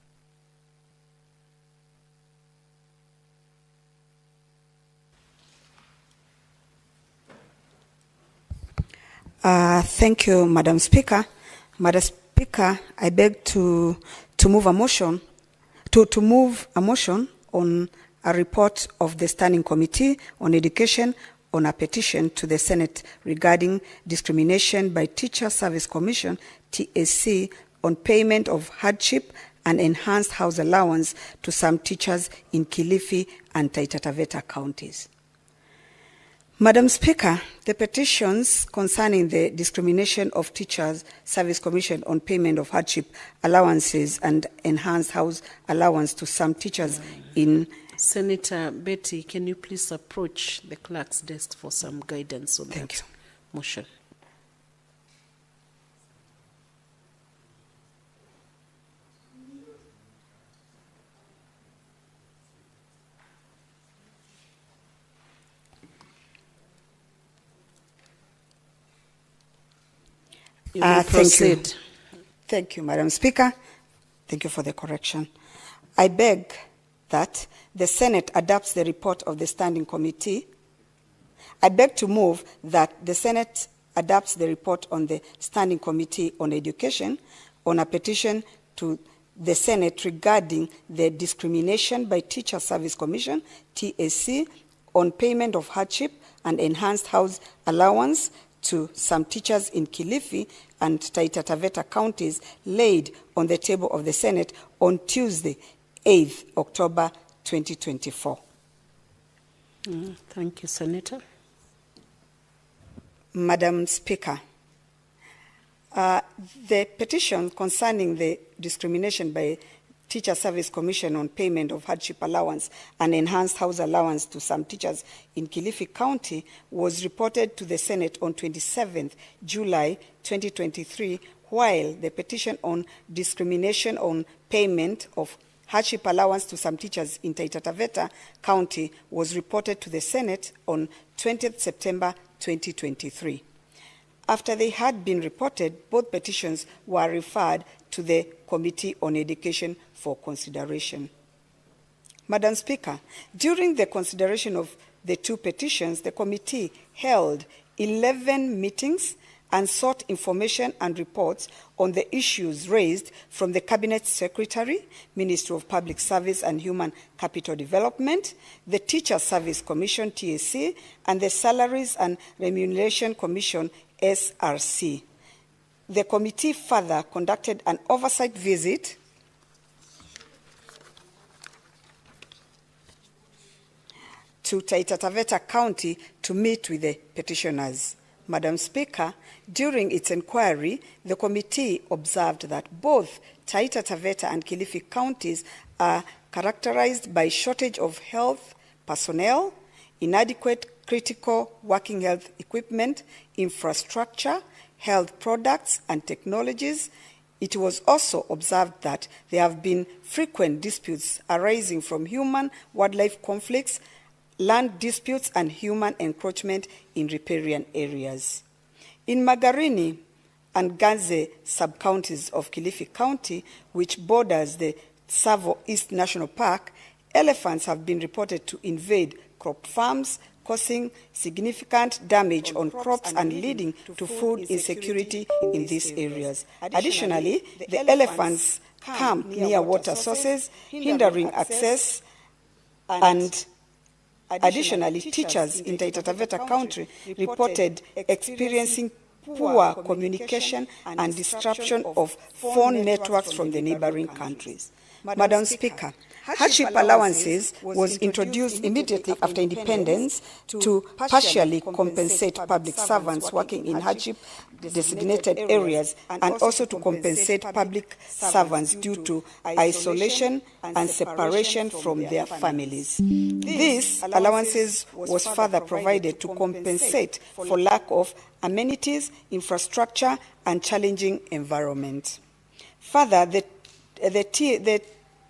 Thank you, Madam Speaker. Madam Speaker, I beg to move a motion on a report of the Standing Committee on Education on a petition to the Senate regarding discrimination by Teacher Service Commission (TSC) on payment of hardship and enhanced house allowance to some teachers in Kilifi and Taita Taveta counties. Madam Speaker, the petitions concerning the discrimination of Teachers Service Commission on payment of hardship allowances and enhanced house allowance to some teachers in... Senator Betty, can you please approach the clerk's desk for some guidance on that motion? Thank you, Madam Speaker. Thank you for the correction. I beg that the Senate adopts the report of the Standing Committee. I beg to move that the Senate adopts the report on the Standing Committee on Education on a petition to the Senate regarding the discrimination by Teacher Service Commission, TSC, on payment of hardship and enhanced house allowance to some teachers in Kilifi and Taita Taveta counties laid on the table of the Senate on Tuesday, 8th October 2024. Thank you, Senator. Madam Speaker, the petition concerning the discrimination by Teacher Service Commission on payment of hardship allowance and enhanced house allowance to some teachers in Kilifi County was reported to the Senate on 27th July 2023, while the petition on discrimination on payment of hardship allowance to some teachers in Taita Taveta County was reported to the Senate on 20th September 2023. After they had been reported, both petitions were referred to the Committee on Education for consideration. Madam Speaker, during the consideration of the two petitions, the committee held 11 meetings and sought information and reports on the issues raised from the Cabinet Secretary, Ministry of Public Service and Human Capital Development, the Teacher Service Commission, TSC, and the Salaries and Remuneration Commission, SRC. The committee further conducted an oversight visit to Taita Taveta County to meet with the petitioners. Madam Speaker, during its inquiry, the committee observed that both Taita Taveta and Kilifi counties are characterized by shortage of health personnel, inadequate critical working health equipment, infrastructure, health products and technologies. It was also observed that there have been frequent disputes arising from human-wildlife conflicts, land disputes, and human encroachment in riparian areas. In Magarini and Ganze sub-counties of Kilifi County, which borders the Tsavo East National Park, elephants have been reported to invade crop farms, causing significant damage on crops and leading to food insecurity in these areas. Additionally, the elephants camp near water sources, hindering access, and additionally, teachers in Taita Taveta County reported experiencing poor communication and disruption of phone networks from the neighboring countries. Madam Speaker, hardship allowances was introduced immediately after independence to partially compensate public servants working in hardship designated areas and also to compensate public servants due to isolation and separation from their families. These allowances was further provided to compensate for lack of amenities, infrastructure, and challenging environment. Further, the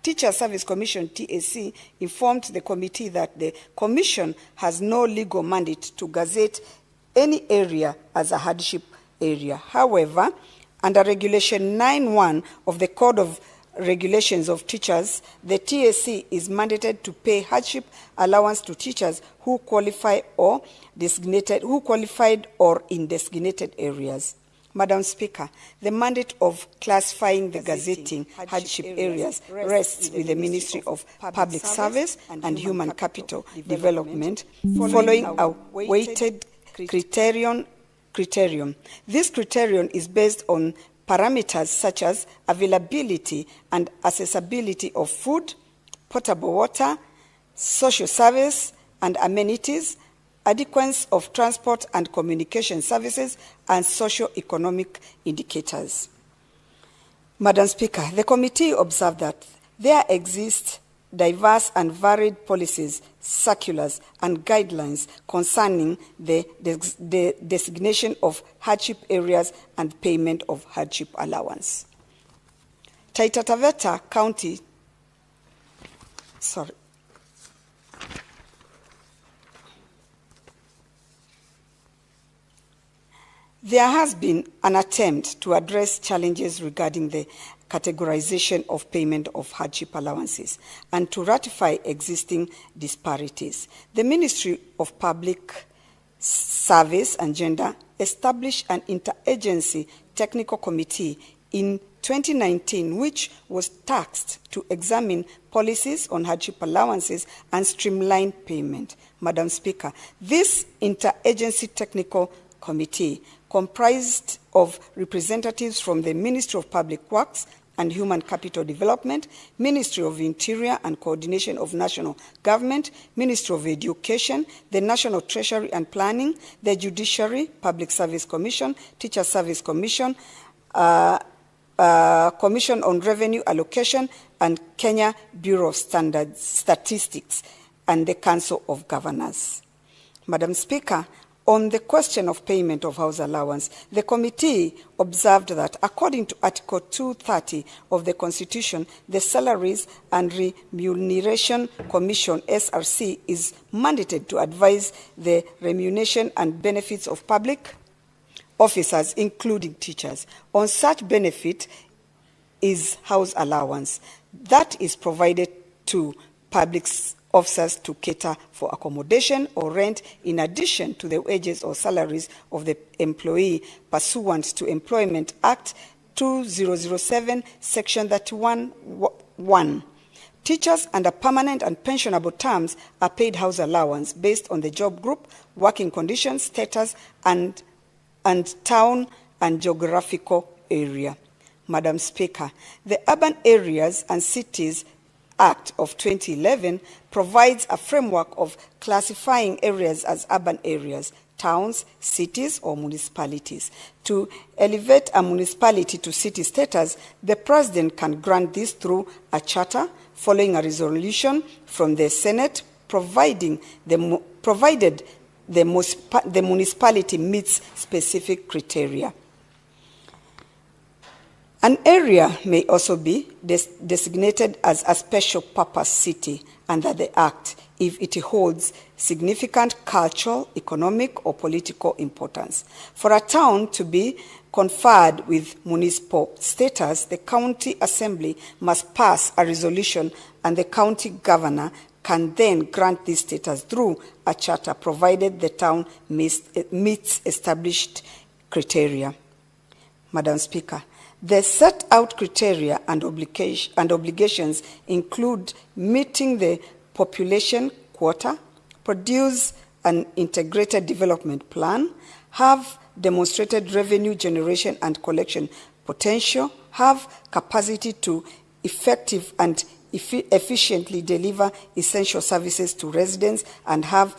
Teacher Service Commission, TAC, informed the committee that the Commission has no legal mandate to gazette any area as a hardship area. However, under Regulation 9.1 of the Code of Regulations of Teachers, the TAC is mandated to pay hardship allowance to teachers who qualify or qualified or in designated areas. Madam Speaker, the mandate of classifying the gazetting hardship areas rests with the Ministry of Public Service and Human Capital Development, following a weighted criterion. This criterion is based on parameters such as availability and accessibility of food, potable water, social service and amenities, adequacy of transport and communication services, and socio-economic indicators. Madam Speaker, the committee observed that there exist diverse and varied policies, circulars, and guidelines concerning the designation of hardship areas and payment of hardship allowance. Taita Taveta County, There has been an attempt to address challenges regarding the categorization of payment of hardship allowances and to ratify existing disparities. The Ministry of Public Service and Gender established an interagency technical committee in 2019, which was tasked to examine policies on hardship allowances and streamline payment. Madam Speaker, this interagency technical committee comprised of representatives from the Ministry of Public Works and Human Capital Development, Ministry of Interior and Coordination of National Government, Ministry of Education, the National Treasury and Planning, the Judiciary, Public Service Commission, Teacher Service Commission, Commission on Revenue Allocation, and Kenya Bureau of Statistics, and the Council of Governors. Madam Speaker, on the question of payment of house allowance, the committee observed that according to Article 230 of the Constitution, the Salaries and Remuneration Commission, SRC, is mandated to advise the remuneration and benefits of public officers, including teachers. On such benefit is house allowance that is provided to public officers to cater for accommodation or rent in addition to the wages or salaries of the employee pursuant to Employment Act 2007, Section 31(1). Teachers under permanent and pensionable terms are paid house allowance based on the job group, working conditions, status, and town and geographical area. Madam Speaker, the Urban Areas and Cities Act of 2011 provides a framework of classifying areas as urban areas, towns, cities, or municipalities. To elevate a municipality to city status, the President can grant this through a charter following a resolution from the Senate, provided the municipality meets specific criteria. An area may also be designated as a special purpose city under the Act if it holds significant cultural, economic, or political importance. For a town to be conferred with municipal status, the county assembly must pass a resolution and the county governor can then grant this status through a charter, provided the town meets established criteria. Madam Speaker, the set out criteria and obligations include meeting the population quota, produce an integrated development plan, have demonstrated revenue generation and collection potential, have capacity to effective and efficiently deliver essential services to residents, and have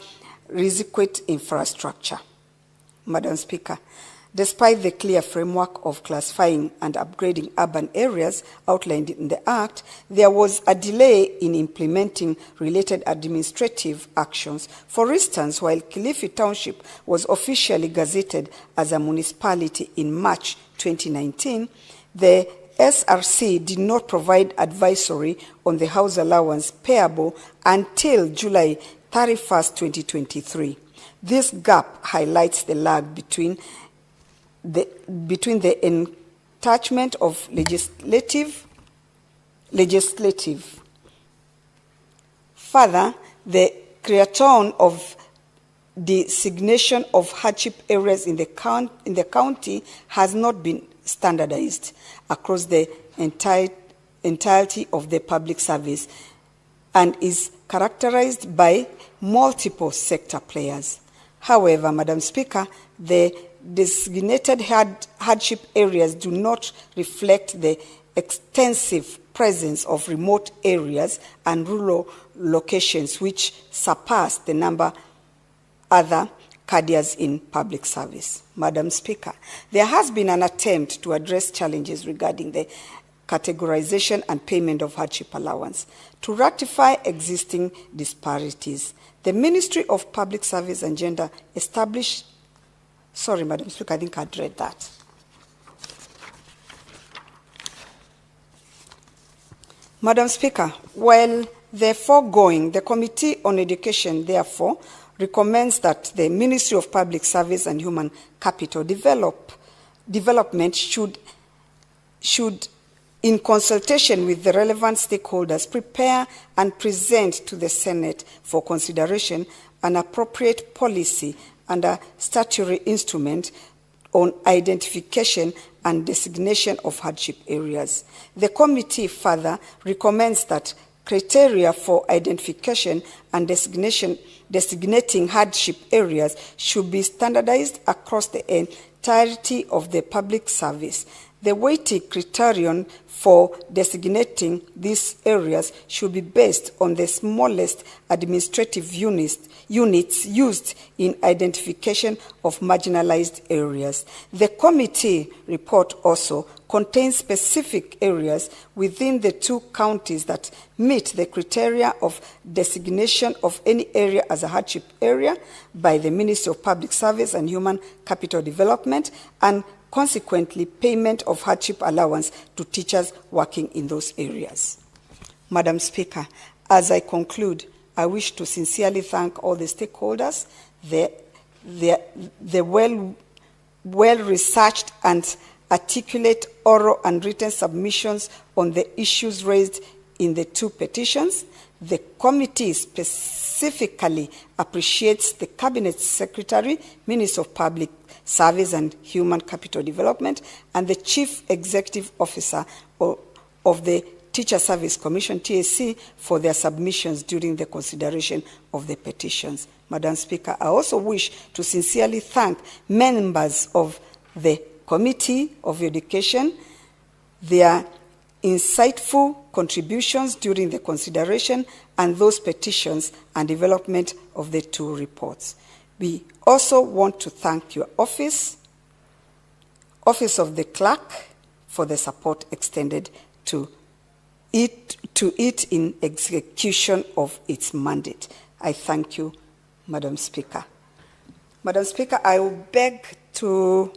requisite infrastructure. Madam Speaker, despite the clear framework of classifying and upgrading urban areas outlined in the Act, there was a delay in implementing related administrative actions. For instance, while Kilifi Township was officially gazetted as a municipality in March 2019, the SRC did not provide advisory on the house allowance payable until July 31st, 2023. This gap highlights the lag between the attachment of legislative. Further, the creation of designation of hardship areas in the county has not been standardized across the entirety of the public service and is characterized by multiple sector players. However, Madam Speaker, the designated hardship areas do not reflect the extensive presence of remote areas and rural locations which surpass the number other cadres in public service. Madam Speaker, there has been an attempt to address challenges regarding the categorization and payment of hardship allowance to rectify existing disparities. The Ministry of Public Service and Gender established. Sorry, Madam Speaker, I think I'd read that. Madam Speaker, while the foregoing, the Committee on Education, therefore, recommends that the Ministry of Public Service and Human Capital Development should, in consultation with the relevant stakeholders, prepare and present to the Senate for consideration an appropriate policy and a statutory instrument on identification and designation of hardship areas. The committee further recommends that criteria for identification and designating hardship areas should be standardized across the entirety of the public service. The weighting criterion for designating these areas should be based on the smallest administrative units used in identification of marginalized areas. The committee report also contains specific areas within the two counties that meet the criteria of designation of any area as a hardship area by the Ministry of Public Service and Human Capital Development, and consequently payment of hardship allowance to teachers working in those areas. Madam Speaker, as I conclude, I wish to sincerely thank all the stakeholders, the well-researched and articulate oral and written submissions on the issues raised in the two petitions. The committee specifically appreciates the Cabinet Secretary, Minister of Public Service and Human Capital Development, and the Chief Executive Officer of the Teacher Service Commission, TSC, for their submissions during the consideration of the petitions. Madam Speaker, I also wish to sincerely thank members of the Committee of Education, their insightful contributions during the consideration and those petitions and development of the two reports. We also want to thank your office of the clerk, for the support extended to it in execution of its mandate. I thank you, Madam Speaker. Madam Speaker, I will beg to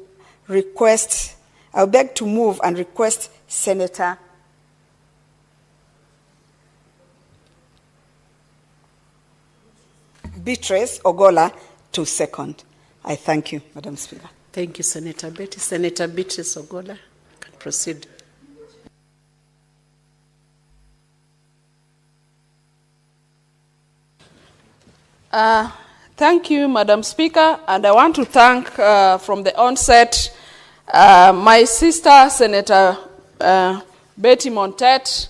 move and request Senator Beatrice Ogola to second. I thank you, Madam Speaker. Thank you, Senator Betty. Senator Beatrice Ogola can proceed. Thank you, Madam Speaker, and I want to thank from the onset my sister, Senator Betty Montet,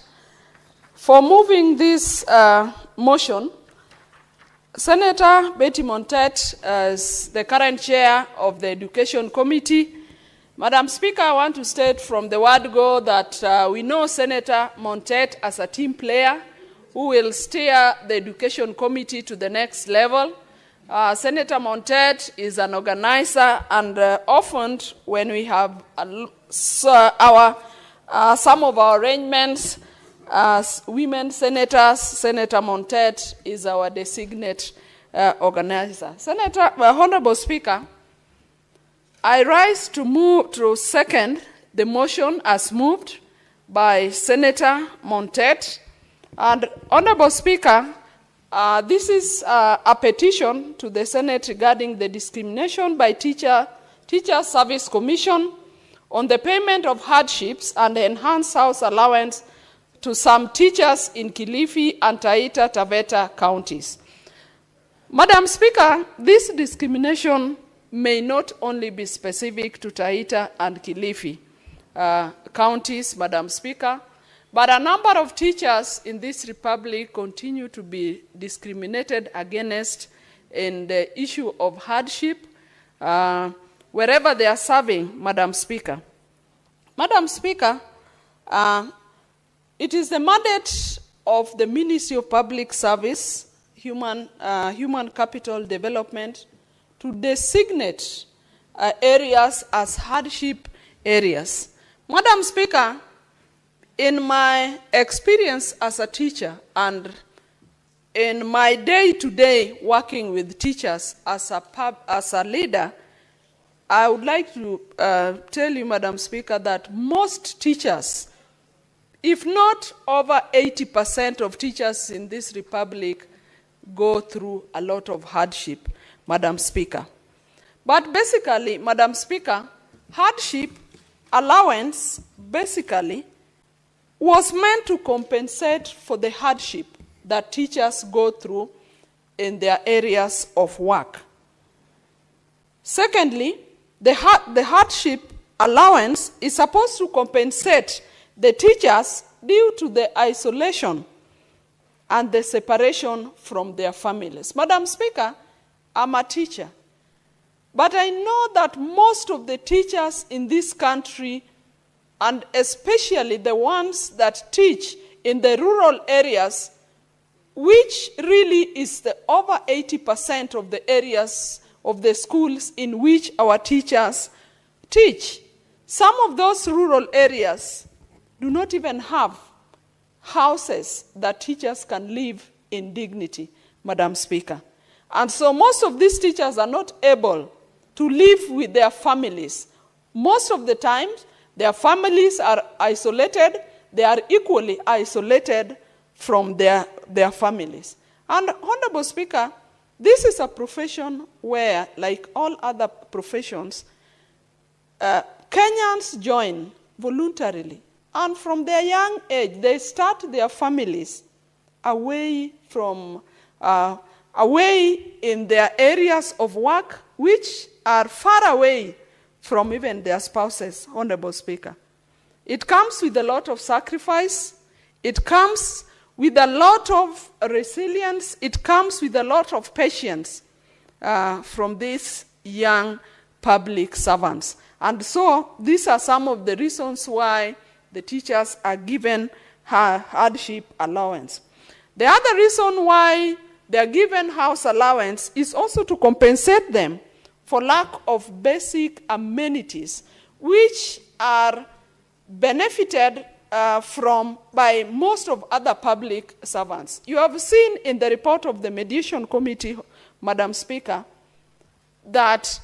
for moving this motion. Senator Betty Montet is the current chair of the Education Committee. Madam Speaker, I want to state from the word go that we know Senator Montet as a team player who will steer the Education Committee to the next level. Senator Montet is an organizer, and often when we have some of our arrangements as women senators, Senator Montet is our designate organizer. Honorable Speaker, I rise to second the motion as moved by Senator Montet. And Honorable Speaker, this is a petition to the Senate regarding the discrimination by Teacher Service Commission on the payment of hardships and enhanced house allowance to some teachers in Kilifi and Taita Taveta counties. Madam Speaker, this discrimination may not only be specific to Taita and Kilifi counties, Madam Speaker, but a number of teachers in this republic continue to be discriminated against in the issue of hardship wherever they are serving, Madam Speaker. Madam Speaker, it is the mandate of the Ministry of Public Service, Human Capital Development, to designate areas as hardship areas. Madam Speaker, in my experience as a teacher and in my day-to-day working with teachers as a leader, I would like to tell you, Madam Speaker, that most teachers, if not over 80% of teachers in this republic, go through a lot of hardship, Madam Speaker. But basically, Madam Speaker, hardship allowance basically was meant to compensate for the hardship that teachers go through in their areas of work. Secondly, the hardship allowance is supposed to compensate the teachers due to the isolation and the separation from their families. Madam Speaker, I'm a teacher, but I know that most of the teachers in this country, and especially the ones that teach in the rural areas, which really is the over 80% of the areas of the schools in which our teachers teach. Some of those rural areas do not even have houses that teachers can live in dignity, Madam Speaker. And so most of these teachers are not able to live with their families. Most of the time, their families are isolated. They are equally isolated from their families. And Honorable Speaker, this is a profession where, like all other professions, Kenyans join voluntarily. And from their young age, they start their families away in their areas of work, which are far away from even their spouses, Honorable Speaker. It comes with a lot of sacrifice. It comes with a lot of resilience. It comes with a lot of patience from these young public servants. And so these are some of the reasons why the teachers are given hardship allowance. The other reason why they are given house allowance is also to compensate them for lack of basic amenities, which are benefited from by most of other public servants. You have seen in the report of the Mediation Committee, Madam Speaker, that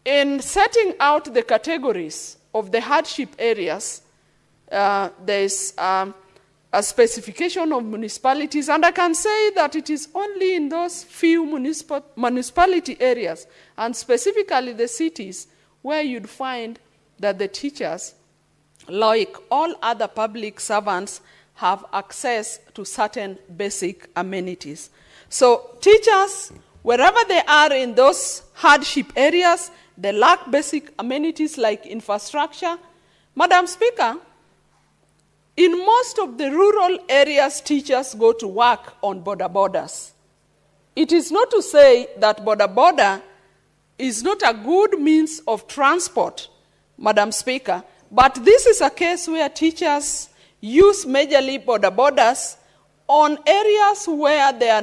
in setting out the categories of the hardship areas, there's a specification of municipalities, and I can say that it is only in those few municipality areas, and specifically the cities, where you'd find that the teachers, like all other public servants, have access to certain basic amenities. So teachers, wherever they are in those hardship areas, they lack basic amenities like infrastructure. Madam Speaker, in most of the rural areas, teachers go to work on border borders. It is not to say that border is not a good means of transport, Madam Speaker, but this is a case where teachers use majorly border borders on areas where there are